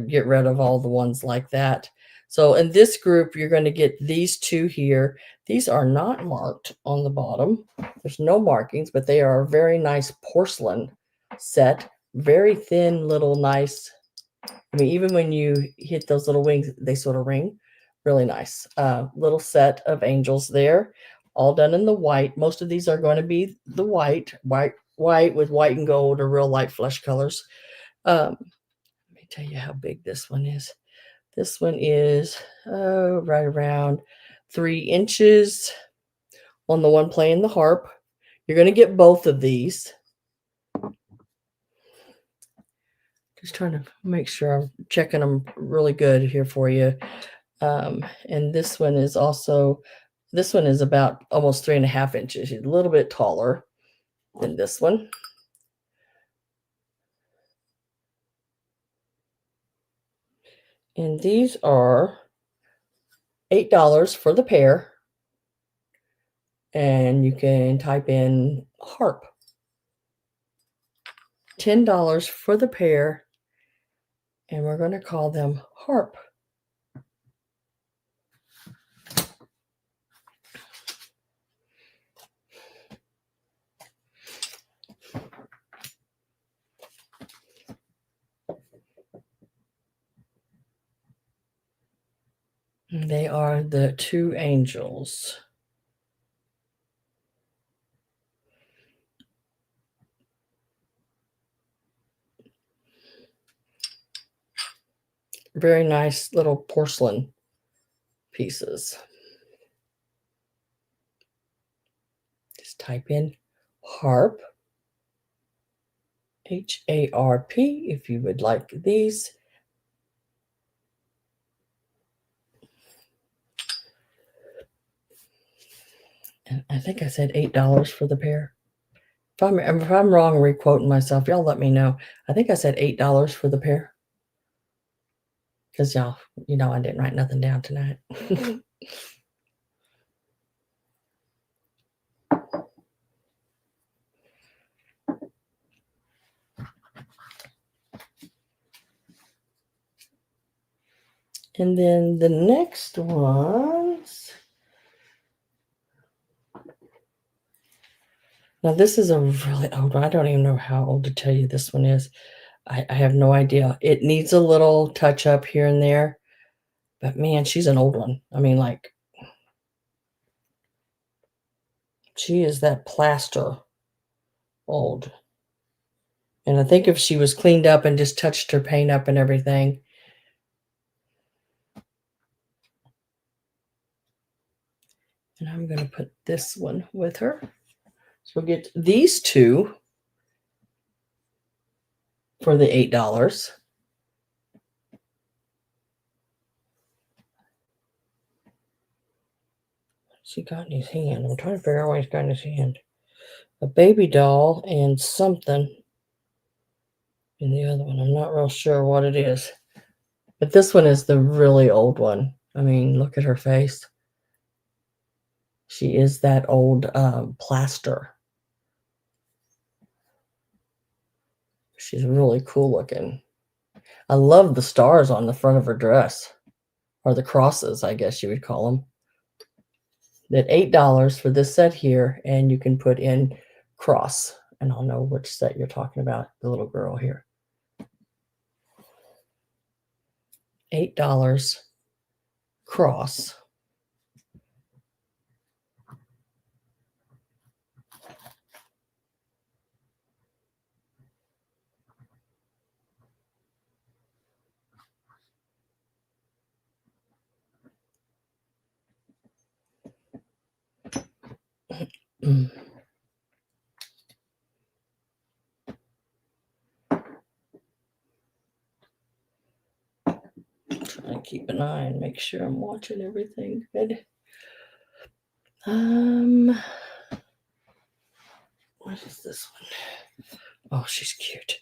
get rid of all the ones like that. So in this group, you're going to get these two here. These are not marked on the bottom. There's no markings, but they are a very nice porcelain set. Very thin, little nice. I mean, even when you hit those little wings, they sort of ring. Really nice. Little set of angels there, all done in the white. Most of these are going to be the white with white and gold, or real light flesh colors. Let me tell you how big this one is. This one is right around 3 inches on the one playing the harp. You're going to get both of these. Just trying to make sure I'm checking them really good here for you. And this one is about almost 3.5 inches. She's a little bit taller than this one. And these are $8 for the pair. And you can type in harp. $10 for the pair. And we're going to call them harp. They are the two angels. Very nice little porcelain pieces. Just type in harp, H-A-R-P, if you would like these. And I think I said $8 for the pair. If I'm wrong, re-quoting myself, y'all let me know. I think I said $8 for the pair. Because y'all, I didn't write nothing down tonight. And then the next ones. Now this is a really old one. I don't even know how old to tell you this one is. I have no idea. It needs a little touch up here and there. But man, she's an old one. I mean, like, she is that plaster old. And I think if she was cleaned up and just touched her paint up and everything. And I'm going to put this one with her. So we'll get these two for the $8. What's he got in his hand? I'm trying to figure out what he's got in his hand. A baby doll and something in the other one. I'm not real sure what it is. But this one is the really old one. I mean, look at her face. She is that old plaster. She's really cool looking. I love the stars on the front of her dress. Or the crosses, I guess you would call them. That $8 for this set here, and you can put in cross. And I'll know which set you're talking about, the little girl here. $8 cross. keep an eye and make sure I'm watching everything good. What is this one? Oh, she's cute.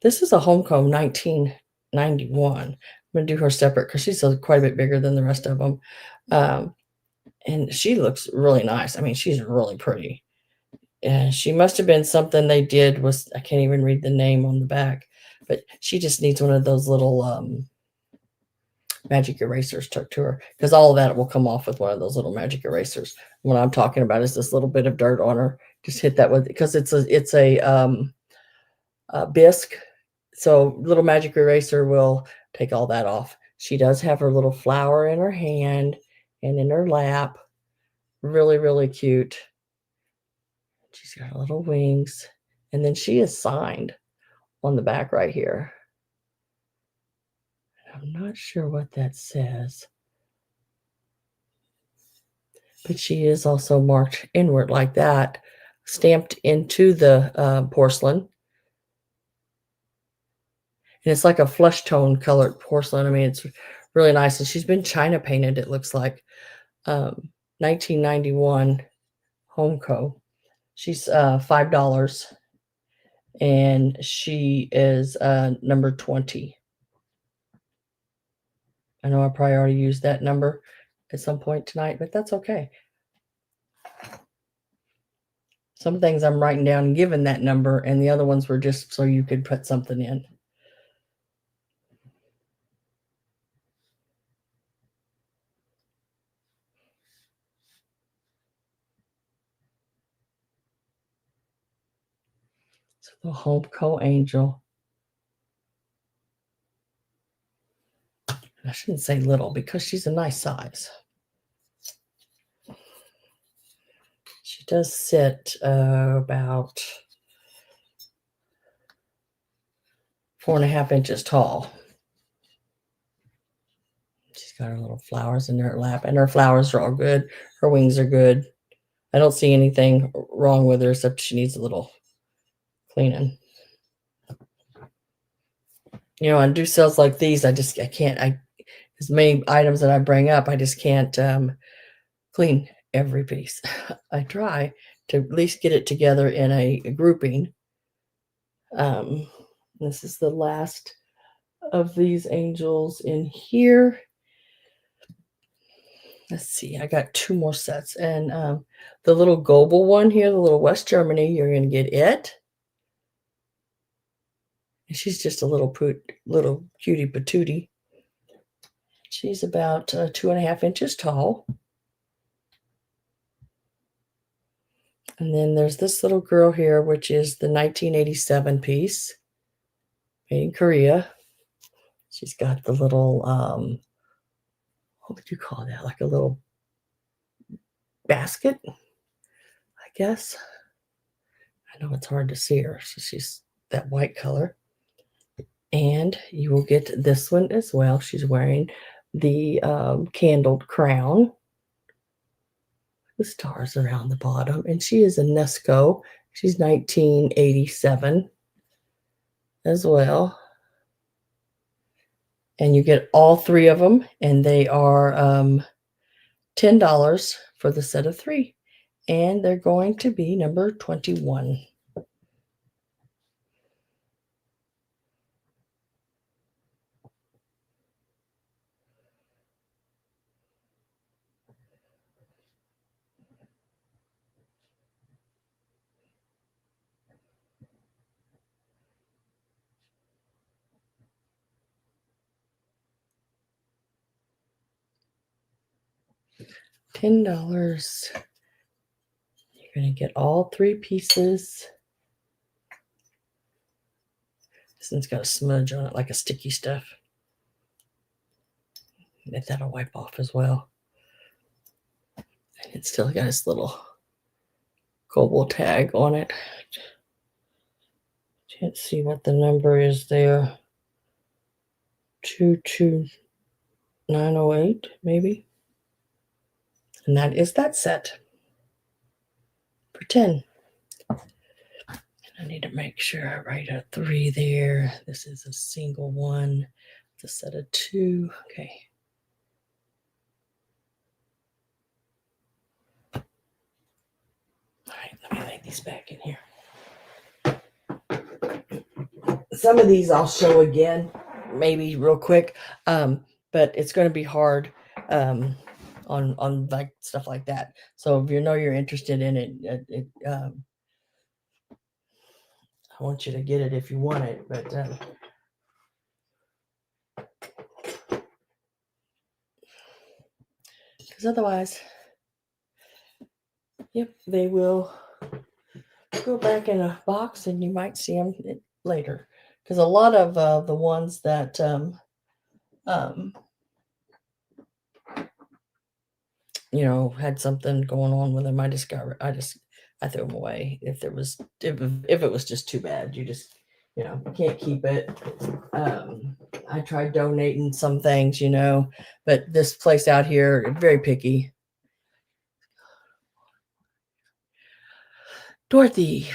This is a Homecomb 1991. I'm going to do her separate because she's quite a bit bigger than the rest of them. And she looks really nice. I mean, she's really pretty. And she must have been something they did was, I can't even read the name on the back, but she just needs one of those little magic erasers tucked to her, because all of that will come off with one of those little magic erasers. What I'm talking about is this little bit of dirt on her. Just hit that with, because it's a bisque. So little magic eraser will take all that off. She does have her little flower in her hand and in her lap. Really, really cute. She's got little wings. And then she is signed on the back right here. I'm not sure what that says. But she is also marked inward like that, stamped into the porcelain. And it's like a flesh tone colored porcelain. I mean, it's really nice. And she's been China painted, it looks like. 1991 Homeco. She's $5. And she is number 20. I know I probably already used that number at some point tonight, but that's okay. Some things I'm writing down and giving that number, and the other ones were just so you could put something in. So the Homeco Angel. I shouldn't say little because she's a nice size. She does sit about 4.5 inches tall. She's got her little flowers in her lap, and her flowers are all good. Her wings are good. I don't see anything wrong with her except she needs a little cleaning. You know, on do sales like these, I can't, as many items that I bring up, I just can't clean every piece. I try to at least get it together in a grouping. This is the last of these angels in here. Let's see, I got 2 more sets. And the little Goebel one here, the little West Germany, you're going to get it. And she's just a little cutie patootie. She's about 2.5 inches tall. And then there's this little girl here, which is the 1987 piece made in Korea. She's got the little, what would you call that? Like a little basket, I guess. I know it's hard to see her. So she's that white color. And you will get this one as well. She's wearing the candled crown. The stars around the bottom. And she is a Nesco. She's 1987 as well. And you get all 3 of them. And they are $10 for the set of 3. And they're going to be number 21. $10. You're going to get all 3 pieces. This one's got a smudge on it, like a sticky stuff. And that'll wipe off as well. And it's still got this little Goebel tag on it. Can't see what the number is there. 22908, maybe. And that is that set for 10. And I need to make sure I write a 3 there. This is a single one. It's a set of 2. Okay. these back in here. Some of these I'll show again, maybe real quick, but it's going to be hard on like stuff like that. So if you know you're interested in it, I want you to get it if you want it, but because otherwise, yep, they will go back in a box and you might see them later. Because a lot of the ones that you know, had something going on with them, I threw them away. If it was just too bad, you just, you know, you can't keep it. I tried donating some things, you know, but this place out here, very picky. Dorothy,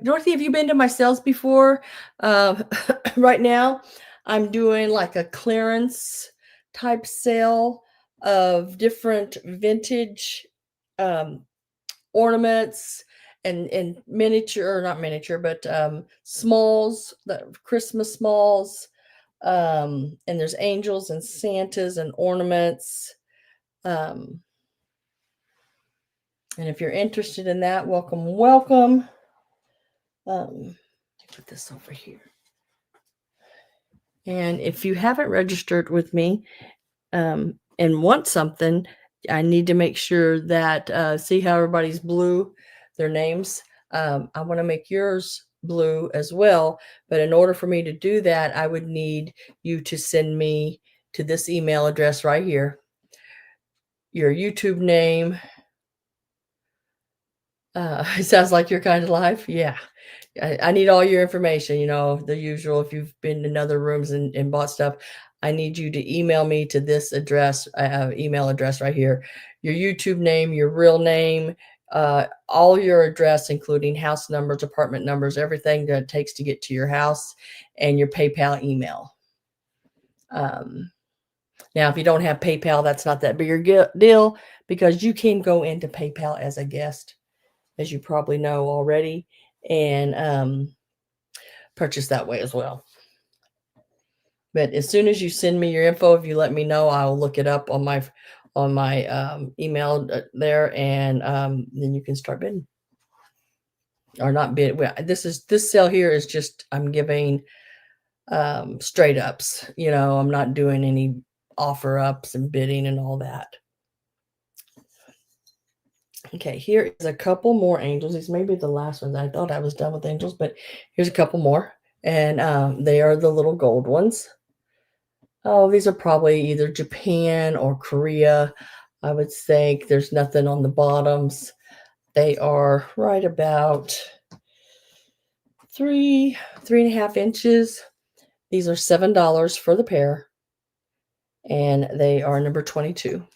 Dorothy, have you been to my sales before? Right now, I'm doing like a clearance type sale of different vintage ornaments and miniature, or not miniature, but smalls, the Christmas smalls. And there's angels and Santas and ornaments. And if you're interested in that, welcome, welcome. Put this over here. And if you haven't registered with me and want something, I need to make sure that, see how everybody's blue, their names. I want to make yours blue as well. But in order for me to do that, I would need you to send me to this email address right here, your YouTube name. It sounds like your kind of life. Yeah. I need all your information, you know, the usual. If you've been in other rooms and bought stuff, I need you to email me to this address, email address right here, your YouTube name, your real name, all your address, including house numbers, apartment numbers, everything that it takes to get to your house, and your PayPal email. Now, if you don't have PayPal, that's not that big a deal, because you can go into PayPal as a guest, as you probably know already, and purchase that way as well. But as soon as you send me your info, if you let me know, I'll look it up on my email there, and then you can start bidding. Or not bid. Well, this sale here is just, I'm giving straight ups. You know, I'm not doing any offer ups and bidding and all that. Okay, here is a couple more angels. These may be the last ones. I thought I was done with angels, but here's a couple more. And they are the little gold ones. Oh, these are probably either Japan or Korea. I would think there's nothing on the bottoms. They are right about 3.5 inches. These are $7 for the pair. And they are number 22.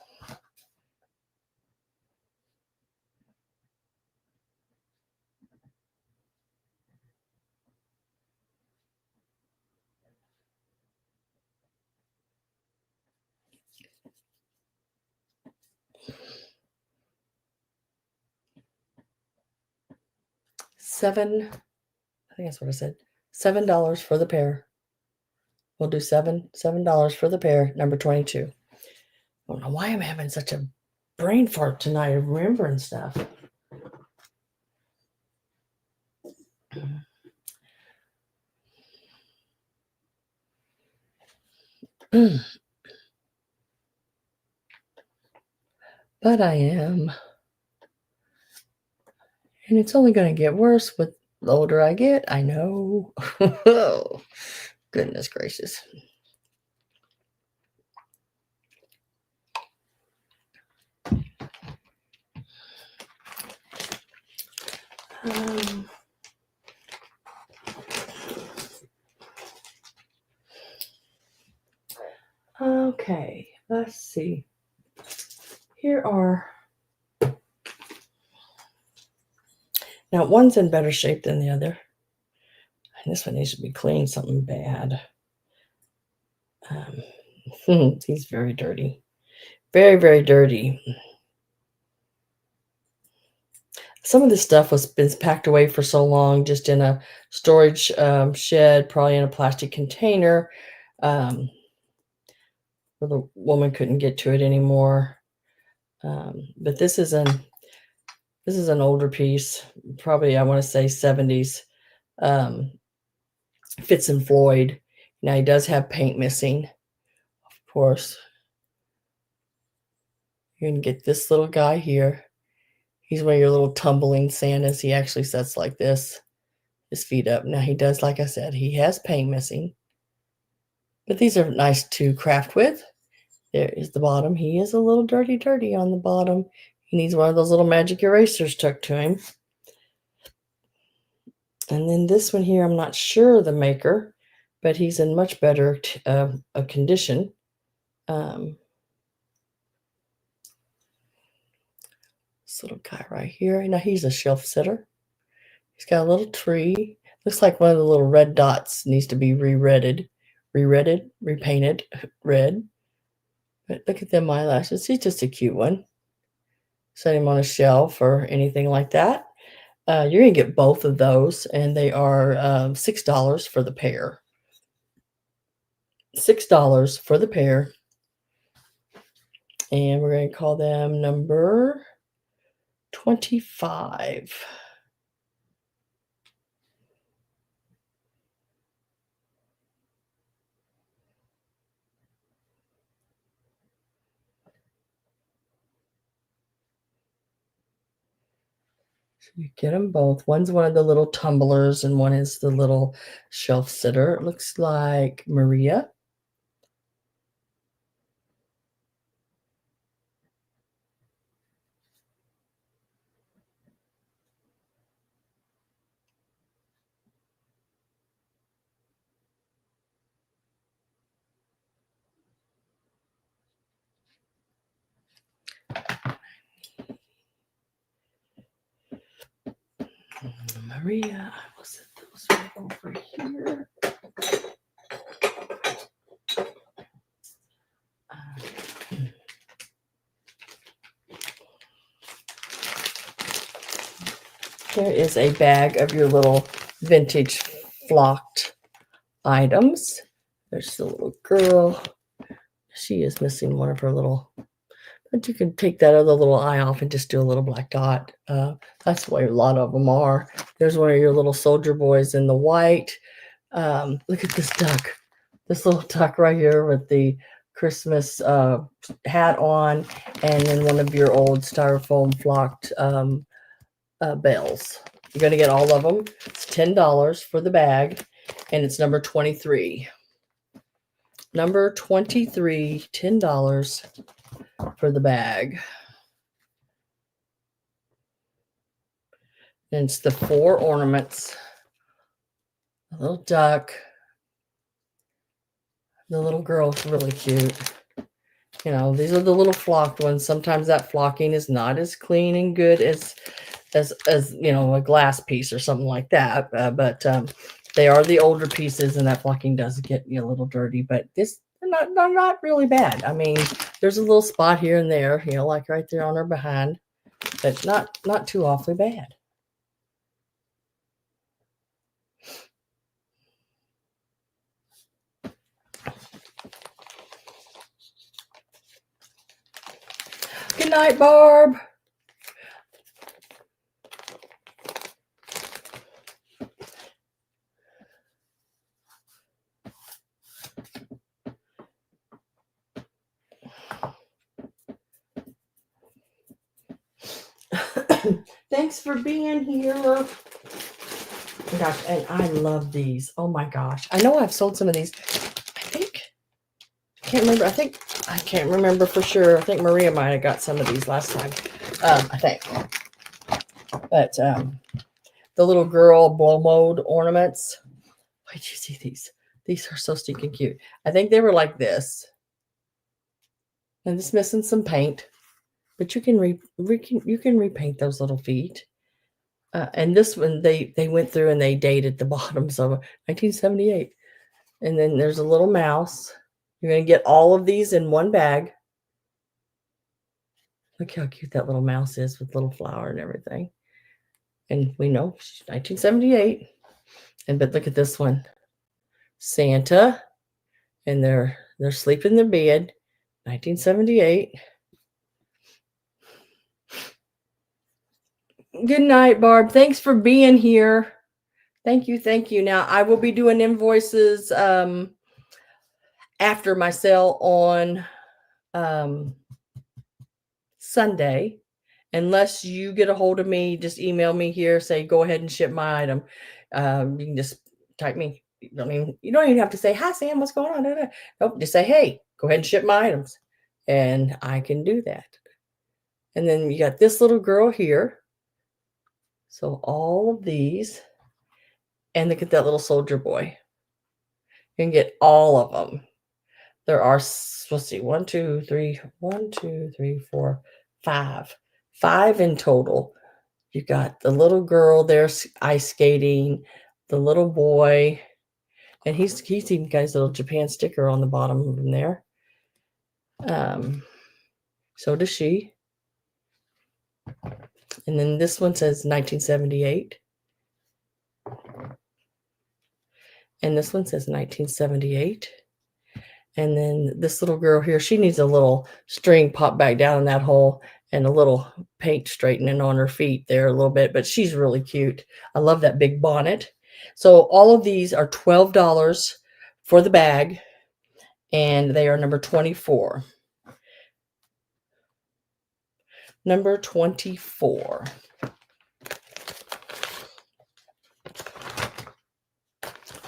I think that's what I said. $7 for the pair. We'll do $7 for the pair, number 22. I don't know why I'm having such a brain fart tonight of remembering stuff. But I am. And it's only going to get worse with the older I get. I know. Oh, goodness gracious. Okay, let's see. Here are. Now, one's in better shape than the other. And this one needs to be cleaned, something bad. He's very dirty. Very, very dirty. Some of this stuff was been packed away for so long, just in a storage shed, probably in a plastic container, um, where the woman couldn't get to it anymore. But this is an older piece, probably I want to say 70s. Um, Fitz and Floyd. Now he does have paint missing, of course. You can get this little guy here. He's one of your little tumbling Santas. He actually sits like this, his feet up. Now he does, like I said, he has paint missing. But these are nice to craft with. There is the bottom. He is a little dirty on the bottom. He needs one of those little magic erasers tucked to him. And then this one here, I'm not sure the maker, but he's in much better a condition. This little guy right here. Now he's a shelf sitter. He's got a little tree. Looks like one of the little red dots needs to be repainted red. But look at them eyelashes. He's just a cute one. Set him on a shelf or anything like that. You're going to get both of those, and they are $6 for the pair. $6 for the pair. And we're going to call them number 25. So you get them both. One's one of the little tumblers, and one is the little shelf sitter. It looks like Maria. Maria, I will set those right over here. There is a bag of your little vintage flocked items. There's the little girl. She is missing one of her little, but you can take that other little eye off and just do a little black dot. That's the way a lot of them are. There's one of your little soldier boys in the white. Look at this duck. This little duck right here with the Christmas hat on, and then one of your old styrofoam flocked bells. You're going to get all of them. It's $10 for the bag, and it's number 23. Number 23, $10 for the bag. And it's the 4 ornaments. A little duck. The little girl's really cute. You know, these are the little flocked ones. Sometimes that flocking is not as clean and good as you know, a glass piece or something like that. But they are the older pieces, and that flocking does get you a little dirty. But this they're not really bad. I mean, there's a little spot here and there, you know, like right there on her behind, but not too awfully bad. Good night, Barb. Thanks for being here. Gosh, and I love these. Oh my gosh. I know I've sold some of these. I can't remember for sure. I think Maria might have got some of these last time. I think. But the little girl blow mode ornaments. Wait, you see these? These are so stinking cute. I think they were like this. And it's missing some paint. But you can repaint those little feet. And this one, they went through and they dated the bottoms of 1978. And then there's a little mouse. You're going to get all of these in one bag. Look how cute that little mouse is with little flower and everything. And we know 1978. And but look at this one. Santa. And they're sleeping in their bed. 1978. Good night, Barb. Thanks for being here. Thank you. Thank you. Now I will be doing invoices after my sale on Sunday. Unless you get a hold of me, just email me here, say go ahead and ship my item. You can just type me. You don't even have to say, hi Sam, what's going on? Nope, just say, hey, go ahead and ship my items. And I can do that. And then you got this little girl here. So all of these. And look at that little soldier boy. You can get all of them. There are, let's see, 1, 2, 3, 4, 5. 5 in total. You got the little girl there ice skating, the little boy, and he's even got his little Japan sticker on the bottom of him there. So does she. And then this one says 1978. And this one says 1978. And then this little girl here, she needs a little string popped back down in that hole and a little paint straightening on her feet there a little bit, but she's really cute. I love that big bonnet. So all of these are $12 for the bag, and they are number 24. Number 24.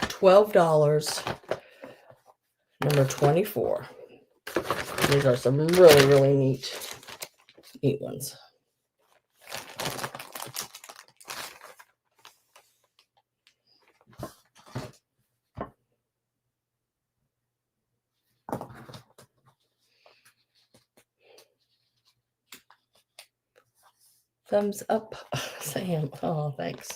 $12. Number 24. These are some really, really neat ones. Thumbs up, Sam. Oh, thanks.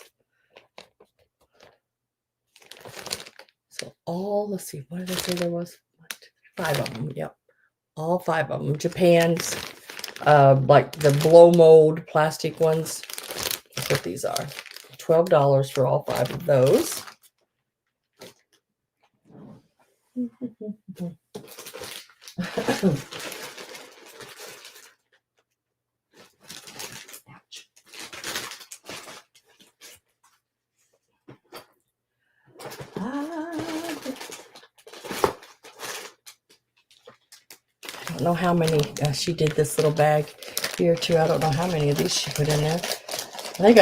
So let's see, what did I say there was? 5 of them. Yep. All 5 of them. Japan's, like the blow mold plastic ones. That's what these are. $12 for all 5 of those. I don't know how many she did this little bag here too. I don't know how many of these she put in there. I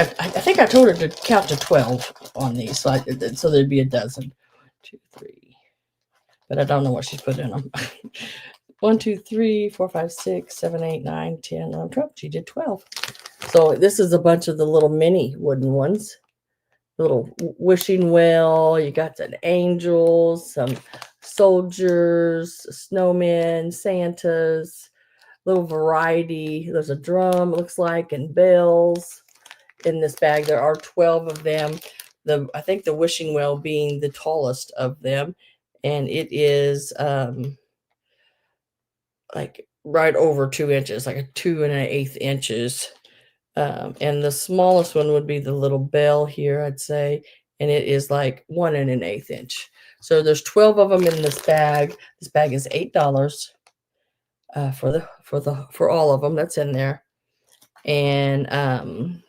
think I told her to count to 12 on these, so there'd be a dozen. 2, 3. But I don't know what she's put in them. 1, 2, 3, 4, 5, 6, 7, 8, 9, 10, 11, 12. She did 12. So this is a bunch of the little mini wooden ones. Little wishing well. You got some angels, some soldiers, snowmen, Santas, little variety. There's a drum, it looks like, and bells in this bag. There are 12 of them. I think the wishing well being the tallest of them, and it is like right over 2 inches, like a 2 1/8 inches. And the smallest one would be the little bell here, I'd say, and it is like 1 1/8 inch. So there's 12 of them in this bag. This bag is $8 for all of them that's in there. And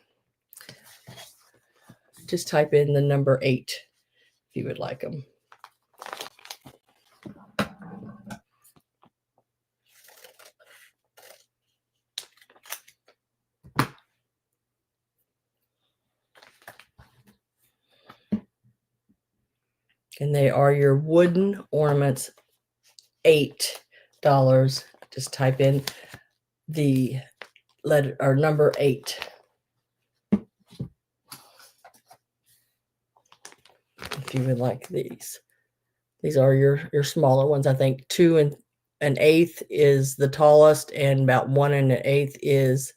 just type in the number 8 if you would like them. And they are your wooden ornaments, $8. Just type in the letter or number 8. If you would like these. These are your smaller ones. I think 2 1/8 is the tallest, and about 1 1/8 is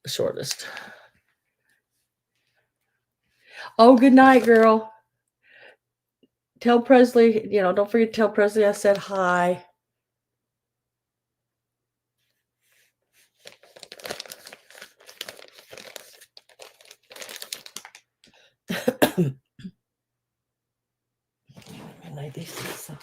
shortest. Oh, good night, girl. Tell Presley, don't forget to tell Presley I said hi. lay these to the side.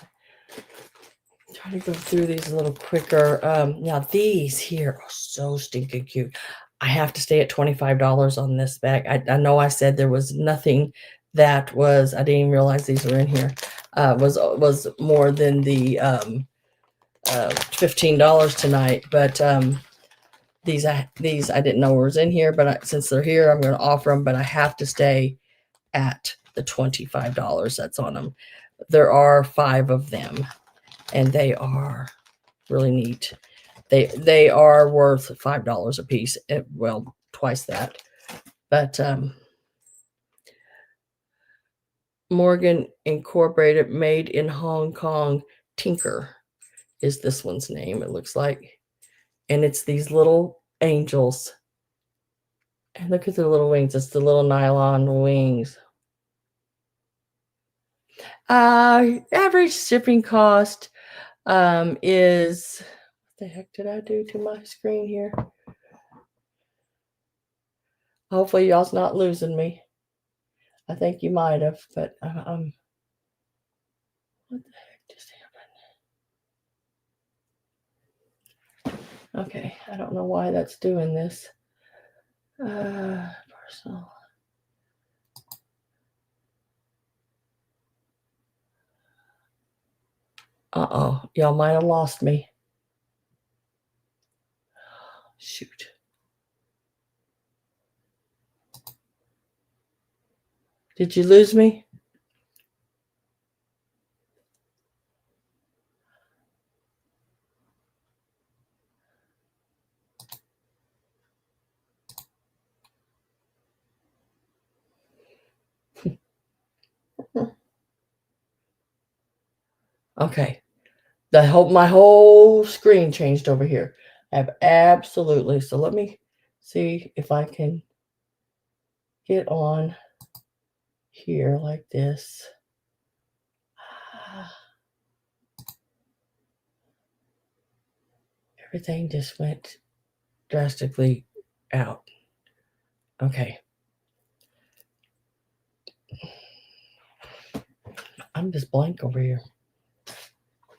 Try to go through these a little quicker. Now these here are so stinking cute. I have to stay at $25 on this bag. I know I said there was nothing that was, I didn't even realize these were in here, was more than the $15 tonight, but these I didn't know was in here, but since they're here, I'm going to offer them, but I have to stay at the $25 that's on them. There are 5 of them, and they are really neat. They are worth $5 a piece. Well, twice that. But Morgan Incorporated, made in Hong Kong, Tinker is this one's name, it looks like. And it's these little angels. And look at the little wings. It's the little nylon wings. Average shipping cost is, what the heck did I do to my screen here? Hopefully y'all's not losing me. I think you might have, but what the heck just happened? Okay, I don't know why that's doing this. Personal. Uh-oh, y'all might have lost me. Shoot. Did you lose me? Okay. My whole screen changed over here. I have absolutely. So let me see if I can get on here like this. Everything just went drastically out. Okay. I'm just blank over here.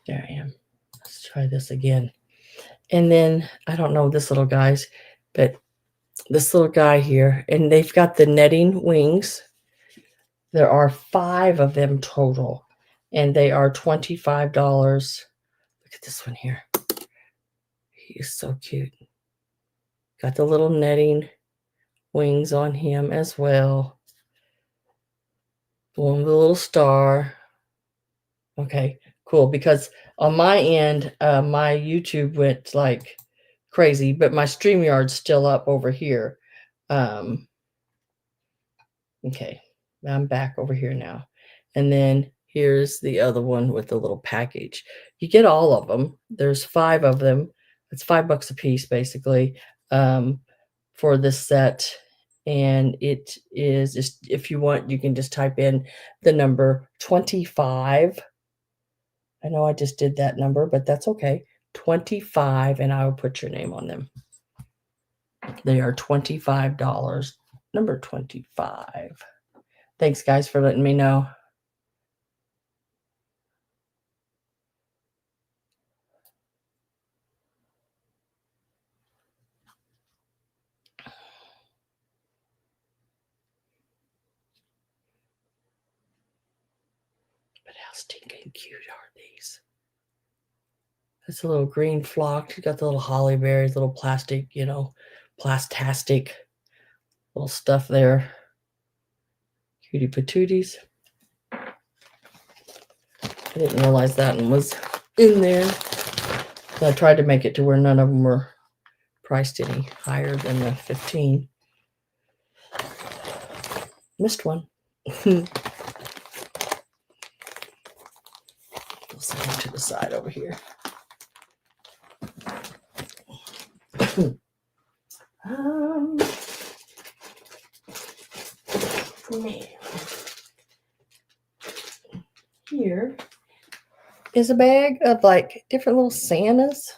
There I am. Let's try this again. And then, I don't know this little guy's, but this little guy here, and they've got the netting wings. There are 5 of them total, and they are $25. Look at this one here. He is so cute. Got the little netting wings on him as well. One with a little star. Okay, cool. Because on my end, my YouTube went like crazy, but my StreamYard's still up over here. Okay, I'm back over here now. And then here's the other one with the little package. You get all of them. There's 5 of them. It's $5 a piece, basically, for this set. And it is, just, if you want, you can just type in the number 25. I know I just did that number, but that's okay. 25, and I will put your name on them. They are $25. Number 25. Thanks, guys, for letting me know. But how stinking cute are these? It's a little green flock. You got the little holly berries, little plastic, plastastic little stuff there. Cutie patooties. I didn't realize that one was in there. So I tried to make it to where none of them were priced any higher than the 15. Missed one. We'll set them to the side over here. Here is a bag of like different little Santas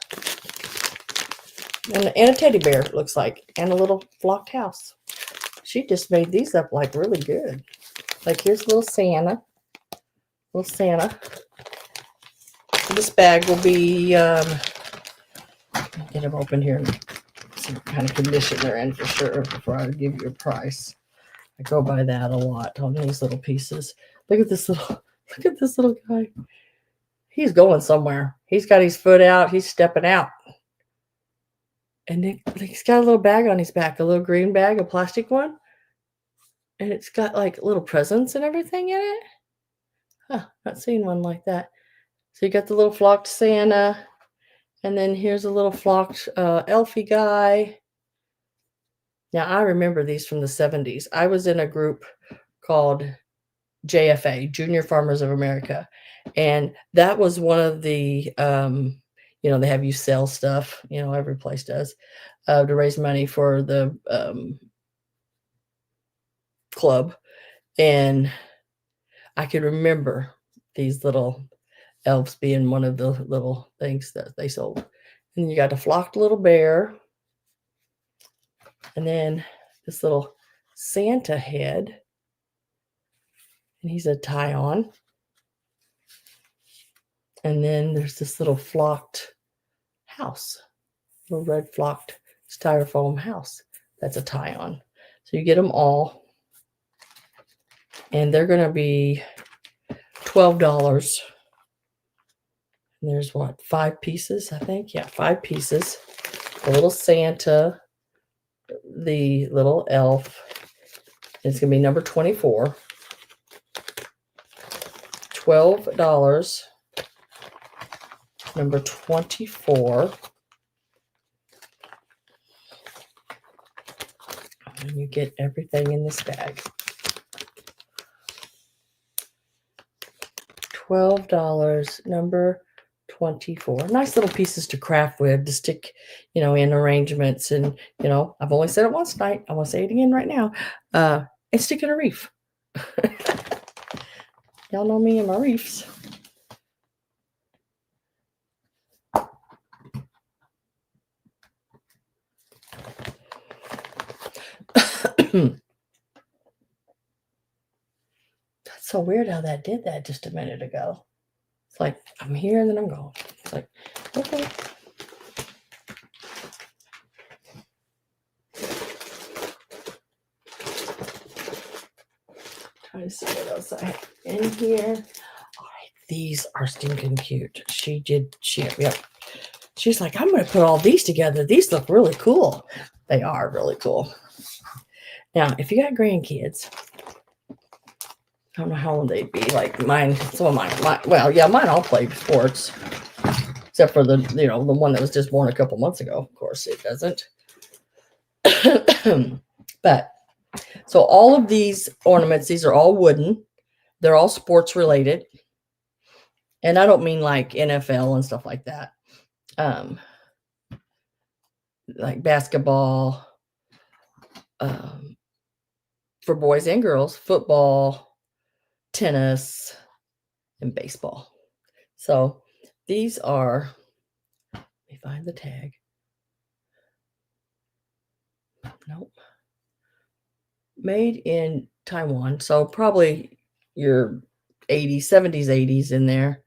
and a teddy bear, it looks like, and a little flocked house. She just made these up like really good. Like here's a little Santa. little Santa. This bag will be, get them open here and see what kind of condition they're in for sure before I give you a price. I go by that a lot on these little pieces. Look at this little guy. He's going somewhere. He's got his foot out. He's stepping out. And he's got a little bag on his back, a little green bag, a plastic one. And it's got like little presents and everything in it. Huh, not seen one like that. So you got the little flocked Santa. And then here's a little flocked Elfie guy. Now, I remember these from the 70s. I was in a group called JFA, Junior Farmers of America. And that was one of the, they have you sell stuff, every place does, to raise money for the club. And I could remember these little elves being one of the little things that they sold. And you got a flocked little bear. And then this little Santa head. And he's a tie-on. And then there's this little flocked house. Little red flocked styrofoam house. That's a tie-on. So you get them all. And they're going to be $12. And there's what, 5 pieces, I think? Yeah, 5 pieces. The little Santa, the little elf. It's going to be number 24. $12. Number 24. And you get everything in this bag. $12, number 24. Nice little pieces to craft with, to stick, in arrangements. And, I've only said it once tonight. I want to say it again right now. And stick in a reef. Y'all know me and my reefs. That's so weird how that did that just a minute ago. It's like, I'm here and then I'm gone. It's like, okay. Trying to see what else I have in here. All right, these are stinking cute. Yep. She's like, I'm going to put all these together. These look really cool. They are really cool. Now, if you got grandkids, I don't know how old they'd be. Like mine, some of mine, mine all played sports. Except for the one that was just born a couple months ago. Of course, it doesn't. But, so all of these ornaments, these are all wooden. They're all sports related. And I don't mean like NFL and stuff like that. Like basketball, for boys and girls, football, tennis, and baseball. So these are, let me find the tag. Nope. Made in Taiwan. So probably your 80s, 70s, 80s in there.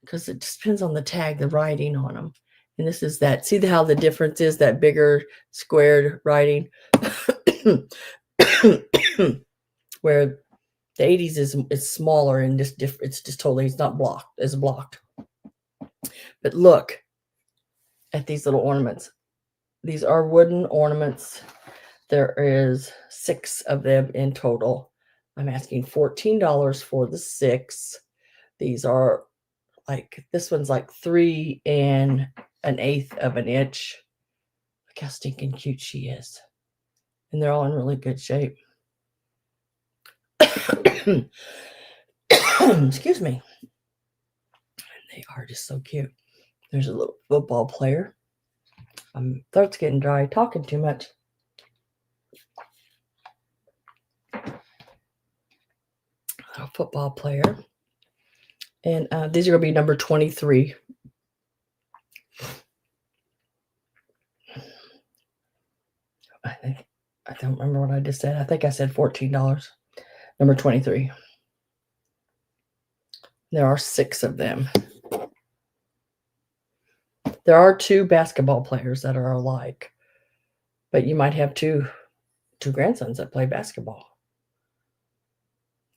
Because it just depends on the tag, the writing on them. And this is that. See how the difference is, that bigger squared writing? Where the 80s is smaller and just different. It's just totally, it's not blocked. It's blocked. But look at these little ornaments. These are wooden ornaments. There is 6 of them in total. I'm asking $14 for the 6. These are like, this one's like 3 1/8 of an inch. Look how stinking cute she is. And they're all in really good shape. Excuse me. They are just so cute. There's a little football player. My throat's getting dry talking too much. A football player. And these are going to be number 23. I don't remember what I just said. I think I said $14. Number 23. There are 6 of them. There are 2 basketball players that are alike, but you might have two grandsons that play basketball,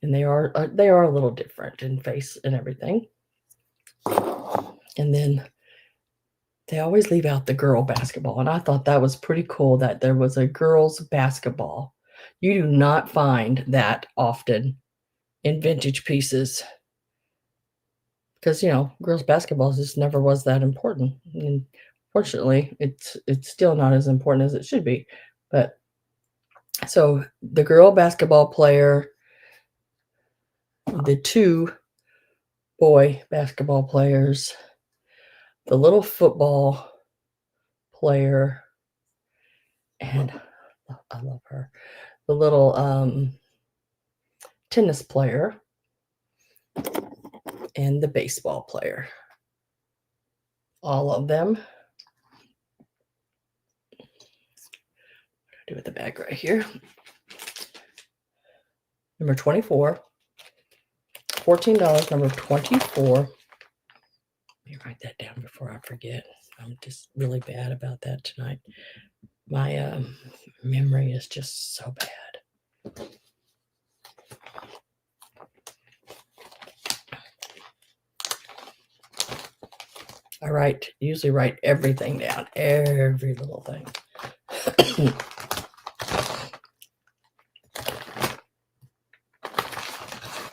and they are a little different in face and everything. And then they always leave out the girl basketball, and I thought that was pretty cool that there was a girls basketball. You do not find that often in vintage pieces because, girls basketball just never was that important. And fortunately, it's still not as important as it should be. But so the girl basketball player, the 2 boy basketball players, the little football player, and I love her, the little tennis player, and the baseball player. All of them. What do I do with the bag right here? Number 24. $14, number 24. Let me write that down before I forget. I'm just really bad about that tonight. My memory is just so bad. I usually write everything down, every little thing.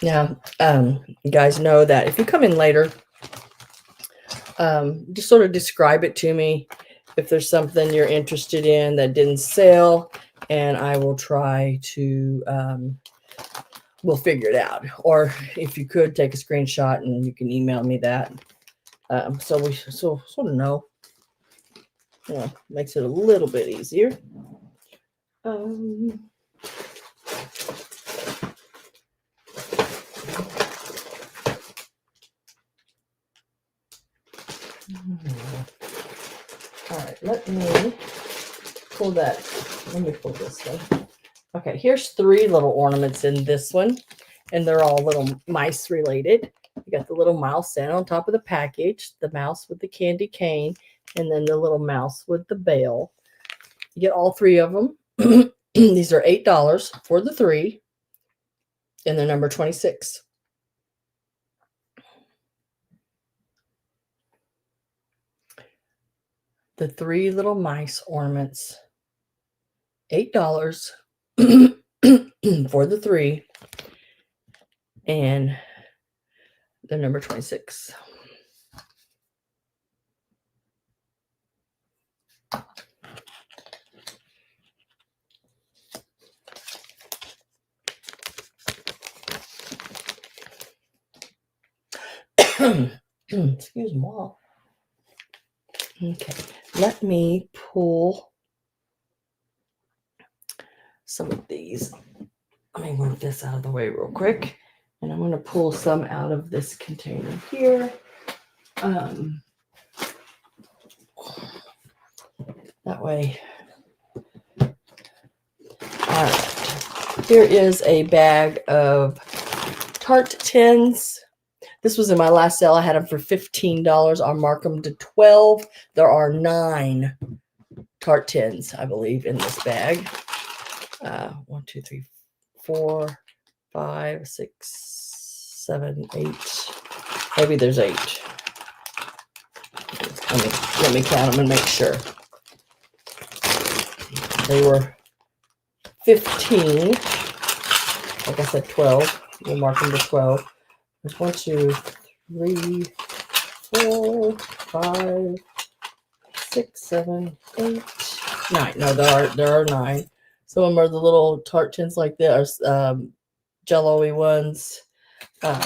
Now, you guys know that if you come in later, just sort of describe it to me if there's something you're interested in that didn't sell, and I will try to, we'll figure it out. Or if you could take a screenshot and you can email me that. So we sort of know, makes it a little bit easier. All right, let me pull this one. Okay, here's 3 little ornaments in this one, and they're all little mice related. You got the little mouse sitting on top of the package, the mouse with the candy cane, and then the little mouse with the bell. You get all 3 of them. These are $8 for the 3, and they're number 26. The 3 little mice ornaments, $8 for the 3, and they're number 26. Excuse me. Okay, let me pull some of these. Let me move this out of the way real quick, and I'm going to pull some out of this container here. That way. All right. Here is a bag of tart tins. This was in my last sale. I had them for $15. I'll mark them to $12. There are 9 tart tins, I believe, in this bag. 1, 2, 3, 4, 5, 6, 7, 8. Maybe there's 8. Let me count them and make sure. They were 15. Like I said, 12. We'll mark them to 12. There's 1, 2, 3, 4, 5, 6, 7, 8, 9. No, there are 9. Some of them are the little tart tins like this, jello-y ones. Some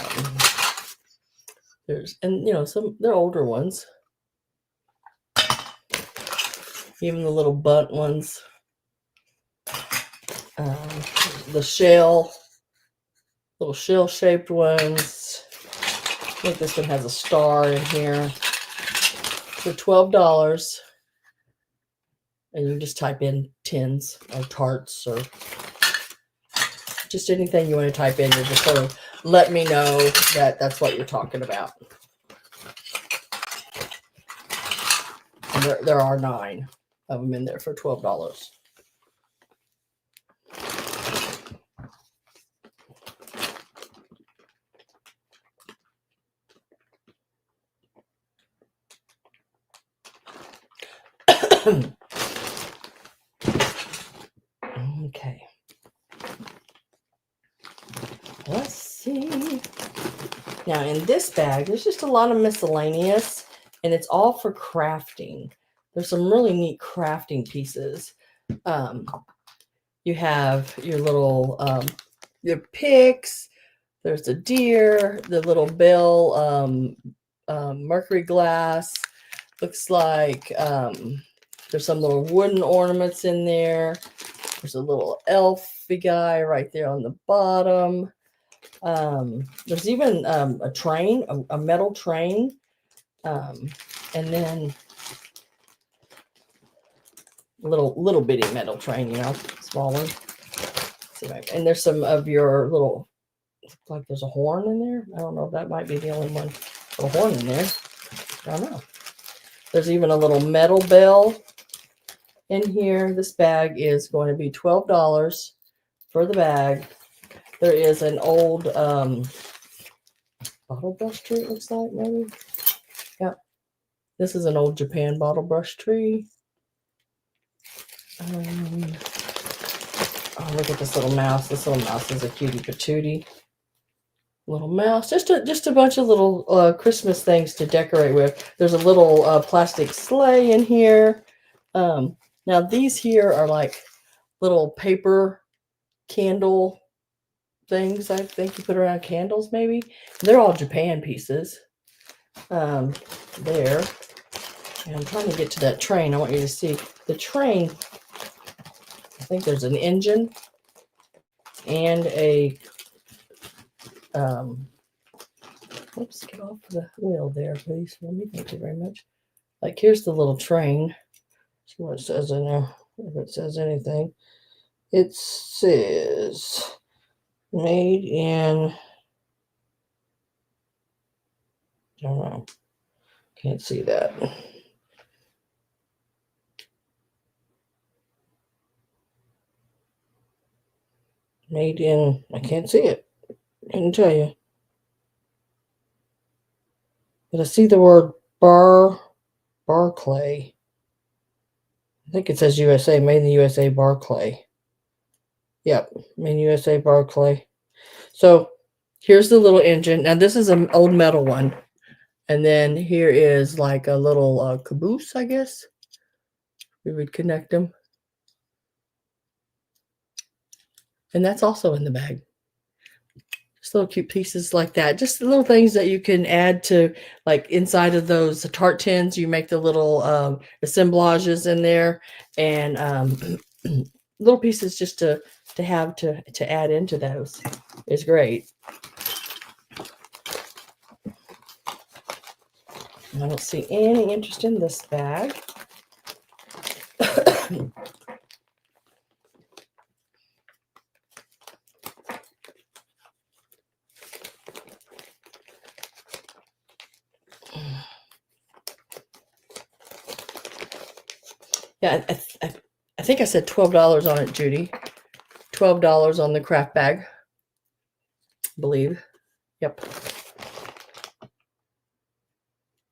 they're older ones. Even the little bunt ones. The little shell-shaped ones. I think this one has a star in here. For $12. And you just type in tins or tarts or just anything you want to type in. You're just sort of let me know that that's what you're talking about. And there are 9 of them in there for $12. Okay. Let's see. Now in this bag, there's just a lot of miscellaneous, and it's all for crafting. There's some really neat crafting pieces. You have your little your picks. There's a deer, the little bell, mercury glass. Looks like there's some little wooden ornaments in there. There's a little elfy guy right there on the bottom. There's even a train, a metal train, and then little bitty metal train, you know, small one. And there's some of your little, like there's a horn in there. I don't know if that might be the only one. A horn in there. I don't know. There's even a little metal bell in here. This bag is going to be $12 for the bag. There is an old bottle brush tree, it looks like, maybe. Yep. This is an old Japan bottle brush tree. Oh, look at this little mouse. This little mouse is a cutie patootie. Little mouse. Just a bunch of little Christmas things to decorate with. There's a little plastic sleigh in here. Now these here are like little paper candle things. I think you put around candles, maybe. They're all Japan pieces. There. And I'm trying to get to that train. I want you to see the train. I think there's an engine and a oops, get off the wheel there, please, for me. Thank you very much. Like, here's the little train. See what it says in there. If it says anything. It says made in, I don't know. Can't see that. Made in, I can't see it. Couldn't tell you. But I see the word Barclay. I think it says USA, made in the USA, Barclay. Yep, made in USA, Barclay. So here's the little engine. Now this is an old metal one. And then here is like a little caboose, I guess. We would connect them. And that's also in the bag. Just little cute pieces like that. Just little things that you can add to, like inside of those tart tins. You make the little assemblages in there, and little pieces just to have to add into those is great. I don't see any interest in this bag. Yeah, I think I said $12 on it, Judy. $12 on the craft bag, I believe. Yep.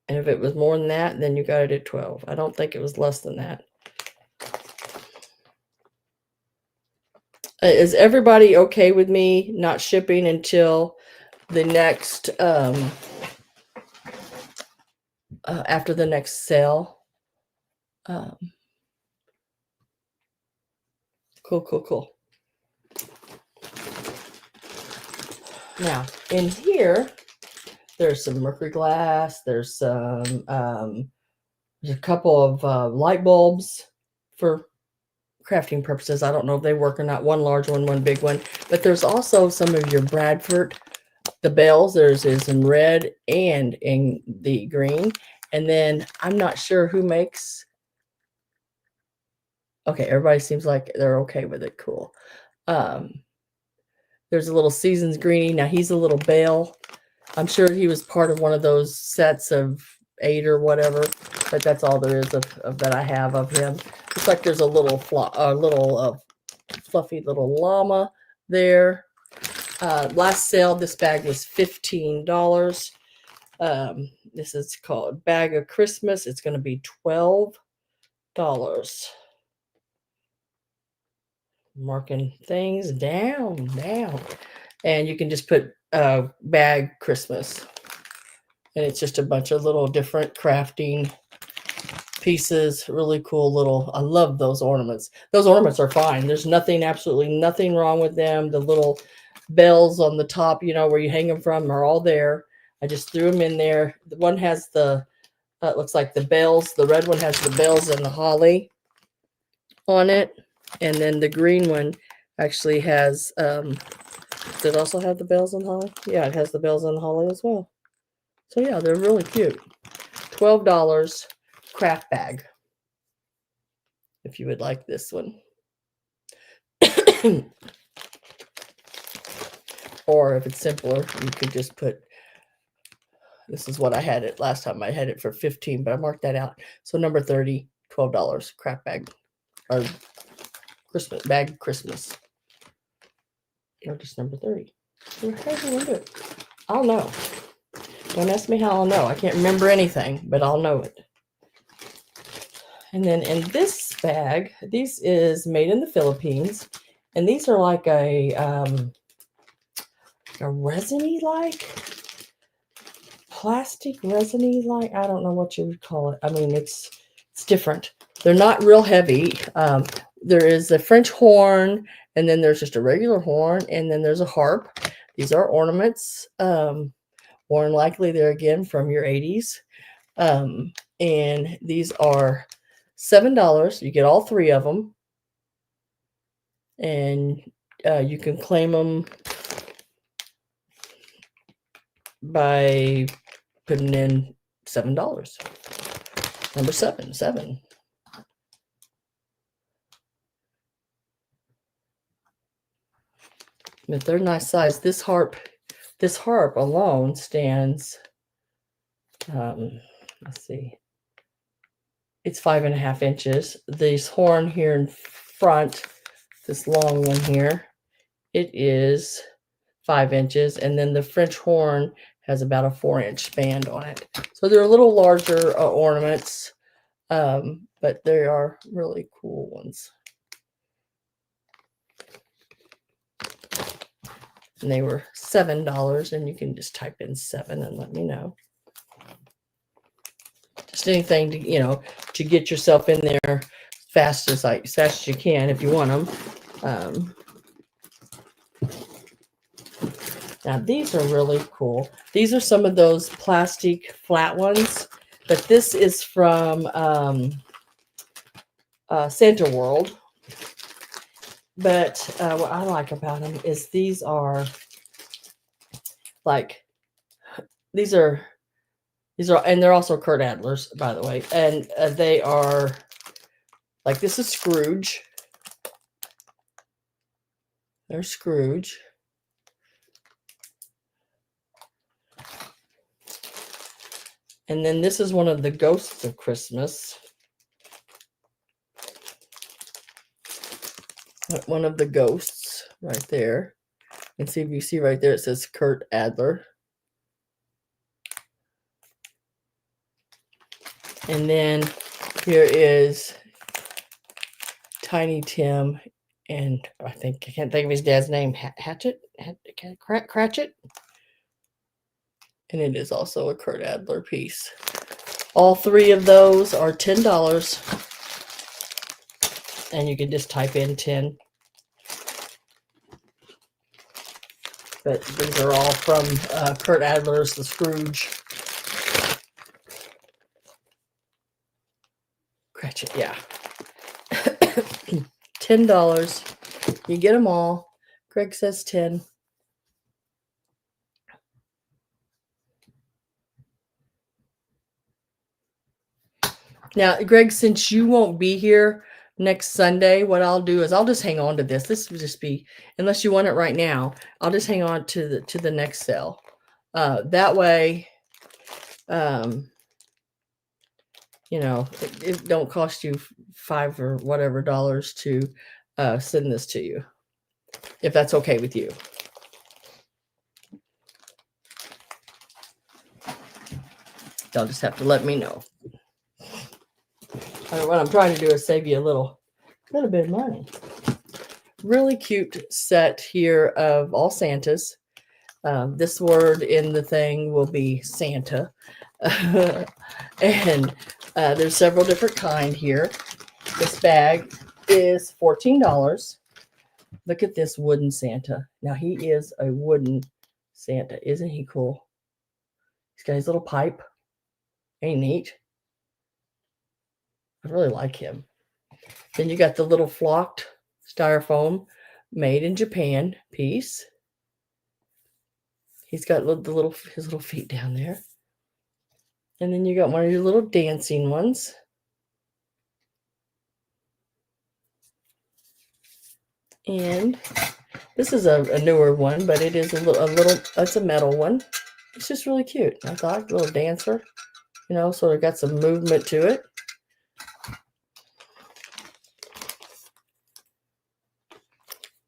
And if it was more than that, then you got it at 12. I don't think it was less than that. Is everybody okay with me not shipping until the next after the next sale? Cool. Now in here, there's some mercury glass. There's some there's a couple of light bulbs for crafting purposes. I don't know if they work or not. One large one, one big one. But there's also some of your Bradford, the bells. There's in red and in the green. And then I'm not sure who makes. Okay, everybody seems like they're okay with it. Cool. There's a little Seasons Greenie. Now he's a little bale. I'm sure he was part of one of those sets of 8 or whatever, but that's all there is of that I have of him. Looks like there's a little fluffy little llama there. Last sale, this bag was $15. This is called Bag of Christmas. It's going to be $12. Marking things down. And you can just put bag Christmas. And it's just a bunch of little different crafting pieces. Really cool little, I love those ornaments. Those ornaments are fine. There's nothing, absolutely nothing wrong with them. The little bells on the top, you know, where you hang them from are all there. I just threw them in there. The one has the, it looks like the bells. The red one has the bells and the holly on it. And then the green one actually has, does it also have the bells and holly? Yeah, it has the bells and the holly as well. So yeah, they're really cute. $12 craft bag. If you would like this one. Or if it's simpler, you could just put, this is what I had it last time. I had it for 15, but I marked that out. So number 30, $12 craft bag. Or Christmas bag Christmas. Or just number 30. How do you do it? I'll know. Don't ask me how I'll know. I can't remember anything, but I'll know it. And then in this bag, these is made in the Philippines. And these are like a resiny like plastic resiny like, I don't know what you would call it. I mean, it's different. They're not real heavy. There is a French horn, and then there's just a regular horn, and then there's a harp. These are ornaments. More than likely they're again from your 80s. And these are $7. You get all 3 of them. And you can claim them by putting in $7. Number 7. But they're nice size. This harp alone stands, let's see, it's 5.5 inches. This horn here in front, this long one here, it is 5 inches, and then the French horn has about a 4-inch span on it. So they're a little larger ornaments, but they are really cool ones. And they were $7, and you can just type in 7 and let me know. Just anything to, you know, to get yourself in there fast as you can if you want them. Now these are really cool. These are some of those plastic flat ones, but this is from Santa World. But what I like about them is these are like, these are, and they're also Kurt Adler's, by the way. And they are like, this is Scrooge. There's Scrooge. And then this is one of the Ghosts of Christmas. One of the ghosts right there. And see if you see right there, it says Kurt Adler. And then here is Tiny Tim, and I can't think of his dad's name, Cratchit. And it is also a Kurt Adler piece. All 3 of those are $10. And you can just type in 10. But these are all from Kurt Adler's The Scrooge. Cratchit, yeah. $10. You get them all. Greg says 10. Now, Greg, since you won't be here next Sunday, what I'll do is I'll just hang on to this. This will just be, unless you want it right now, I'll just hang on to the next sale. That way, you know, it don't cost you $5 or whatever to send this to you, if that's okay with you. Y'all just have to let me know. What I'm trying to do is save you a little bit of money. Really cute set here of all Santas. This word in the thing will be Santa. And there's several different kind here. This bag is $14. Look at this wooden Santa. Now he is a wooden Santa. Isn't he cool? He's got his little pipe. Ain't neat? I really like him. Then you got the little flocked styrofoam made in Japan piece. He's got his little feet down there. And then you got one of your little dancing ones. And this is a newer one, but it is a little, it's a metal one. It's just really cute. I thought, a little dancer, you know, so it got some movement to it.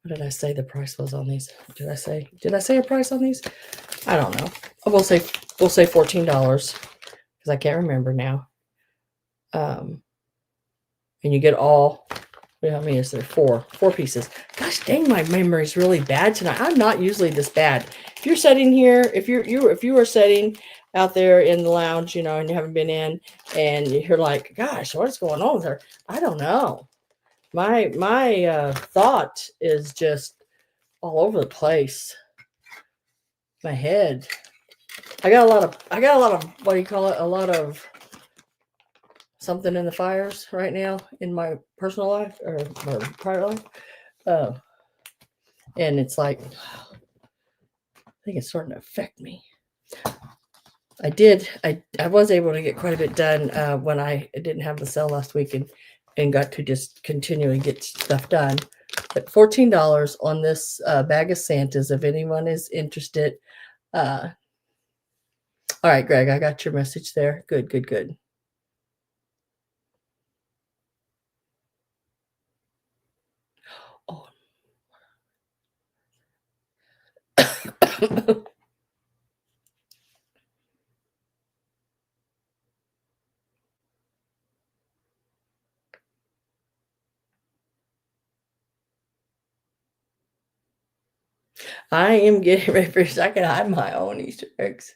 What did I say the price was on these? Did I say a price on these? I don't know. We'll say $14 because I can't remember now. And you get all, how many is there? Four pieces. Gosh dang, my memory's really bad tonight. I'm not usually this bad. If you're sitting here, if you are sitting out there in the lounge, you know, and you haven't been in, and you're like, gosh, what's going on with her? I don't know. My thought is just all over the place. My head. I got a lot of what do you call it? A lot of something in the fires right now in my personal life or private life. And it's like, I think it's starting to affect me. I was able to get quite a bit done when I didn't have the sale last week and got to just continually get stuff done. But $14 on this bag of Santas, if anyone is interested. All right, Greg, I got your message there. Good. Oh. I am getting ready for a second. I have my own Easter eggs.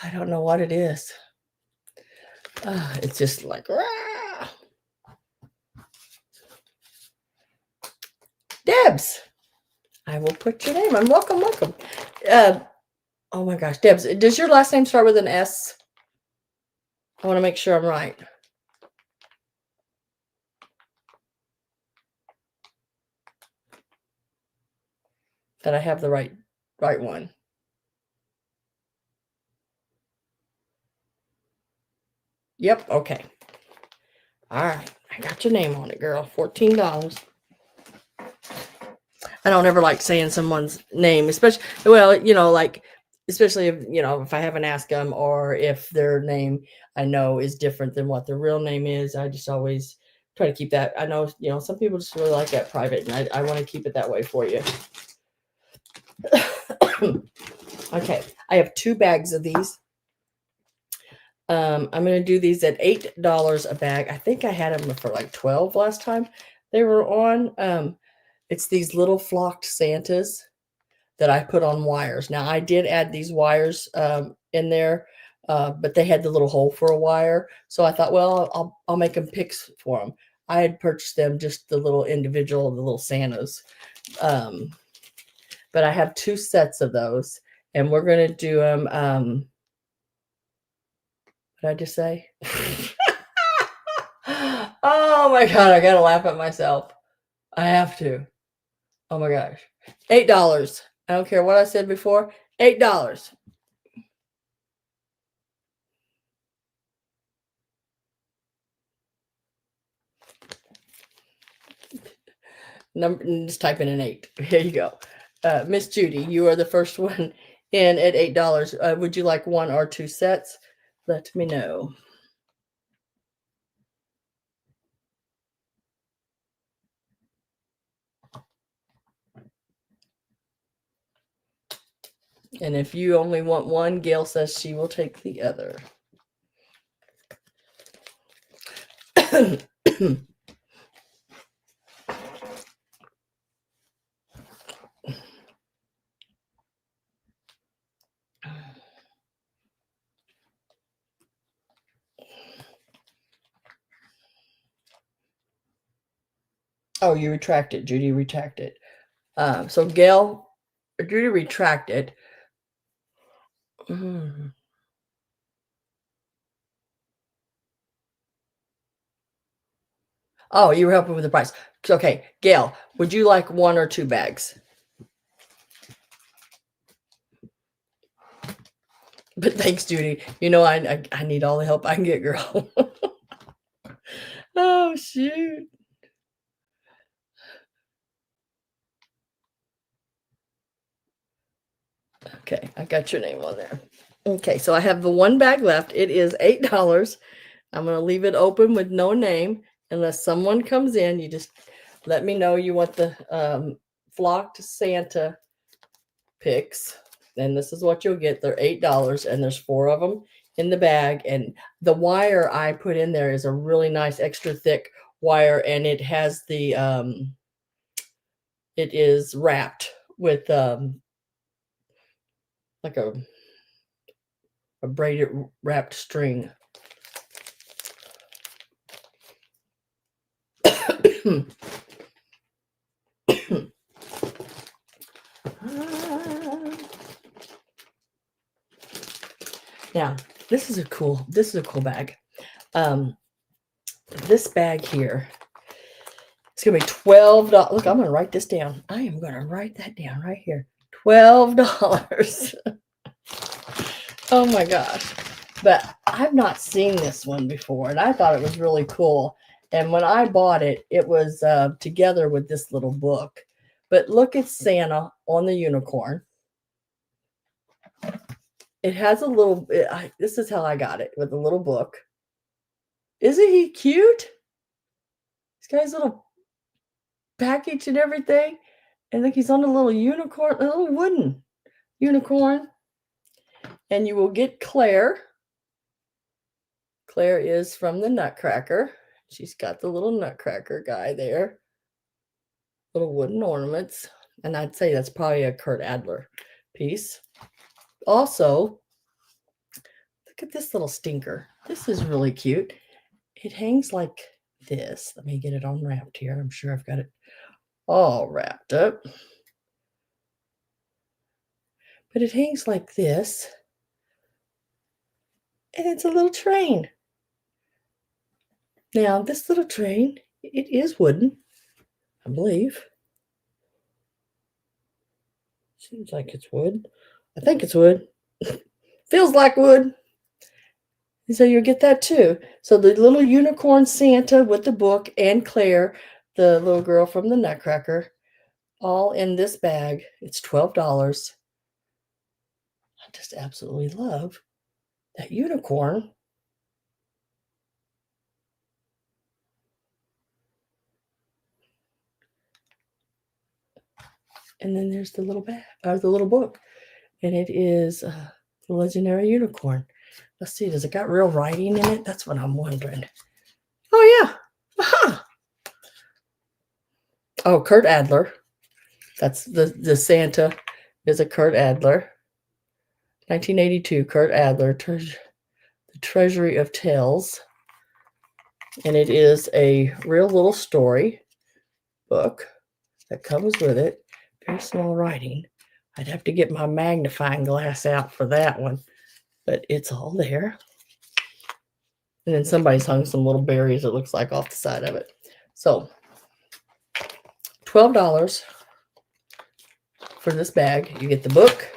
I don't know what it is. It's just like, rah! Debs. I will put your name on. Welcome. Oh my gosh, Debs. Does your last name start with an S? I want to make sure I'm right. That I have the right one. Yep. Okay. All right. I got your name on it, girl. $14. I don't ever like saying someone's name, especially, well, you know, like, especially if, you know, if I haven't asked them or if their name I know is different than what their real name is. I just always try to keep that. I know, you know, some people just really like that private, and I want to keep it that way for you. Okay. I have 2 bags of these. I'm going to do these at $8 a bag. I think I had them for like 12 last time they were on. It's these little flocked Santas that I put on wires. Now I did add these wires in there, but they had the little hole for a wire. So I thought, well, I'll make them picks for them. I had purchased them just the little individual, the little Santas. But I have 2 sets of those, and we're going to do them. What did I just say? Oh my God, I got to laugh at myself. I have to. Oh my gosh. $8. I don't care what I said before. $8. Just type in an 8. Here you go. Miss Judy, you are the first one in at $8. Would you like 1 or 2 sets? Let me know. And if you only want 1, Gail says she will take the other. Oh, you retract it, Judy. Retract it. So Gail, Judy, retract it. Oh, you were helping with the price. Okay, Gail, would you like 1 or 2 bags? But thanks, Judy. You know I need all the help I can get, girl. Oh, shoot. Okay, I got your name on there. Okay, so I have the 1 bag left. It is $8. I'm going to leave it open with no name. Unless someone comes in, you just let me know you want the flocked Santa picks. And this is what you'll get. They're $8, and there's 4 of them in the bag. And the wire I put in there is a really nice extra thick wire, and it has the it is wrapped with like a braided wrapped string. Now, this is a cool bag. This bag here, it's gonna be $12. Look, I'm gonna write this down. I am gonna write that down right here. $12. Oh my gosh. But I've not seen this one before, and I thought it was really cool. And when I bought it, it was together with this little book. But look at Santa on the unicorn. It has a little, this is how I got it, with a little book. Isn't he cute? He's got his little package and everything. And look, he's on a little unicorn, a little wooden unicorn. And you will get Claire. Claire is from the Nutcracker. She's got the little Nutcracker guy there. Little wooden ornaments. And I'd say that's probably a Kurt Adler piece. Also, look at this little stinker. This is really cute. It hangs like this. Let me get it unwrapped here. I'm sure I've got it all wrapped up. But it hangs like this. And it's a little train. Now, this little train, it is wooden, I believe. Seems like it's wood. I think it's wood. Feels like wood. And so you'll get that too. So the little unicorn Santa with the book and Claire, the little girl from the Nutcracker, all in this bag. It's $12. I just absolutely love that unicorn. And then there's the little bag, or the little book. And it is the legendary unicorn. Let's see, does it got real writing in it? That's what I'm wondering. Oh, yeah. Aha. Oh, Kurt Adler. That's the Santa is a Kurt Adler. 1982, Kurt Adler, The Treasury of Tales. And it is a real little story book that comes with it. Very small writing. I'd have to get my magnifying glass out for that one. But it's all there. And then somebody's hung some little berries, it looks like, off the side of it. So, $12 for this bag. You get the book,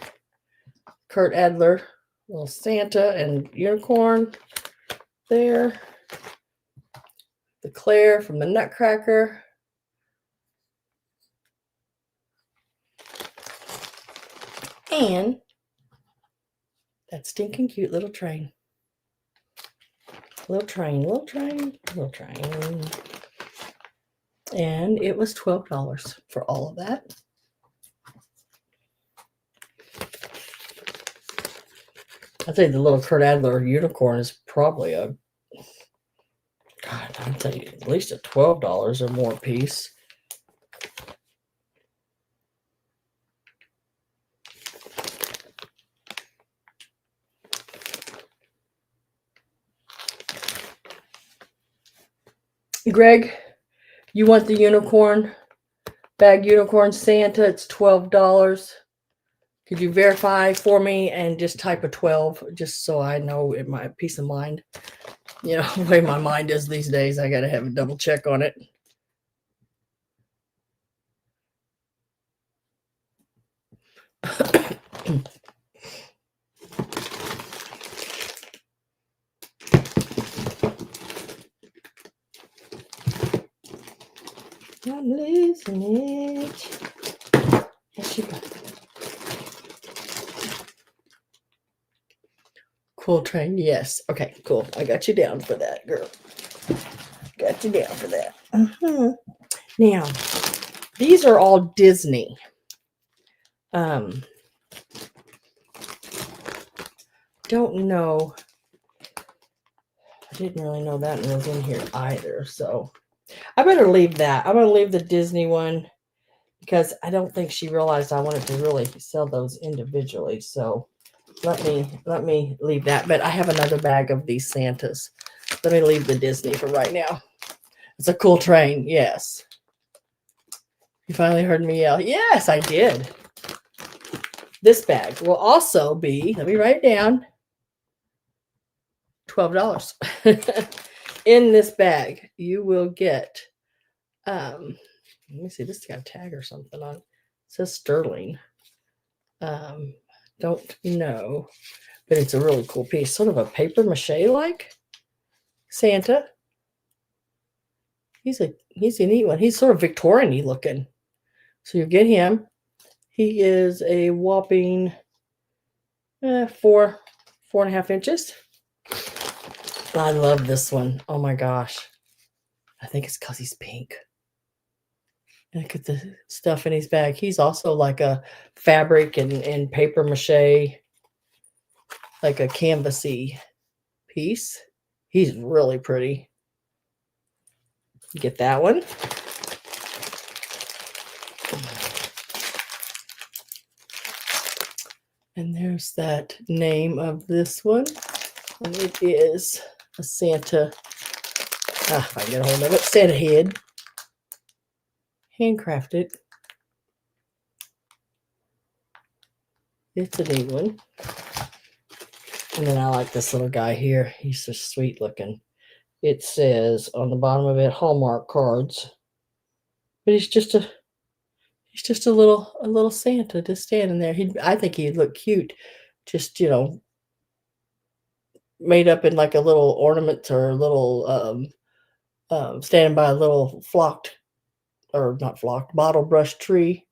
Kurt Adler, little Santa and unicorn there. The Claire from the Nutcracker. And that stinking cute little train. Little train, little train, little train. And it was $12 for all of that. I think the little Kurt Adler unicorn is probably a, God, I'd say at least a $12 or more piece. Greg, you want the unicorn, bag unicorn Santa? It's $12. Could you verify for me and just type a 12 just so I know in my peace of mind? You know, the way my mind is these days, I got to have a double check on it. I'm losing it. Yes, you got it. Cool train, yes. Okay, cool. I got you down for that, girl. Got you down for that. Now, these are all Disney. Don't know. I didn't really know that one was in here either, so I better leave that. I'm going to leave the Disney one because I don't think she realized I wanted to really sell those individually. So let me leave that. But I have another bag of these Santas. Let me leave the Disney for right now. It's a cool train. Yes. You finally heard me yell. Yes, I did. This bag will also be, let me write it down, $12. In this bag, you will get, let me see, this got a tag or something on it. It says sterling. Don't know, but it's a really cool piece. Sort of a paper mache like Santa. He's a neat one. He's sort of Victorian-y looking. So you get him. He is a whopping 4.5 inches. I love this one. Oh my gosh. I think it's because he's pink. Look at the stuff in his bag. He's also like a fabric and paper mache, like a canvasy piece. He's really pretty. Get that one. And there's that name of this one. And it is a Santa. If I can get a hold of it. Santa head. Handcrafted. It's a neat one. And then I like this little guy here. He's so sweet looking. It says on the bottom of it, Hallmark cards. But he's just a little Santa just standing there. I think he'd look cute. Just, made up in like a little ornament or a little standing by a little bottle brush tree.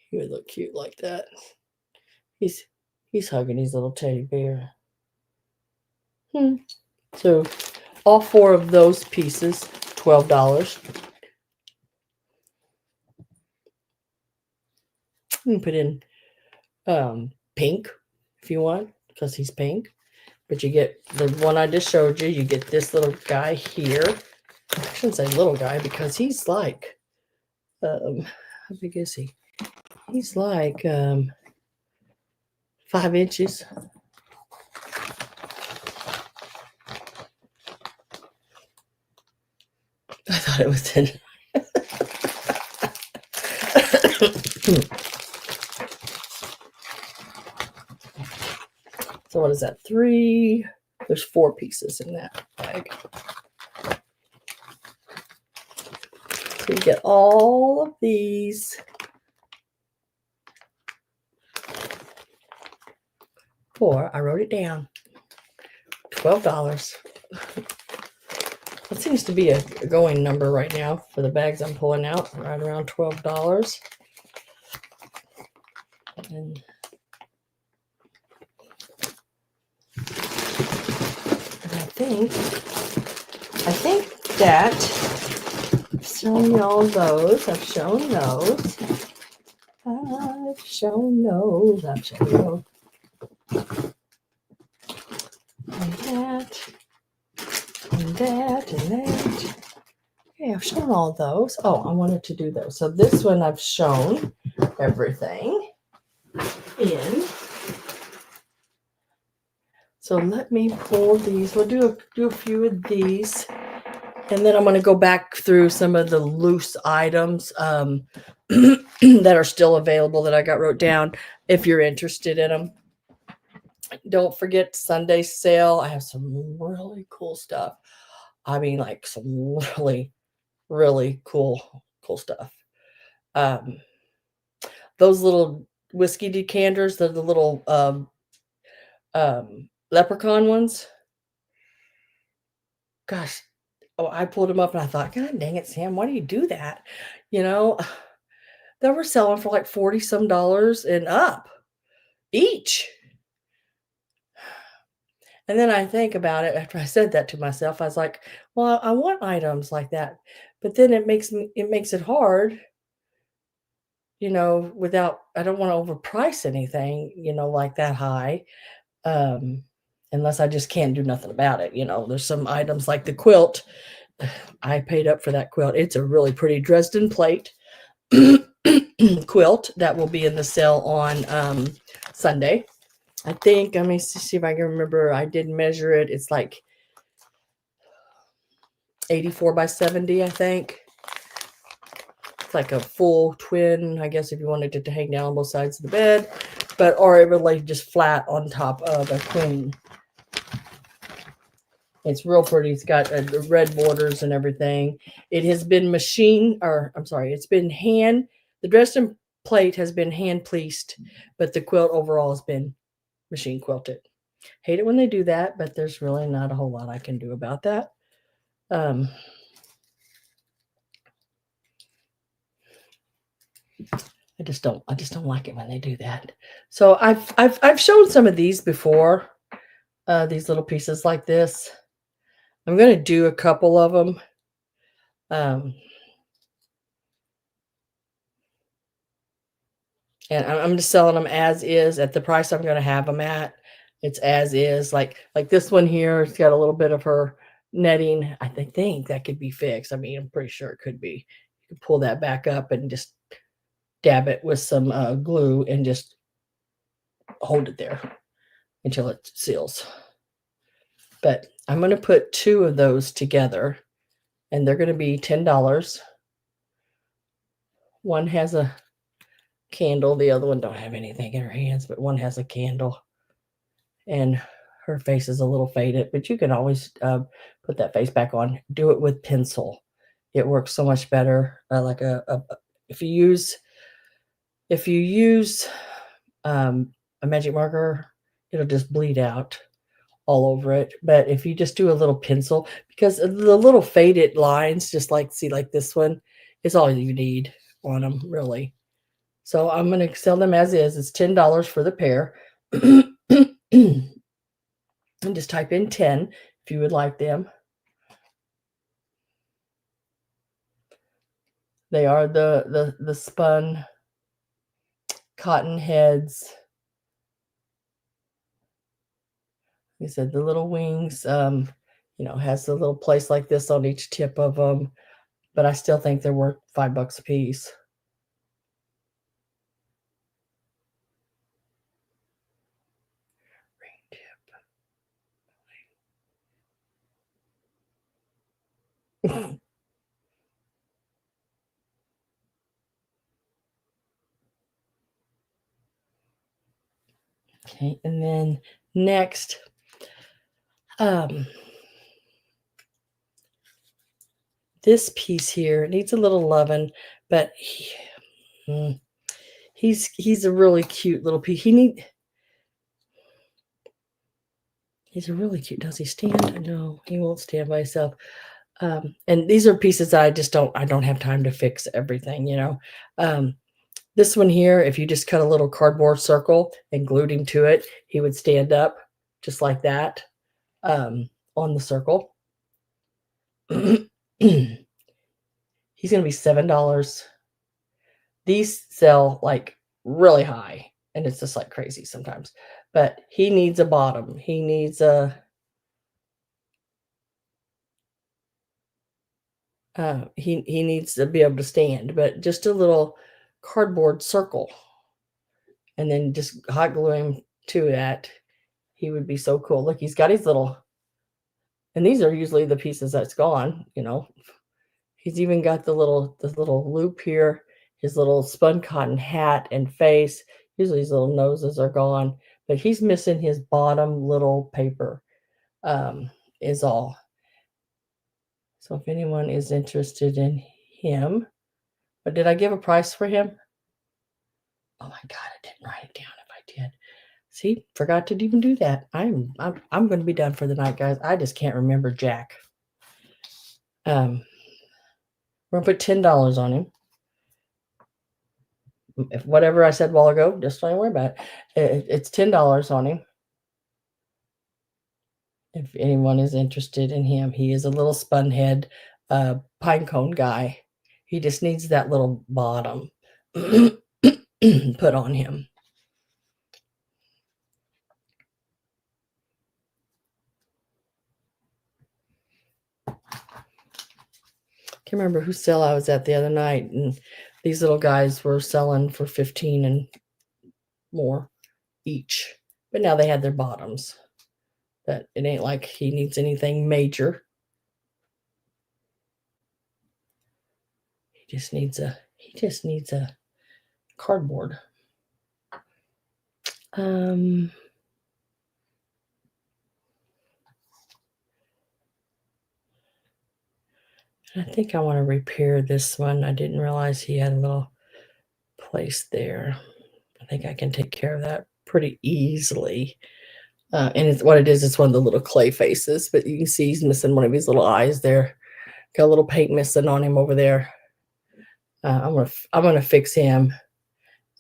He would look cute like that. He's hugging his little teddy bear. So all 4 of those pieces, $12. You can put in pink if you want, because he's pink. But you get the one I just showed you. You get this little guy here. I shouldn't say little guy because he's like, how big is he? He's like 5 inches. I thought it was 10. So what is that? 3? There's 4 pieces in that bag. So you get all of these. I wrote it down. $12. That seems to be a going number right now for the bags I'm pulling out, right around $12. And think that I've shown y'all those. I've shown those. I've shown those. I've shown those. And that. And that. And that. Okay, I've shown all those. Oh, I wanted to do those. So this one I've shown everything in. So let me pull these. We'll do a few of these. And then I'm going to go back through some of the loose items that are still available that I got wrote down if you're interested in them. Don't forget Sunday sale. I have some really cool stuff. I mean, like some really, really cool stuff. Those little whiskey decanters, the little leprechaun ones. Gosh, I pulled them up and I thought, God dang it, Sam, why do you do that? You know, they were selling for like $40 some and up each. And then I think about it after I said that to myself. I was like, well, I want items like that, but then it makes it hard, you know, I don't want to overprice anything, you know, like that high. Unless I just can't do nothing about it. You know, there's some items like the quilt. I paid up for that quilt. It's a really pretty Dresden plate quilt that will be in the sale on Sunday. I think, let me see if I can remember. I did measure it. It's like 84 by 70, I think. It's like a full twin, I guess, if you wanted it to hang down on both sides of the bed, or it would like just flat on top of a queen. It's real pretty. It's got the red borders and everything. It has been it's been the Dresden plate has been hand pleated, but the quilt overall has been machine quilted. Hate it when they do that, but there's really not a whole lot I can do about that. I just don't like it when they do that. So I've shown some of these before, these little pieces like this. I'm going to do a couple of them. And I'm just selling them as is at the price I'm going to have them at. It's as is. Like this one here, it's got a little bit of her netting. I think that could be fixed. I mean, I'm pretty sure it could be. You could pull that back up and just dab it with some glue and just hold it there until it seals. But I'm going to put two of those together, and they're going to be $10. One has a candle. The other one don't have anything in her hands, but one has a candle. And her face is a little faded, but you can always put that face back on. Do it with pencil. It works so much better. Like if you use a magic marker, it'll just bleed out all over it. But if you just do a little pencil, because the little faded lines, just like this one, is all you need on them, really. So I'm going to sell them as is. It's $10 for the pair. And just type in 10 if you would like them. They are the spun cotton heads. Like I said, the little wings, has a little place like this on each tip of them, but I still think they're worth $5 a piece. Okay, and then next, this piece here needs a little loving, but he's a really cute little piece. He's a really cute. Does he stand? No, he won't stand by himself. And these are pieces I don't have time to fix everything, This one here, if you just cut a little cardboard circle and glued him to it, he would stand up just like that. on the circle. He's going to be $7. These sell like really high, and it's just like crazy sometimes. But he needs a bottom. He needs a he needs to be able to stand, but just a little cardboard circle, and then just hot glue him to that. He would be so cool. Look, he's got his little, and these are usually the pieces that's gone, you know. He's even got the little loop here, his little spun cotton hat and face. Usually his little noses are gone, but he's missing his bottom little paper, is all. So if anyone is interested in him, but did I give a price for him? Oh my God, I didn't write it down. If I did, see, forgot to even do that. I'm going to be done for the night, guys. I just can't remember Jack. We're gonna put $10 on him. If whatever I said a while ago, just don't worry about it. It's $10 on him. If anyone is interested in him, he is a little spun head, pine cone guy. He just needs that little bottom put on him. Can't remember whose sale I was at the other night, and these little guys were selling for 15 and more each. But now they had their bottoms. That it ain't like he needs anything major. He just needs a cardboard. I think I want to repair this one. I didn't realize he had a little place there. I think I can take care of that pretty easily. And it's what it is. It's one of the little clay faces, but you can see he's missing one of his little eyes there. Got a little paint missing on him over there. I'm gonna fix him,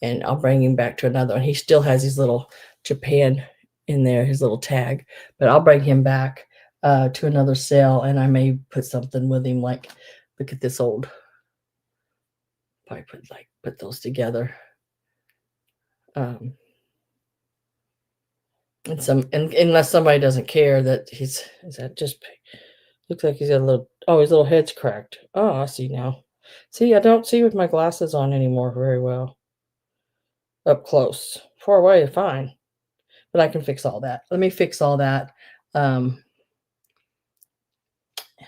and I'll bring him back to another one. He still has his little Japan in there, his little tag, but I'll bring him back to another sale, and I may put something with him. Like, look at this old. Probably put those together. And unless somebody doesn't care that is that just looks like he's got a little, oh, his little head's cracked. Oh, I see now. See, I don't see with my glasses on anymore very well. Up close. Far away, fine. But I can fix all that. Let me fix all that. And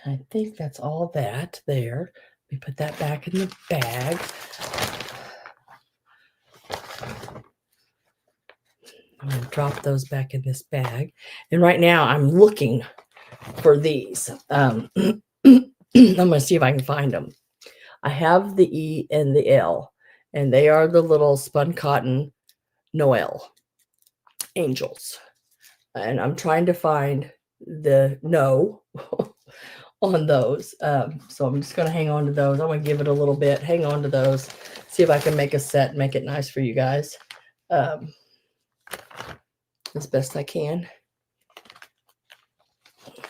I think that's all that there. Let me put that back in the bag. I'm going to drop those back in this bag. And right now I'm looking for these. I'm going to see if I can find them. I have the E and the L, and they are the little spun cotton Noel angels. And I'm trying to find the no on those. So I'm just going to hang on to those. I'm going to give it a little bit, hang on to those, see if I can make a set, make it nice for you guys. As best I can.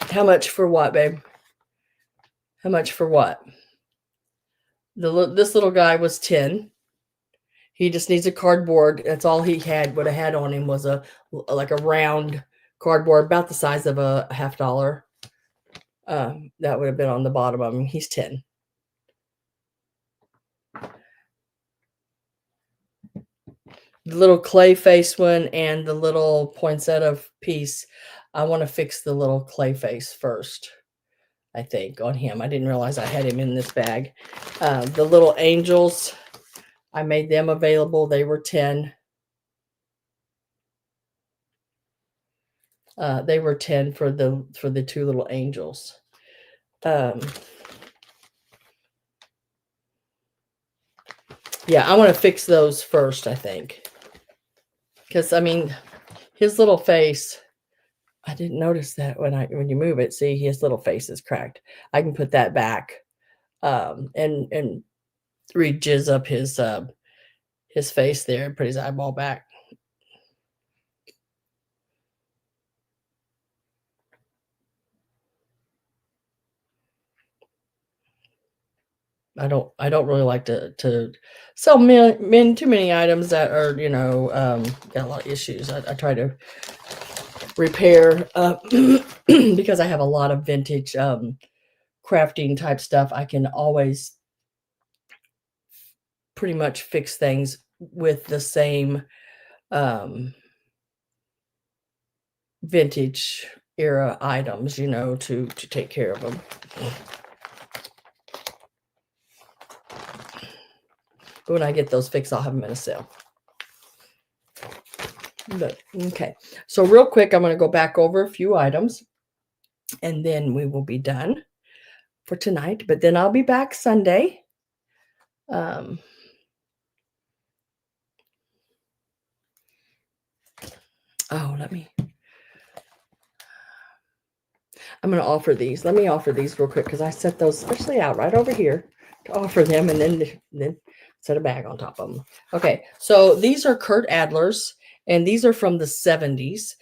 How much for what, babe? How much for what? This little guy was 10. He just needs a cardboard. That's all he would have had on him was like a round cardboard about the size of a $50. That would have been on the bottom of him. He's 10. The little clay face one and the little poinsettia piece. I want to fix the little clay face first, I think, on him. I didn't realize I had him in this bag. The little angels, I made them available. They were 10. They were 10 for the two little angels. Yeah, I want to fix those first, I think. Because, I mean, his little face, I didn't notice that when you move it. See, his little face is cracked. I can put that back and re-jizz up his face there and put his eyeball back. I don't really like to sell men too many items that are, you know, got a lot of issues. I try to repair because I have a lot of vintage crafting type stuff. I can always pretty much fix things with the same vintage era items, you know, to take care of them. But when I get those fixed, I'll have them in a sale. But okay, so real quick, I'm going to go back over a few items and then we will be done for tonight. But then I'll be back Sunday. Oh, I'm going to offer these. Let me offer these real quick because I set those especially out right over here to offer them and then set a bag on top of them. Okay, so these are Kurt Adler's and these are from the 70s.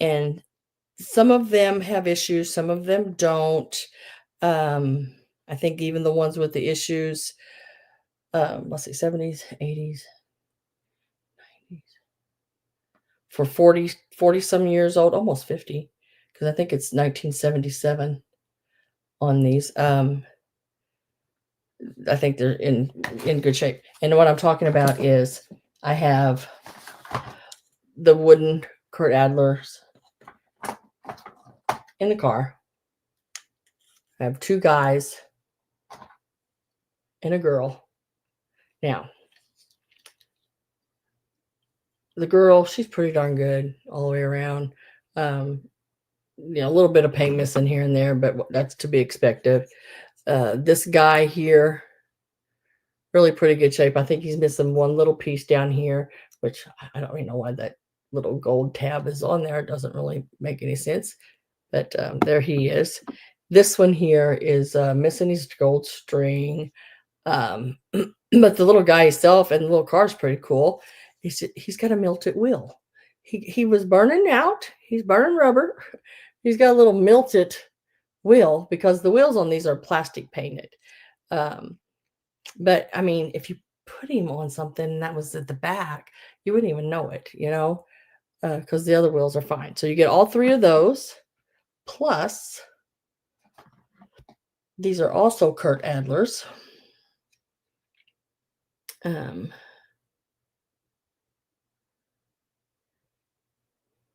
And some of them have issues, some of them don't. I think even the ones with the issues, let's see, 70s, 80s, 90s, for 40 some years old, almost 50, because I think it's 1977 on these. I think they're in good shape. And what I'm talking about is I have the wooden Kurt Adler's in the car. I have two guys and a girl. Now, the girl, she's pretty darn good all the way around. You know, a little bit of paint missing here and there, but that's to be expected. This guy here, really pretty good shape. I think he's missing one little piece down here, which I don't really know why that little gold tab is on there. It doesn't really make any sense, but there he is. This one here is missing his gold string. But the little guy himself and the little car is pretty cool. He's got a melted wheel. He was burning out. He's burning rubber. He's got a little melted wheel because the wheels on these are plastic painted. But I mean, if you put him on something that was at the back, you wouldn't even know it, you know, because the other wheels are fine. So you get all three of those. Plus, these are also Kurt Adler's. And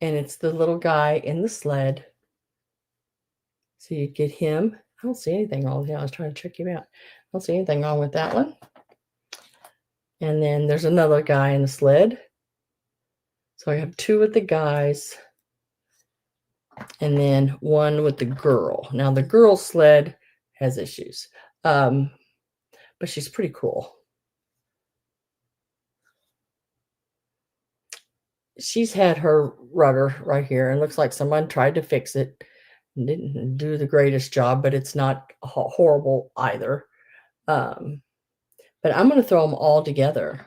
it's the little guy in the sled. So you get him. I don't see anything wrong with him. I was trying to check him out. I don't see anything wrong with that one. And then there's another guy in the sled. So I have two with the guys. And then one with the girl. Now the girl's sled has issues. But she's pretty cool. She's had her rudder right here. And looks like someone tried to fix it. Didn't do the greatest job, but it's not horrible either. But I'm going to throw them all together.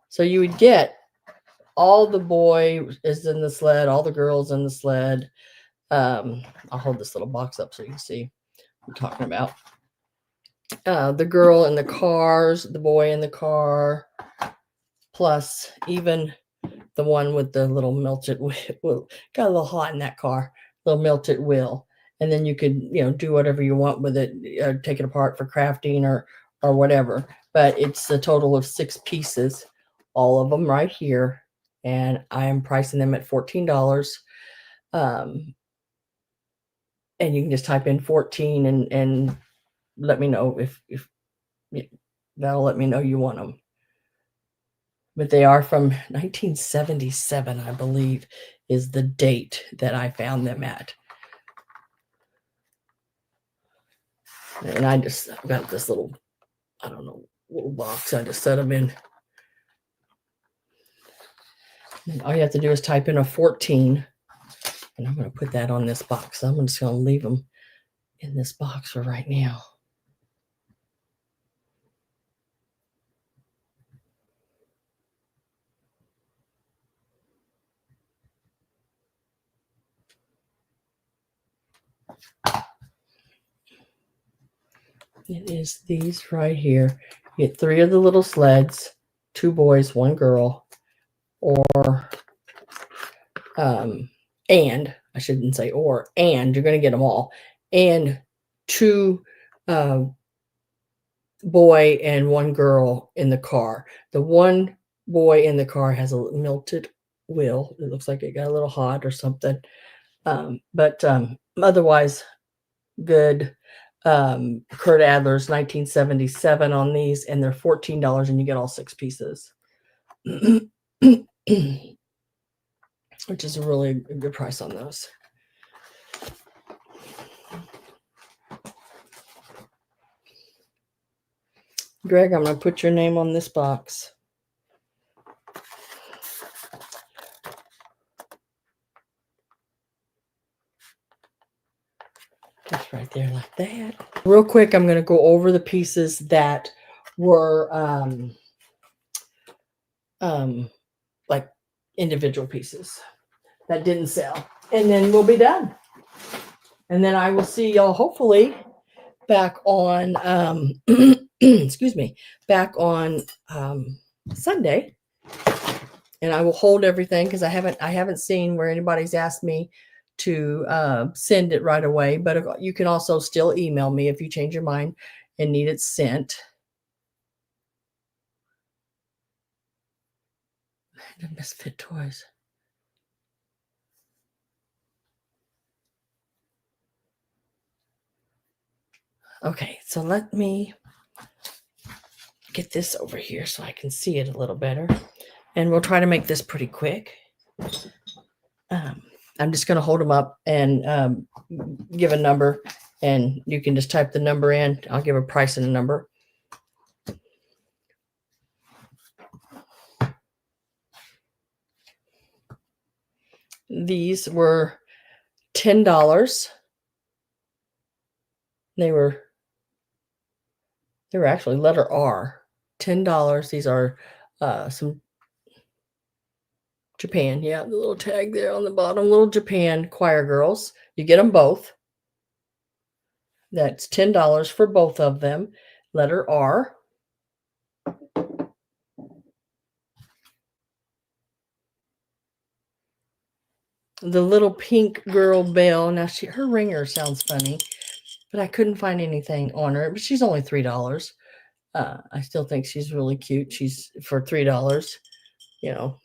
So you would get all the boy is in the sled, all the girls in the sled. I'll hold this little box up so you can see what I'm talking about. The girl in the cars, the boy in the car, plus even the one with the little melted wheel. Got a little hot in that car, little melted wheel. And then you could, you know, do whatever you want with it, take it apart for crafting or whatever. But it's a total of 6 pieces, all of them right here. And I am pricing them at $14. And you can just type in 14 and let me know if that'll let me know you want them. But they are from 1977, I believe, is the date that I found them at. And I just got this little, I don't know, little box. I just set them in. And all you have to do is type in a 14. And I'm going to put that on this box. I'm just going to leave them in this box for right now. It is these right here. You get 3 of the little sleds, 2 boys, 1 girl, or and I shouldn't say or, and you're going to get them all, and 2 boy and 1 girl in the car. The 1 boy in the car has a melted wheel. It looks like it got a little hot or something. But otherwise good. Kurt Adler's 1977 on these, and they're $14, and you get all 6 pieces. Which is a really good price on those. Greg, I'm going to put your name on this box. Just right there like that. Real quick, I'm going to go over the pieces that were like individual pieces that didn't sell. And then we'll be done. And then I will see y'all hopefully back on excuse me, back on Sunday. And I will hold everything because I haven't seen where anybody's asked me to send it right away. But you can also still email me if you change your mind and need it sent. The Misfit Toys. Okay, so let me get this over here so I can see it a little better. And we'll try to make this pretty quick. I'm just going to hold them up and give a number, and you can just type the number in. I'll give a price and a number. These were $10. They were actually letter R. $10. These are some Japan. Yeah, the little tag there on the bottom. Little Japan choir girls. You get them both. That's $10 for both of them. Letter R. The little pink girl bell. Now her ringer sounds funny, but I couldn't find anything on her. But she's only $3. I still think she's really cute. She's for $3, you know.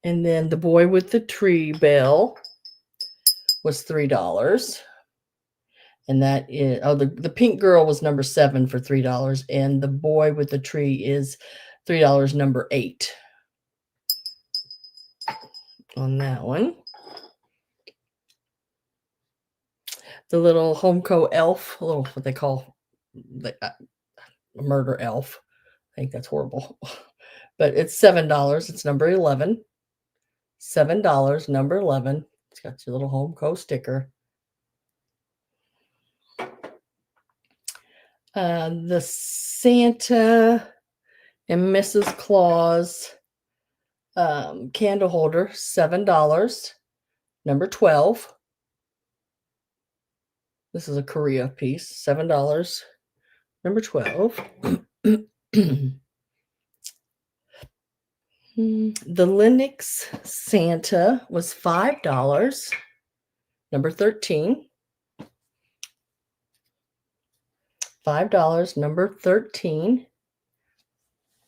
And then the boy with the tree bell was $3. And that is, oh, the pink girl was number 7 for $3. And the boy with the tree is $3, number 8 on that one. The little Homeco elf, a little what they call the murder elf. I think that's horrible. But it's $7. It's number 11. $7, number 11. It's got your little Homeco sticker. The Santa and Mrs. Claus candle holder, $7, number 12. This is a Korea piece, $7, number 12. The Linux Santa was $5, number 13. $5, number 13.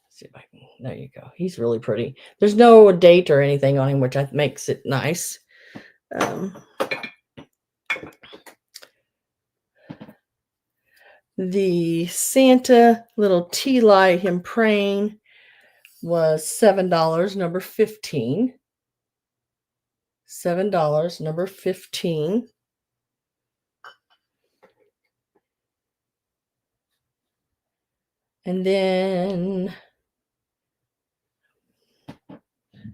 Let's see if I can, there you go. He's really pretty. There's no date or anything on him, which makes it nice. The Santa little tea light, him praying, was $7, number 15. $7, number 15. And then,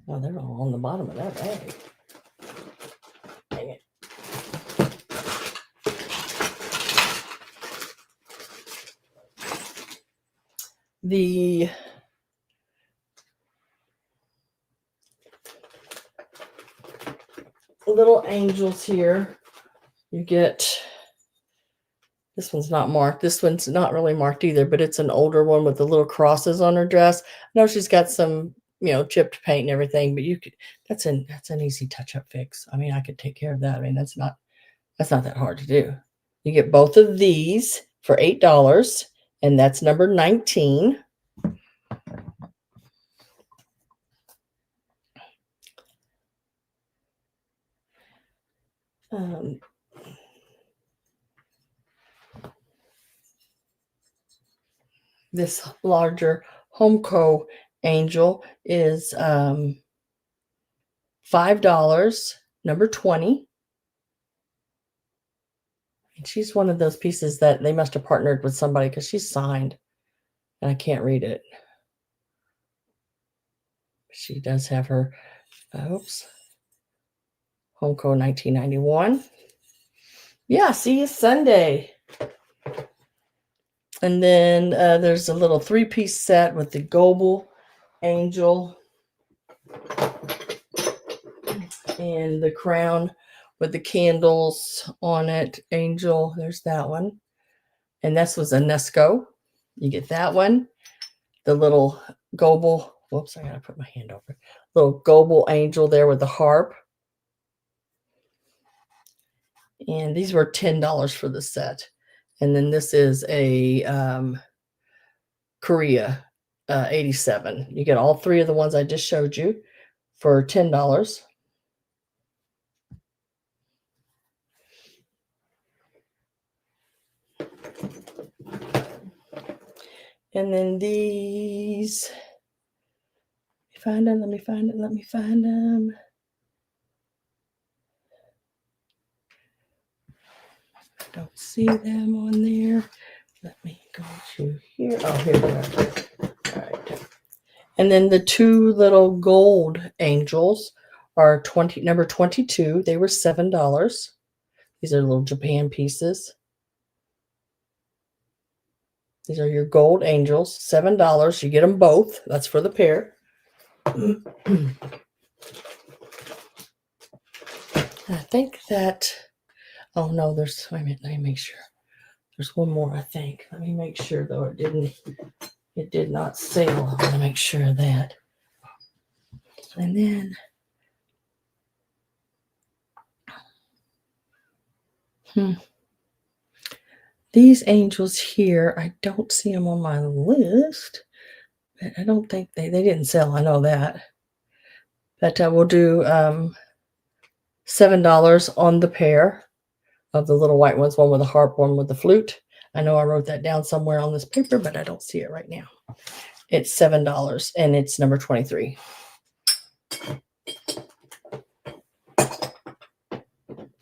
oh, they're all on the bottom of that bag. Dang it. The little angels here, you get This one's not marked. This one's not really marked either, but it's an older one with the little crosses on her dress. I know she's got some, chipped paint and everything, but that's an easy touch-up fix. I mean, I could take care of that. I mean, that's not that hard to do. You get both of these for $8, and that's number 19. This larger Homeco angel is $5, number 20. And she's one of those pieces that they must have partnered with somebody because she's signed and I can't read it. She does have her, Homeco 1991. Yeah, see you Sunday. And then there's a little 3-piece set with the Global Angel and the crown with the candles on it. Angel, there's that one. And this was a Nesco. You get that one. The little Global, whoops, I gotta put my hand over it. Little Global Angel there with the harp. And these were $10 for the set. And then this is a Korea 87. You get all three of the ones I just showed you for $10. And then these, let me find them. I don't see them on there. Let me go to here. Oh, here they are. All right. And then the two little gold angels are number 22. They were $7. These are little Japan pieces. These are your gold angels, $7. You get them both. That's for the pair. I think that, oh no, wait a minute, let me make sure. There's one more, I think. Let me make sure though, it did not sell. I want to make sure of that. And then, these angels here, I don't see them on my list. But I don't think they didn't sell. I know that. But we'll do $7 on the pair of the little white ones, one with a harp, one with the flute. I know I wrote that down somewhere on this paper, but I don't see it right now. It's $7, and it's number 23.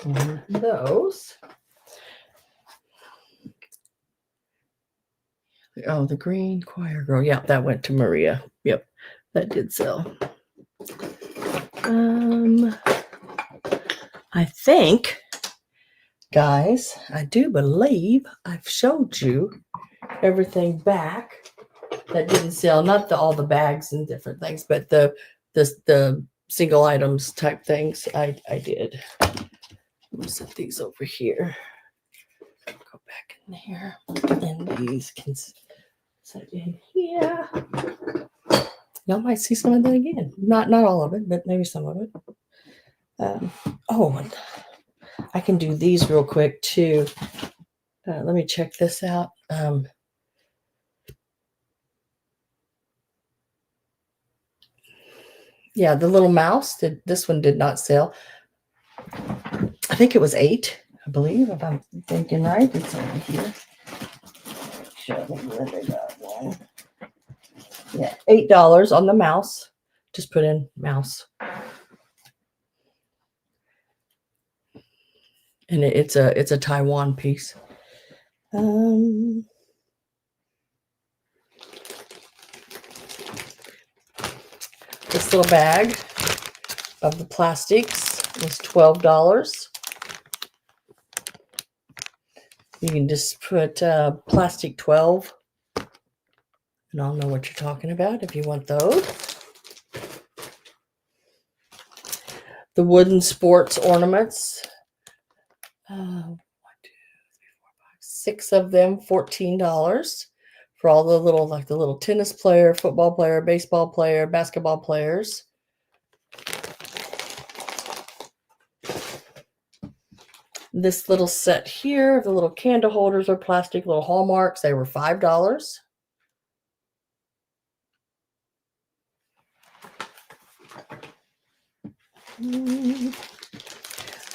And those. Oh, the green choir girl. Yeah, that went to Maria. Yep, that did sell. I think, guys, I do believe I've showed you everything back that didn't sell. Not all the bags and different things, but the single items type things I did. Let me set these over here. Go back in there, and these can set in here. Y'all might see some of that again. Not all of it, but maybe some of it. And I can do these real quick too. Let me check this out. Yeah, the little mouse, this one did not sell. I think it was $8, I believe, if I'm thinking right. It's over here. Show me where they got one. Yeah, $8 on the mouse. Just put in mouse. And it's a Taiwan piece. This little bag of the plastics is $12. You can just put plastic 12, and I'll know what you're talking about if you want those. The wooden sports ornaments. 1, 2, 3, 4, 5, 6 of them, $14 for all the little, like the little tennis player, football player, baseball player, basketball players. This little set here, the little candle holders are plastic, little hallmarks. They were $5.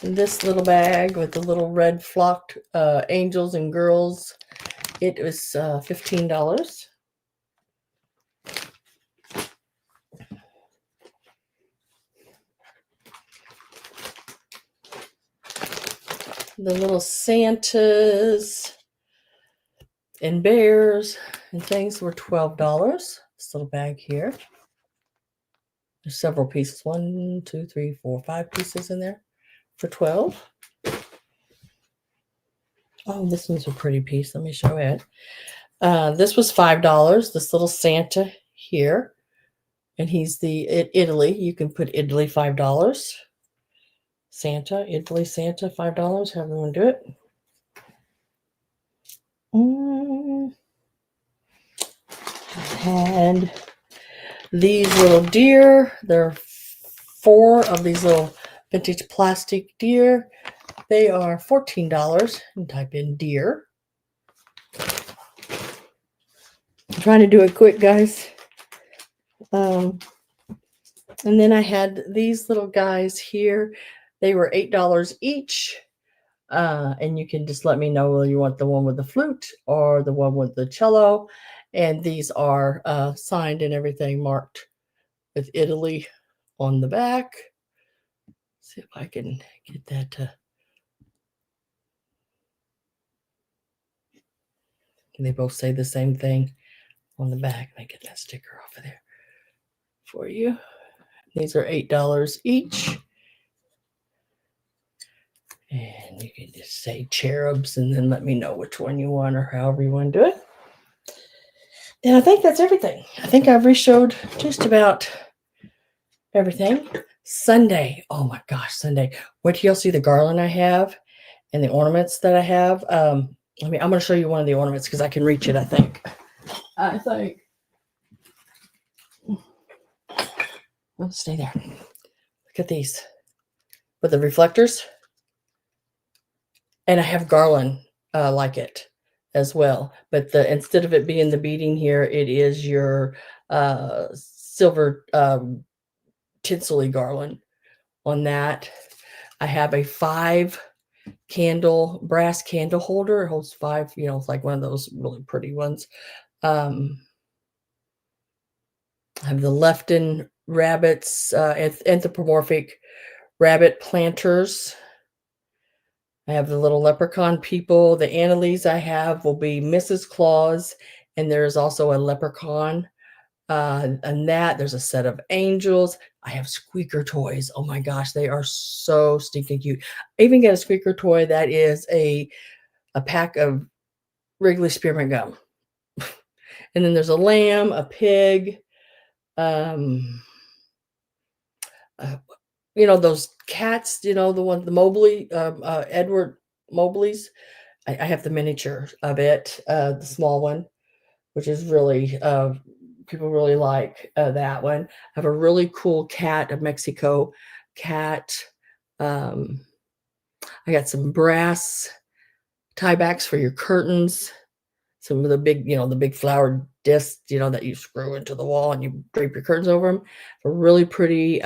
This little bag with the little red flocked angels and girls, it was $15. The little Santas and bears and things were $12. This little bag here. There's several pieces. 1, 2, 3, 4, 5 pieces in there for $12. Oh, this one's a pretty piece. Let me show it. This was $5. This little Santa here. And he's the Italy. You can put Italy $5. Santa, Italy Santa, $5. However you want to do it. And these little deer. There are 4 of these little vintage plastic deer. They are $14. And type in deer. I'm trying to do it quick, guys. And then I had these little guys here. They were $8 each. And you can just let me know whether you want the one with the flute or the one with the cello. And these are signed and everything, marked with Italy on the back. See if I can get that to. And they both say the same thing on the back. Let me get that sticker off of there for you. These are $8 each. And you can just say cherubs and then let me know which one you want or however you want to do it. And I think that's everything. I think I've re-showed just about everything. Sunday. Oh my gosh, Sunday. Wait till y'all see the garland I have and the ornaments that I have. I'm going to show you one of the ornaments because I can reach it, I think. Oh, stay there. Look at these. With the reflectors. And I have garland like it as well. But instead of it being the beading here, it is your silver tinsel-y garland on that. I have a 5 candle, brass candle holder. It holds 5, it's like one of those really pretty ones. I have the Lefton rabbits, anthropomorphic rabbit planters. I have the little leprechaun people. The Annalise I have will be Mrs. Claus, and there's also a leprechaun. And there's a set of angels. I have squeaker toys. Oh my gosh, they are so stinking cute. I even get a squeaker toy that is a pack of Wrigley spearmint gum. And then there's a lamb, a pig, those cats, the ones, the Mobley, Edward Mobley's. I have the miniature of it, the small one, which is really, people really like that one. I have a really cool cat, a Mexico cat. I got some brass tiebacks for your curtains. Some of the big, the big flowered discs, that you screw into the wall and you drape your curtains over them. A really pretty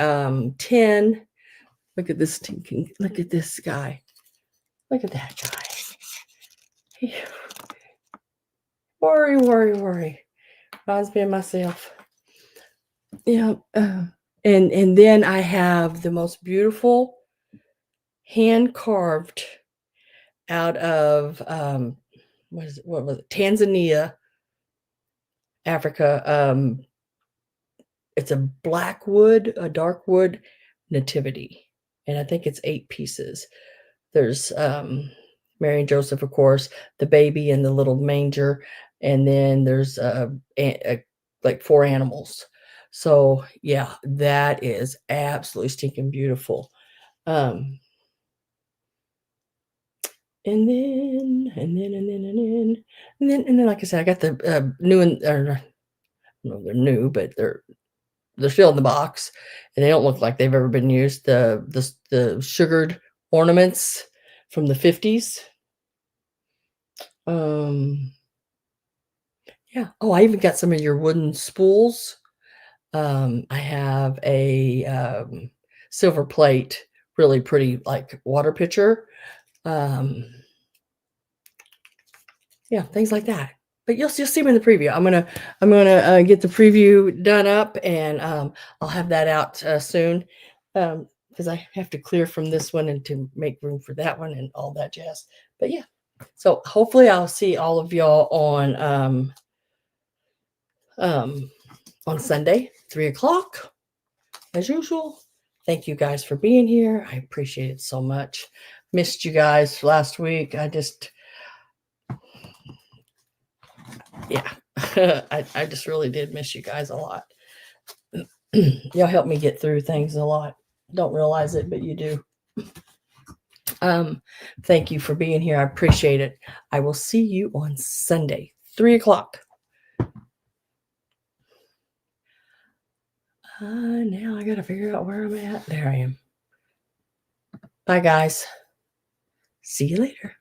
tin. Look at this stinking, look at this guy. Look at that guy. Worry. Reminds me of myself. Yeah. And then I have the most beautiful hand carved out of what was it? Tanzania, Africa. It's a black wood, a dark wood nativity. And I think it's 8 pieces. There's Mary and Joseph, of course, the baby in the little manger, and then there's like 4 animals. So yeah, that is absolutely stinking beautiful. And then, like I said, I got the new and or no, they're new, but they're still in the box, and they don't look like they've ever been used. The sugared ornaments from the 50s. Yeah. Oh, I even got some of your wooden spools. I have a silver plate, really pretty, like water pitcher. Yeah, things like that. But you'll see them in the preview. I'm gonna get the preview done up, and I'll have that out soon, because I have to clear from this one and to make room for that one and all that jazz. But yeah, so hopefully I'll see all of y'all on Sunday, 3 o'clock, as usual. Thank you guys for being here. I appreciate it so much. Missed you guys last week. Yeah, I just really did miss you guys a lot. Y'all help me get through things a lot. Don't realize it, but you do. Thank you for being here. I appreciate it. I will see you on Sunday, 3 o'clock. Now I got to figure out where I'm at. There I am. Bye, guys. See you later.